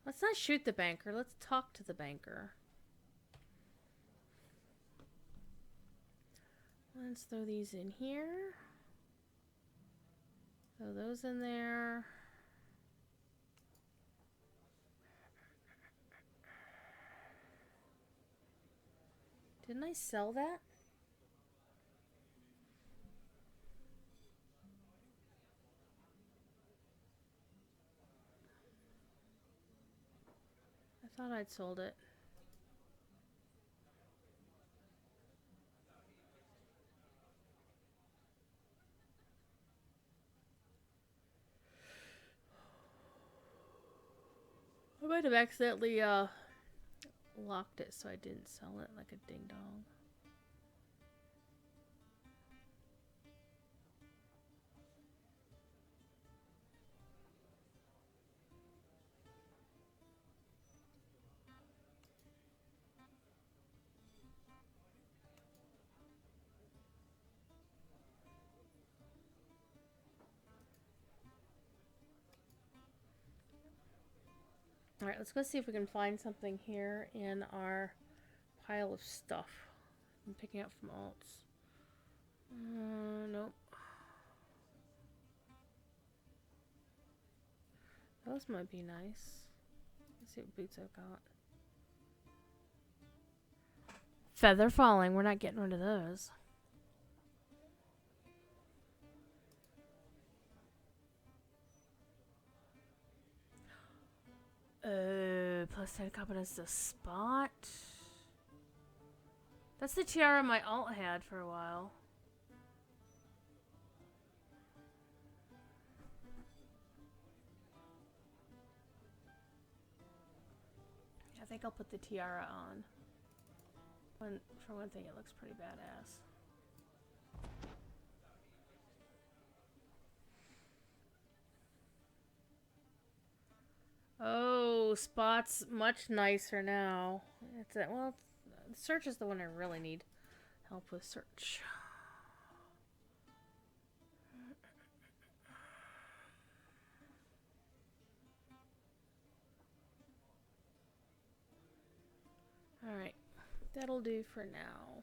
Let's not shoot the banker. Let's talk to the banker. Let's throw these in here. Throw those in there. Didn't I sell that? I thought I'd sold it. might have accidentally locked it so I didn't sell it like a ding dong. Alright, let's go see if we can find something here in our pile of stuff I'm picking up from alts. Nope. Those might be nice. Let's see what boots I've got. Feather falling. We're not getting rid of those. Plus 10 confidence to spot. That's the tiara my alt had for a while. I think I'll put the tiara on. For one thing, it looks pretty badass. Oh, Spot's much nicer now. It's a, well, search is the one I really need help with search. Alright, that'll do for now.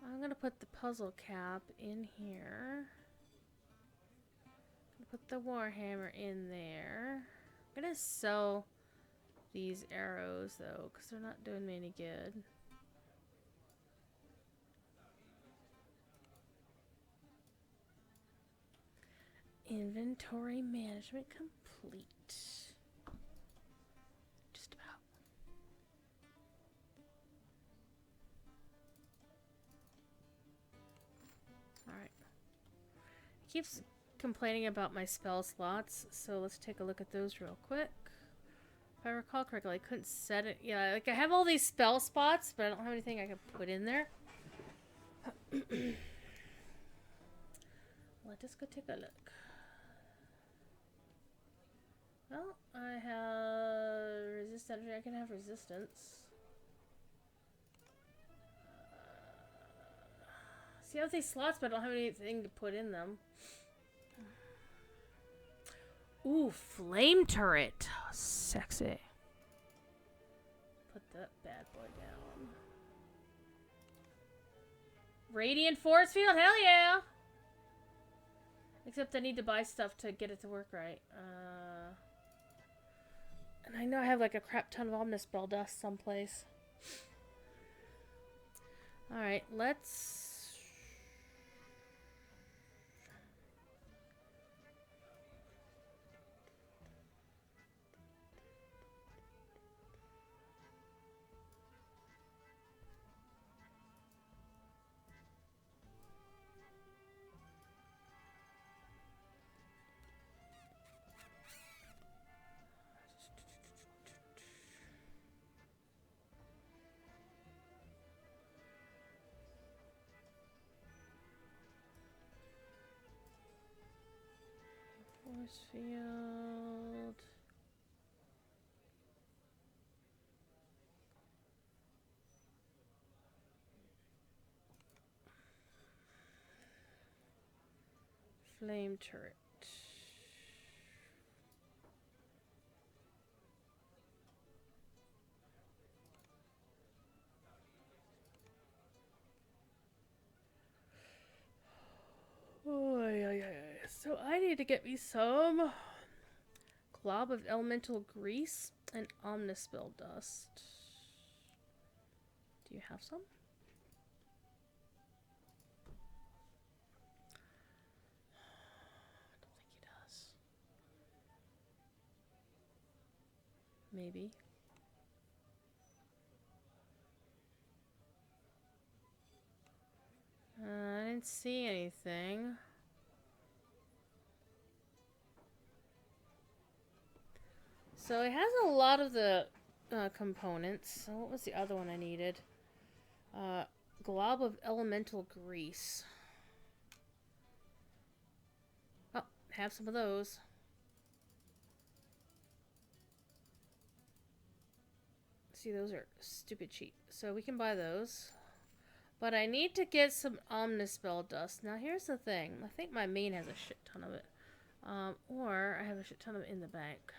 I'm gonna put the puzzle cap in here. Put the warhammer in there. I'm gonna sell these arrows though, because they're not doing me any good. Inventory management complete. Just about. Alright. It keeps complaining about my spell slots, so let's take a look at those real quick. If I recall correctly, I couldn't set it. Yeah, like I have all these spell spots, but I don't have anything I can put in there. Let us go take a look. Well, I have resistance. I can have resistance. See, I have these slots, but I don't have anything to put in them. Ooh, flame turret. Sexy. Put that bad boy down. Radiant force field? Hell yeah! Except I need to buy stuff to get it to work right. And I know I have like a crap ton of Omnis Spell dust someplace. Alright, let's... Force field. Flame turret. Oh, yeah. So I need to get me some glob of elemental grease and omnispell dust. Do you have some? I don't think he does. Maybe. I didn't see anything. So it has a lot of the components. So what was the other one I needed? Glob of elemental grease. Oh, have some of those. See, those are stupid cheap. So we can buy those. But I need to get some Omnispell dust. Now here's the thing. I think my main has a shit ton of it. Or I have a shit ton of it in the bank.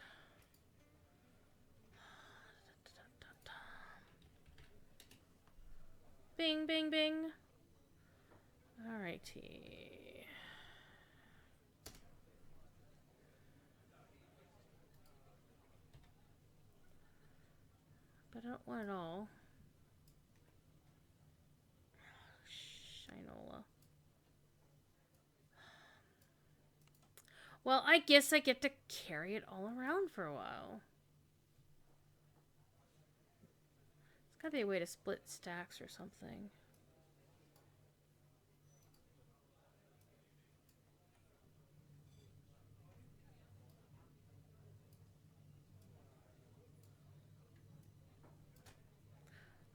Bing, bing, bing. Alrighty. But I don't want it all. Shinola. Well, I guess I get to carry it all around for a while. There's gotta be a way to split stacks or something.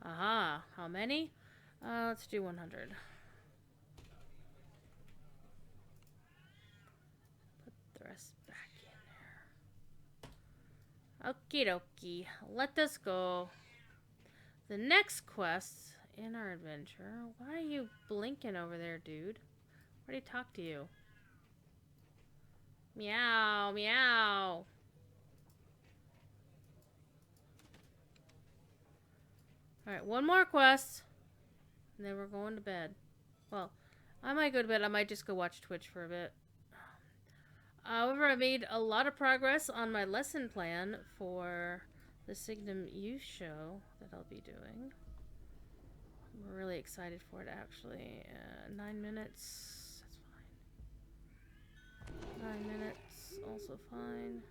Aha, how many? Let's do 100. Put the rest back in there. Okie dokie, let us go. The next quest in our adventure. Why are you blinking over there, dude? Why did he talk to you? Meow, meow. Alright, one more quest. And then we're going to bed. Well, I might go to bed. I might just go watch Twitch for a bit. However, I made a lot of progress on my lesson plan for the Signum Youth show that I'll be doing. I'm really excited for it, actually. 9 minutes. That's fine. 9 minutes. Also fine.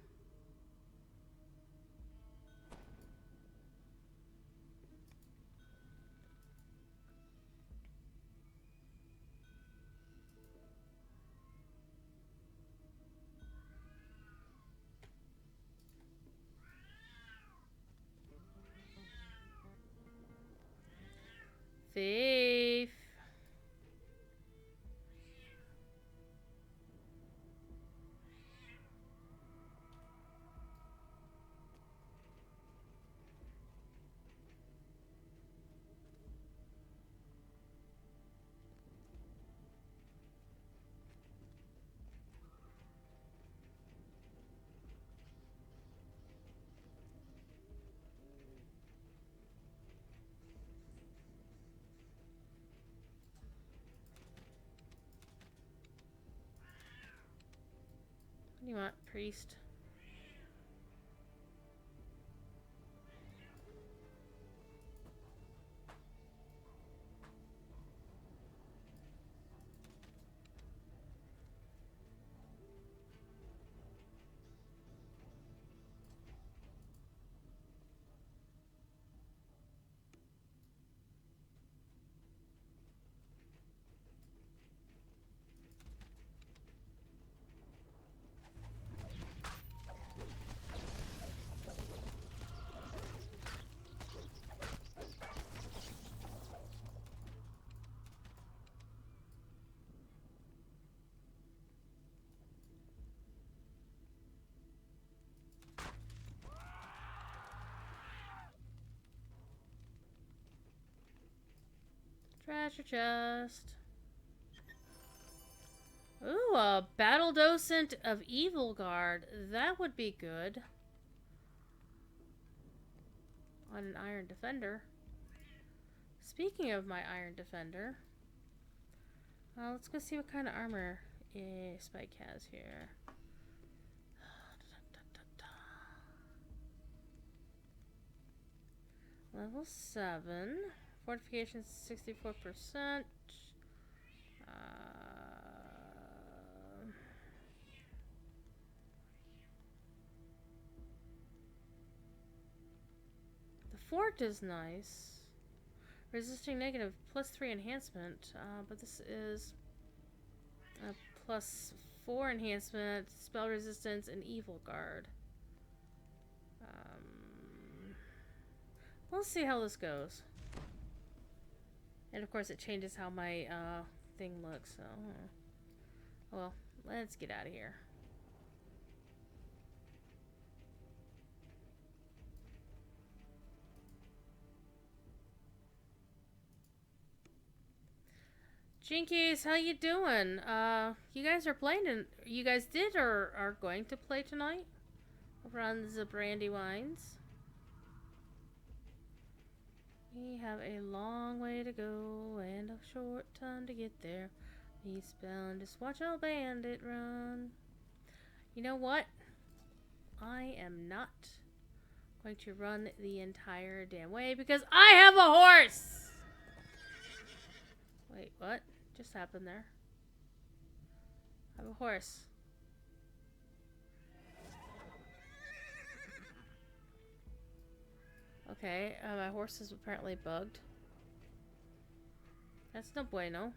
Thief. What do you want, priest? Treasure chest. Ooh, a battle docent of Evil Guard. That would be good. On an Iron Defender. Speaking of my Iron Defender, let's go see what kind of armor Spike has here. Level 7. Fortification 64%. The fort is nice. Resisting negative +3 enhancement, but this is a +4 enhancement, spell resistance, and evil guard. We'll see how this goes. And of course it changes how my thing looks, so well, let's get out of here. Jinkies, how you doing? You guys are playing, you guys did or are going to play tonight? Over on the Brandywines. We have a long way to go and a short time to get there. Eastbound, just watch a bandit run. You know what? I am not going to run the entire damn way because I have a horse! Wait, what just happened there? I have a horse. Okay, my horse is apparently bugged. That's no bueno.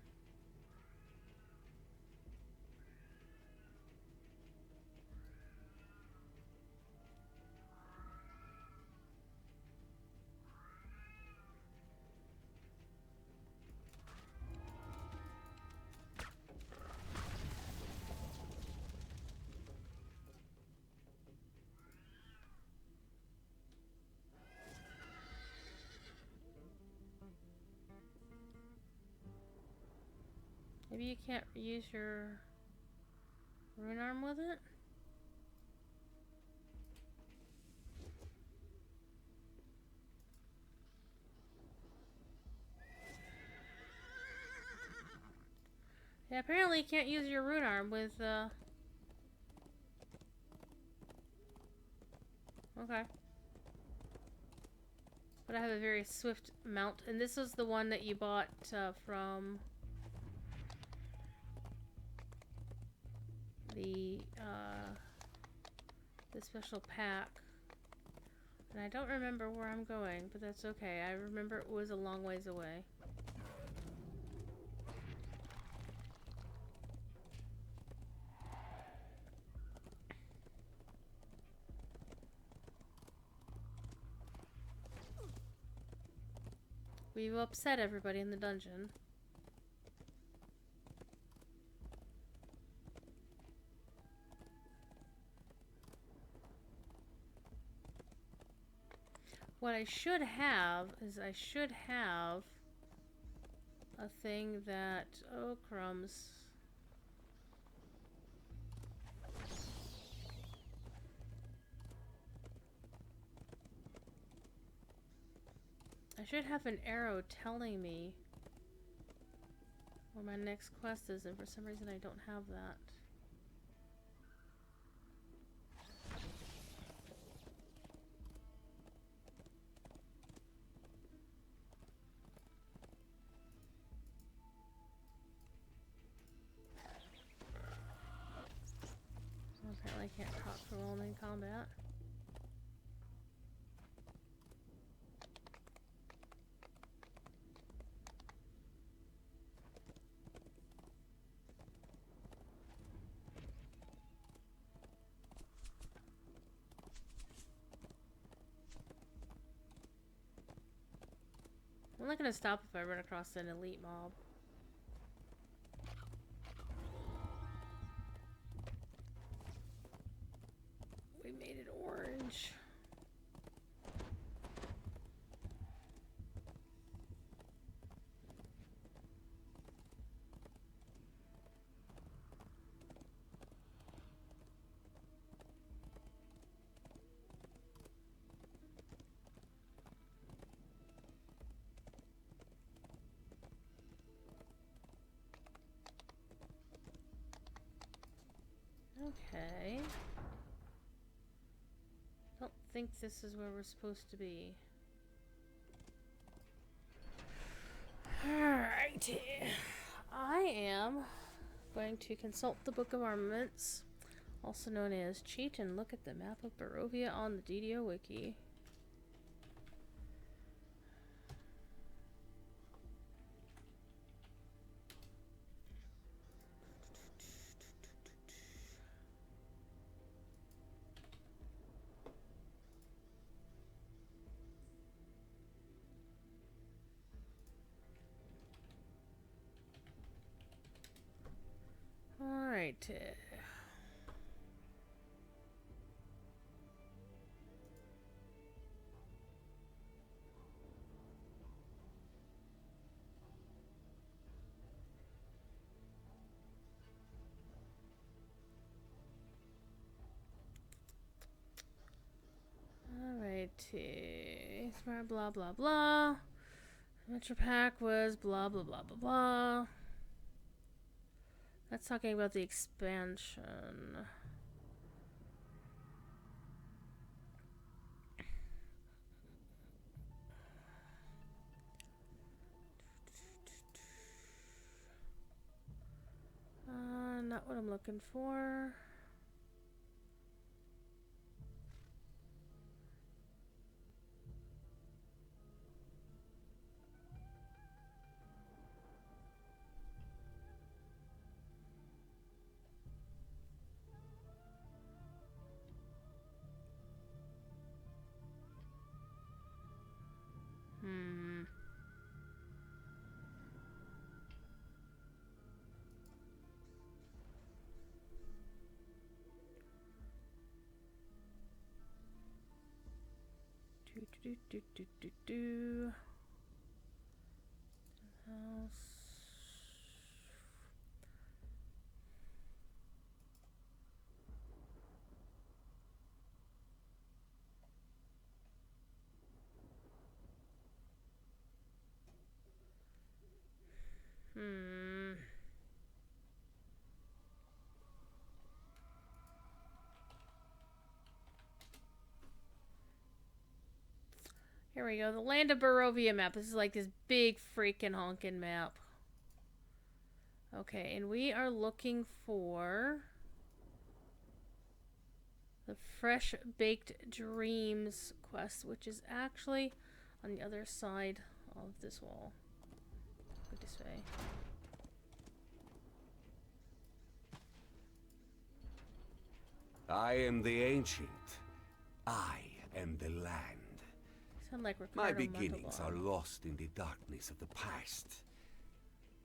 Maybe you can't use your rune arm with it? Yeah, apparently you can't use your rune arm with, okay. But I have a very swift mount, and this is the one that you bought, from the special pack. And I don't remember where I'm going, but that's okay. I remember it was a long ways away. We've upset everybody in the dungeon. What I should have is I should have a thing that... Oh, crumbs. I should have an arrow telling me where my next quest is, and for some reason I don't have that. Apparently I can't talk for long in combat. I'm not gonna stop if I run across an elite mob. We made it orange. Okay. Don't think this is where we're supposed to be. Alrighty. I am going to consult the Book of Armaments, also known as cheat and look at the map of Barovia on the DDO Wiki. Alright. Alrighty. Smart blah blah blah. Metro Pack was blah blah blah blah blah. That's talking about the expansion. Not what I'm looking for. Do. House. Here we go. The Land of Barovia map. This is like this big freaking honkin' map. Okay, and we are looking for the Fresh Baked Dreams quest, which is actually on the other side of this wall. Go this way. I am the ancient. I am the land. Sound like My Ricardo beginnings are Montalban. lost in the darkness of the past.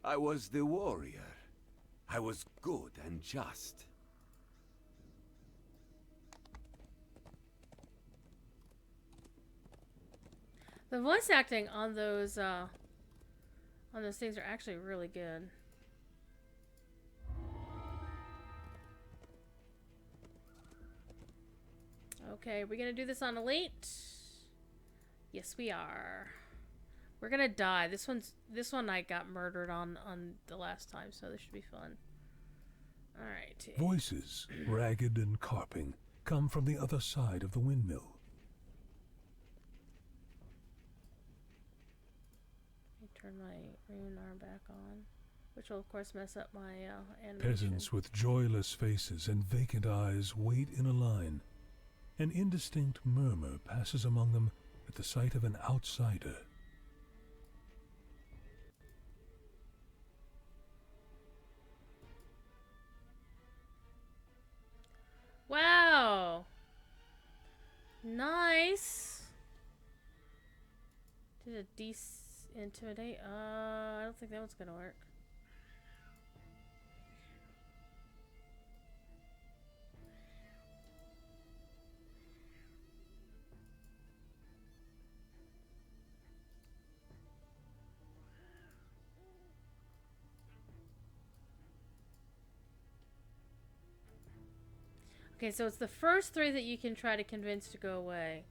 I was the warrior. I was good and just. The voice acting on those things are actually really good. Okay, we're gonna do this on Elite. Yes, we are. We're gonna die. This one I got murdered on the last time, so this should be fun. All right. Voices, ragged and carping, come from the other side of the windmill. Let me turn my rune arm back on, which will of course mess up my animation. Peasants with joyless faces and vacant eyes wait in a line. An indistinct murmur passes among them at the sight of an outsider. Wow. Nice. Did a intimidate? I don't think that one's gonna work. Okay, so it's the first three that you can try to convince to go away.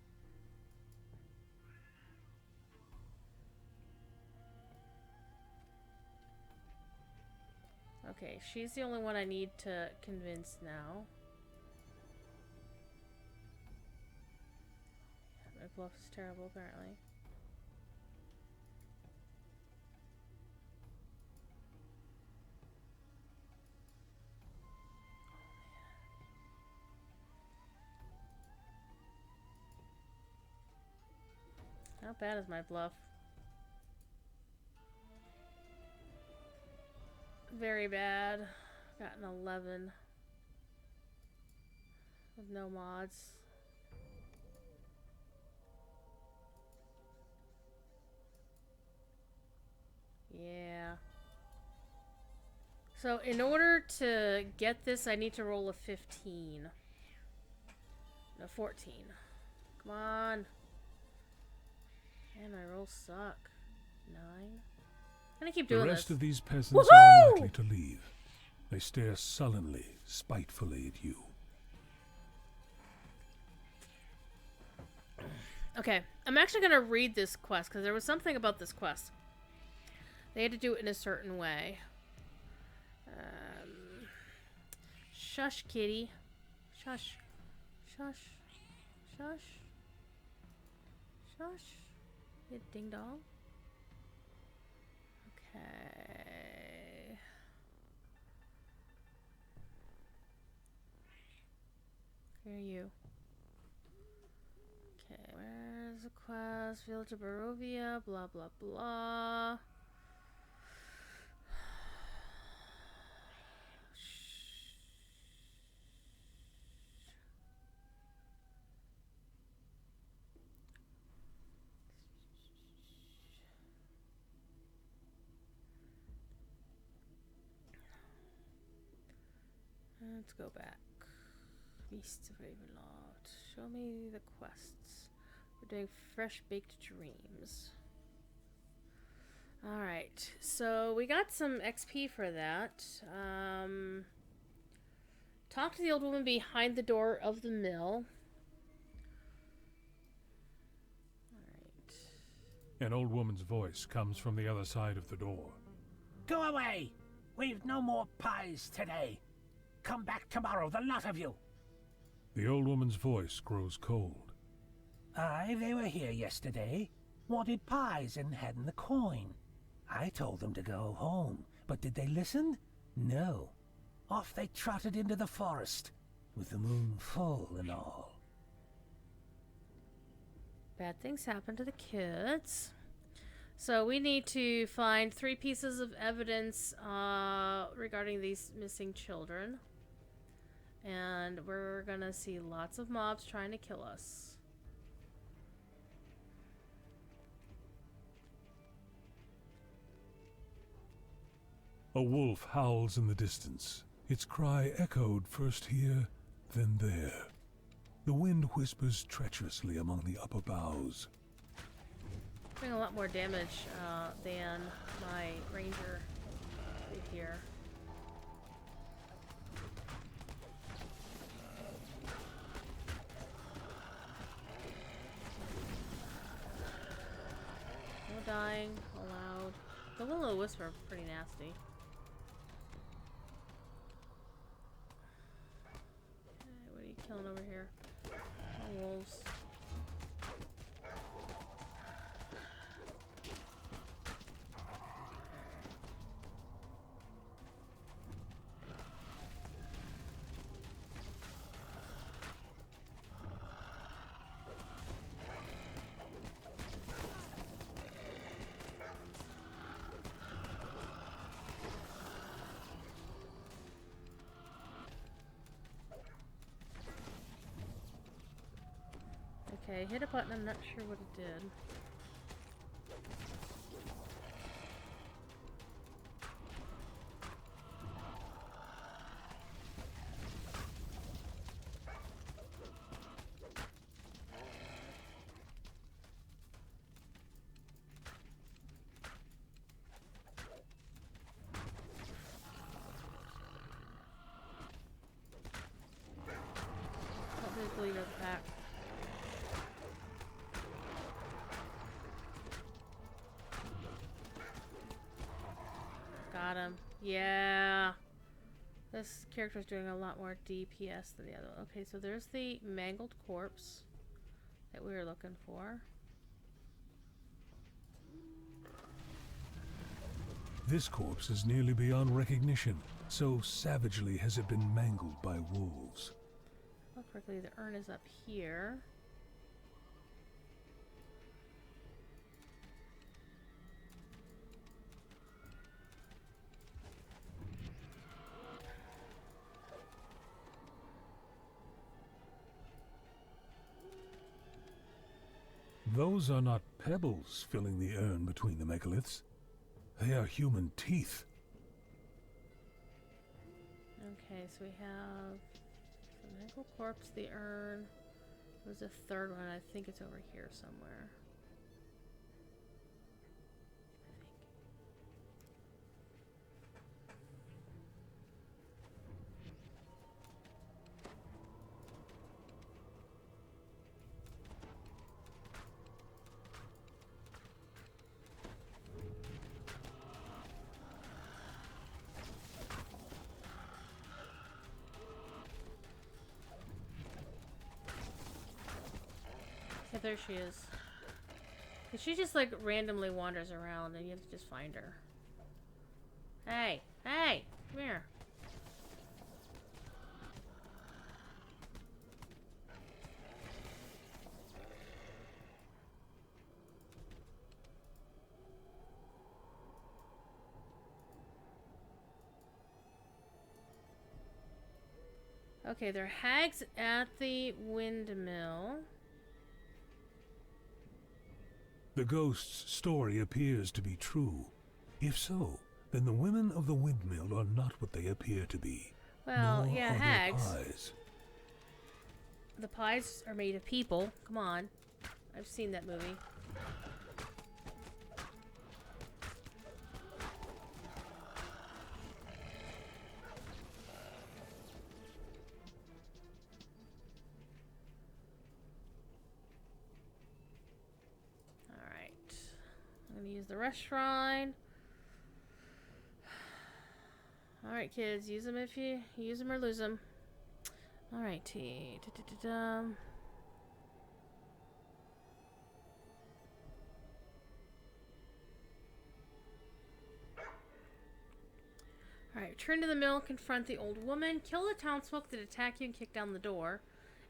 Okay, she's the only one I need to convince now. My bluff is terrible, apparently. How bad is my bluff? Very bad. Got an 11. With no mods. Yeah. So in order to get this, I need to roll a 15. No, 14. Come on. Man, my rolls suck. 9. I'm gonna keep doing The this. rest of these peasants Woohoo! are unlikely to leave. They stare sullenly, spitefully at you. Okay, I'm actually gonna read this quest because there was something about this quest. They had to do it in a certain way. Shush, kitty. Shush. Shush. Shush. Shush. You ding dong. Okay. Where are you? Okay, where's the quest? Village of Barovia, blah blah blah. Let's go back. Beasts of Ravenloft. Show me the quests. We're doing fresh baked dreams. Alright, so we got some XP for that. Talk to the old woman behind the door of the mill. Alright. An old woman's voice comes from the other side of the door. Go away! We've no more pies today. Come back tomorrow, the lot of you. The old woman's voice grows cold. Aye, they were here yesterday. Wanted pies and hadn't the coin. I told them to go home, but did they listen? No. Off they trotted into the forest, with the moon full and all. Bad things happen to the kids. So we need to find 3 pieces of evidence regarding these missing children. And we're gonna see lots of mobs trying to kill us. A wolf howls in the distance. Its cry echoed first here, then there. The wind whispers treacherously among the upper boughs. Doing a lot more damage than my ranger did here. No dying allowed. The will-o'-wisp are pretty nasty. Okay, what are you killing over here? Oh, wolves. Okay, hit a button, I'm not sure what it did. Let me bleed us back. Got him. Yeah. This character's doing a lot more DPS than the other one. Okay, so there's the mangled corpse that we were looking for. This corpse is nearly beyond recognition, so savagely has it been mangled by wolves. Oh, correctly, the urn is up here. Those are not pebbles filling the urn between the megaliths. They are human teeth. Okay, so we have the medical corpse, the urn. There's a third one. I think it's over here somewhere. Yeah, there she is. And she just like randomly wanders around and you have to just find her. Hey! Hey! Come here. Okay, there are hags at the windmill. The ghost's story appears to be true. If so, then the women of the windmill are not what they appear to be. Well, Nor yeah, are their hags. pies. The pies are made of people. Come on. I've seen that movie. I'm gonna use the restaurant. Alright, kids, use them if you use them or lose them. Alright, Alright, return to the mill, confront the old woman, kill the townsfolk that attack you and kick down the door.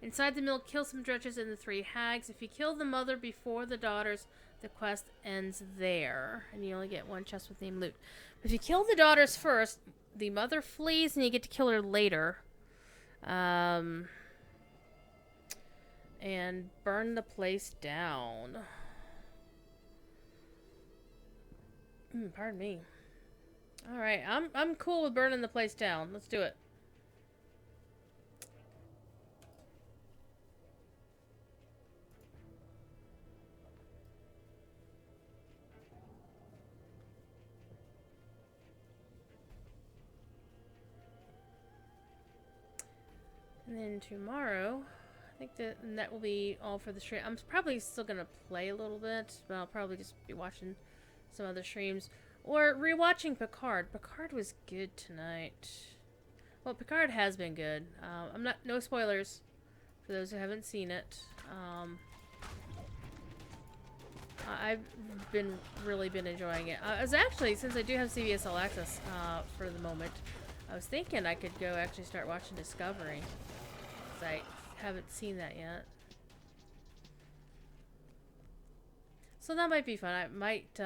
Inside the mill, kill some drudges and the 3 hags. If you kill the mother before the daughters, the quest ends there. And you only get 1 chest with name loot. But if you kill the daughters first, the mother flees and you get to kill her later. And burn the place down. Pardon me. Alright, I'm cool with burning the place down. Let's do it. And then tomorrow, I think that will be all for the stream. I'm probably still going to play a little bit, but I'll probably just be watching some other streams. Or rewatching Picard. Picard was good tonight. Well, Picard has been good. No spoilers for those who haven't seen it. I've really been enjoying it. I was actually, since I do have CBS All Access for the moment, I was thinking I could go actually start watching Discovery. Because I haven't seen that yet. So that might be fun. I might,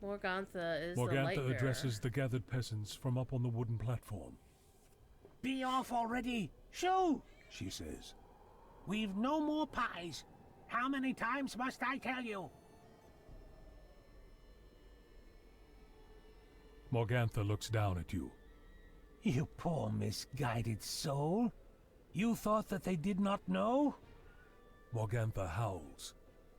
Morgantha is the light bearer. Morgantha addresses the gathered peasants from up on the wooden platform. Be off already! Shoo! She says. We've no more pies. How many times must I tell you? Morgantha looks down at you. You poor misguided soul. You thought that they did not know? Morgantha howls.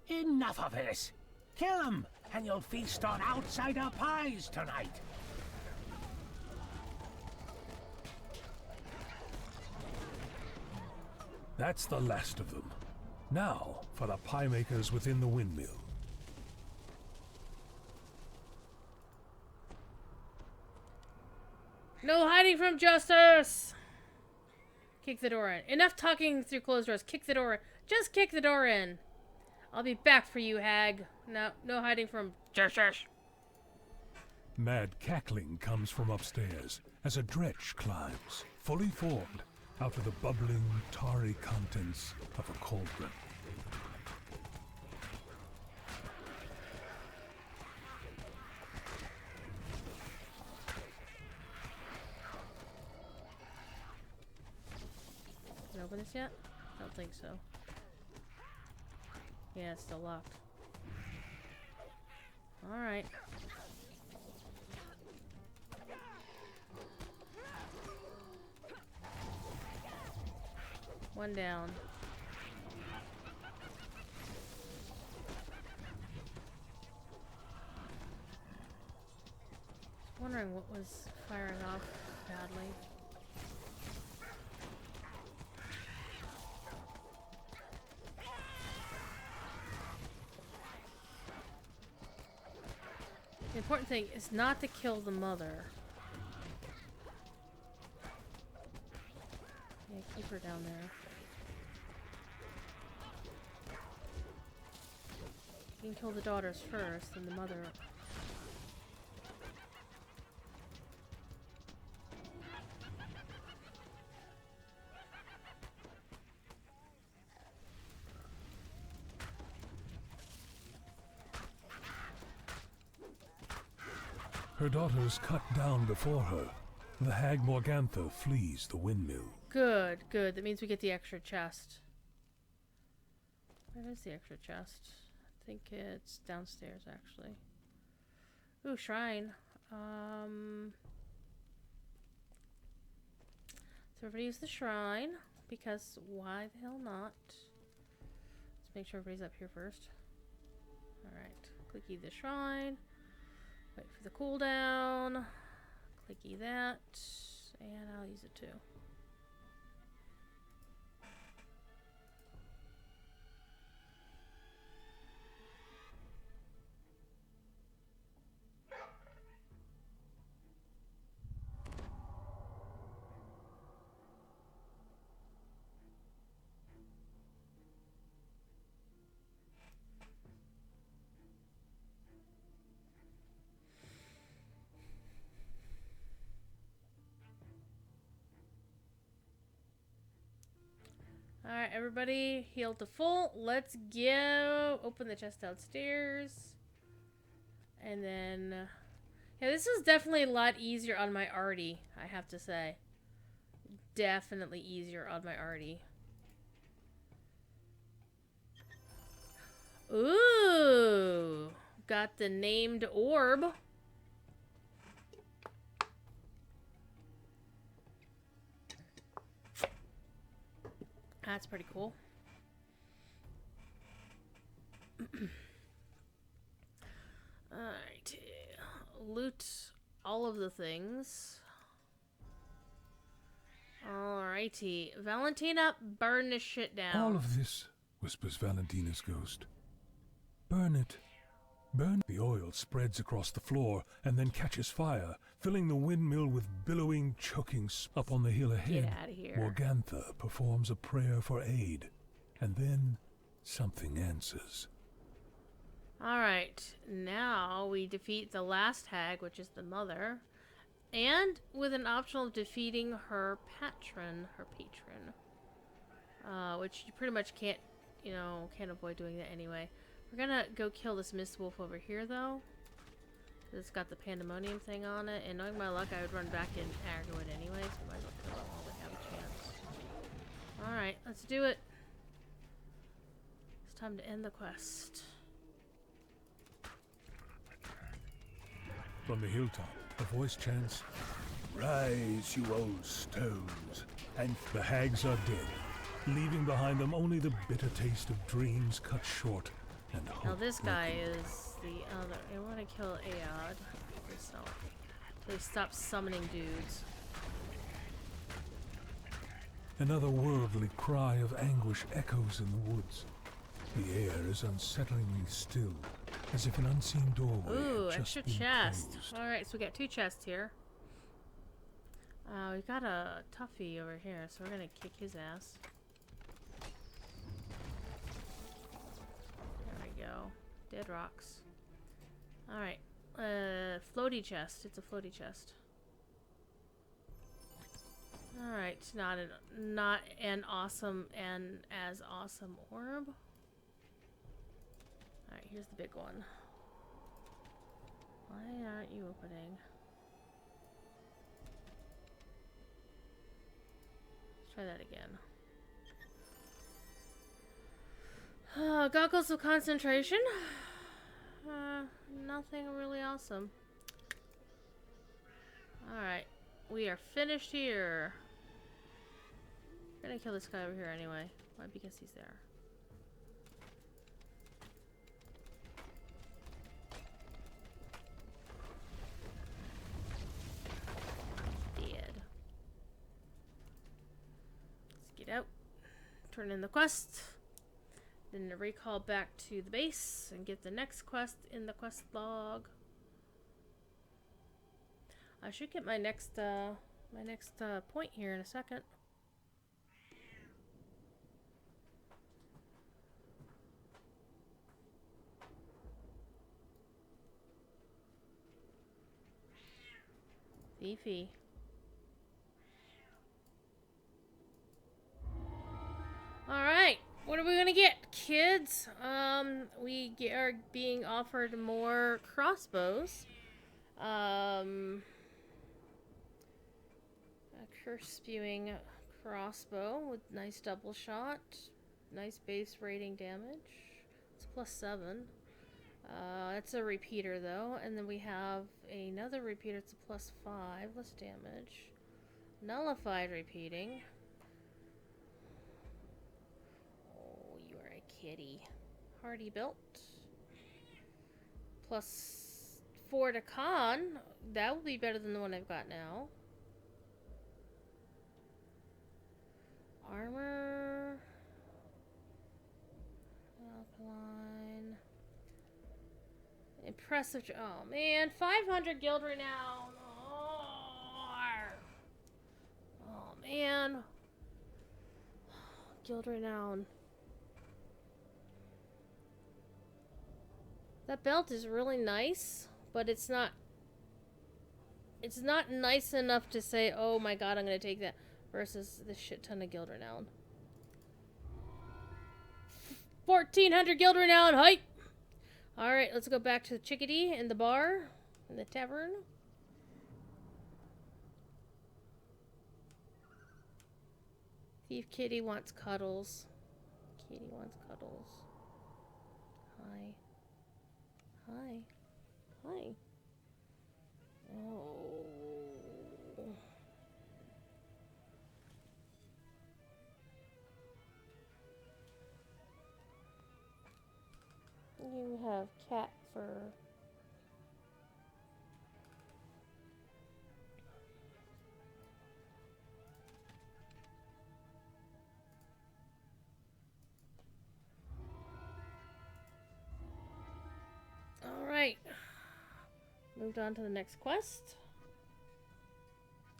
Enough of this! Kill them, and you'll feast on outsider pies tonight. That's the last of them. Now for the pie makers within the windmill. No hiding from justice! Kick the door in. Enough talking through closed doors. Kick the door in. Just kick the door in. I'll be back for you, hag. No hiding from justice. Mad cackling comes from upstairs as a dretch climbs, fully formed, out of the bubbling, tarry contents of a cauldron. Can I open this yet? I don't think so. Yeah, it's still locked. Alright. One down. Wondering what was firing off badly. The important thing is not to kill the mother. Yeah, keep her down there. You can kill the daughters first, then the mother. Her daughters cut down before her. The hag Morgantha flees the windmill. Good, good. That means we get the extra chest. Where is the extra chest? I think it's downstairs, actually. Ooh, shrine. So everybody use the shrine, because why the hell not? Let's make sure everybody's up here first. Alright, clicky the shrine. Wait for the cooldown. Clicky that. And I'll use it too. Alright, everybody healed to full. Let's go open the chest downstairs. And then... yeah, this was definitely a lot easier on my arty, I have to say. Definitely easier on my arty. Ooh! Got the named orb. That's pretty cool. Alright. Loot all of the things. Alrighty. Valentina, burn this shit down. All of this, whispers Valentina's ghost. Burn it. Burn. The oil spreads across the floor and then catches fire, filling the windmill with billowing, choking up on the hill ahead. Get out of here. Morgantha performs a prayer for aid, and then something answers. Alright, now we defeat the last hag, which is the mother, and with an option of defeating her patron, which you pretty much can't, can't avoid doing that anyway. We're gonna go kill this Mist Wolf over here, though. It's got the pandemonium thing on it, and knowing my luck, I would run back and aggro it anyway, so I might as well kill it while we have a chance. Alright, let's do it. It's time to end the quest. From the hilltop, a voice chants, "Rise, you old stones," and the hags are dead, leaving behind them only the bitter taste of dreams cut short and hope. Now this guy is the other. I want to kill Aod myself, so he stops summoning dudes. Another worldly cry of anguish echoes in the woods. The air is unsettlingly still, as if an unseen doorway Ooh, had just extra been chest. closed. Alright, so we got 2 chests here. We got a toughie over here, so we're gonna kick his ass. There we go. Dead rocks. Alright. Floaty chest. It's a floaty chest. Alright, not an awesome and as awesome orb. Alright, here's the big one. Why aren't you opening? Let's try that again. Goggles of concentration. Nothing really awesome. Alright, we are finished here. We're gonna kill this guy over here anyway. Why? Because he's there. Dead. Let's get out. Turn in the quest. Then to recall back to the base and get the next quest in the quest log. I should get my next point here in a second. Beefy. Alright, what are we gonna get, kids? We are being offered more crossbows. A curse spewing crossbow with nice double shot. Nice base rating damage. It's +7. It's a repeater though, and then we have another repeater. It's a +5, less damage. Nullified repeating. Oh, you are a kitty. Hardy built. +4 to con. That would be better than the one I've got now. Armor. Alkaline. Impressive. Oh man, 500 guild renown. Oh man. Guild renown. That belt is really nice, but it's not nice enough to say, oh my god, I'm gonna take that, versus this shit ton of guild renown. 1400 guild renown, hype! Alright, let's go back to the chickadee in the bar, in the tavern. Thief Kitty wants cuddles. Kitty wants cuddles. Hi. Hi. Hi. Oh. You have cat fur. Alright. Moved on to the next quest.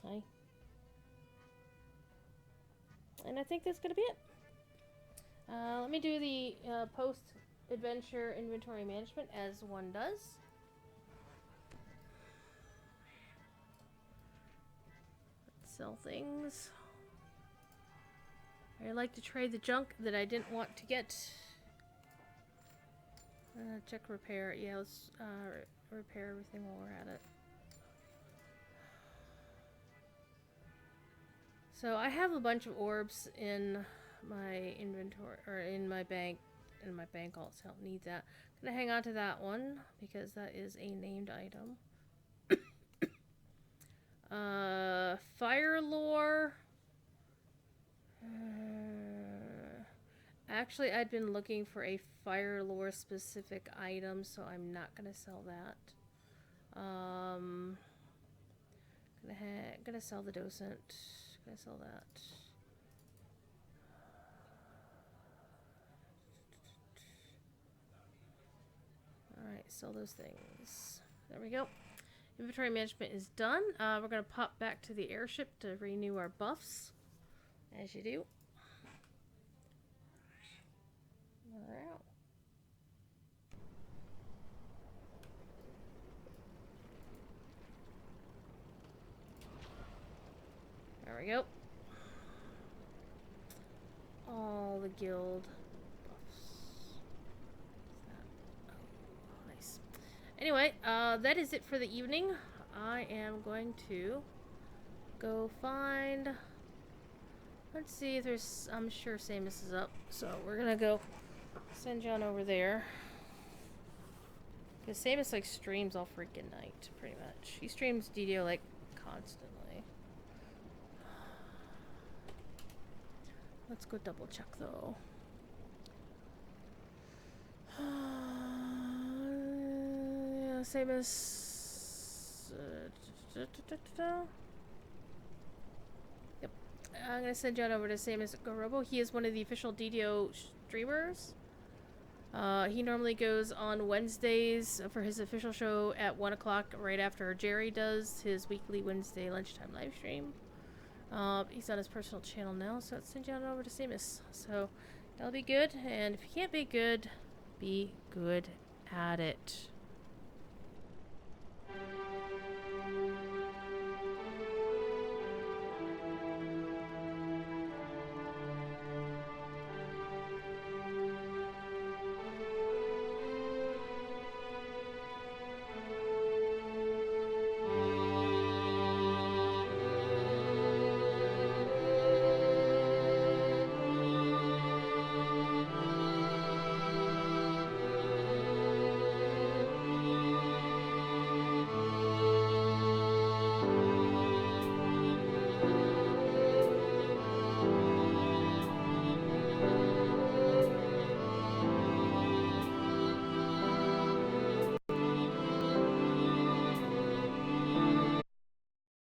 Hi. And I think that's gonna be it. Let me do the post-adventure inventory management as one does. Let's sell things. I like to trade the junk that I didn't want to get. Check repair. Yeah, let's repair everything while we're at it. So I have a bunch of orbs in my inventory, or in my bank, and my bank also don't need that. I'm gonna hang on to that one because that is a named item. Fire lore. Actually, I'd been looking for a fire lore specific item, so I'm not gonna sell that. Gonna sell the docent. Gonna sell that. Alright, sell those things. There we go. Inventory management is done. We're gonna pop back to the airship to renew our buffs, as you do. Wow. There we go. All the guild buffs. Oh, nice. Anyway, that is it for the evening. I am going to go find... Let's see if there's... I'm sure Samus is up. So we're gonna go send John over there. Because Samus like streams all freaking night, pretty much. He streams DDO like constantly. Let's go double check though. Yeah, same as. Yep. I'm gonna send you on over to same as Gorobo. He is one of the official DDO streamers. He normally goes on Wednesdays for his official show at 1 o'clock, right after Jerry does his weekly Wednesday lunchtime live stream. He's on his personal channel now, so let's send you on over to Samus. So that'll be good, and if you can't be good at it.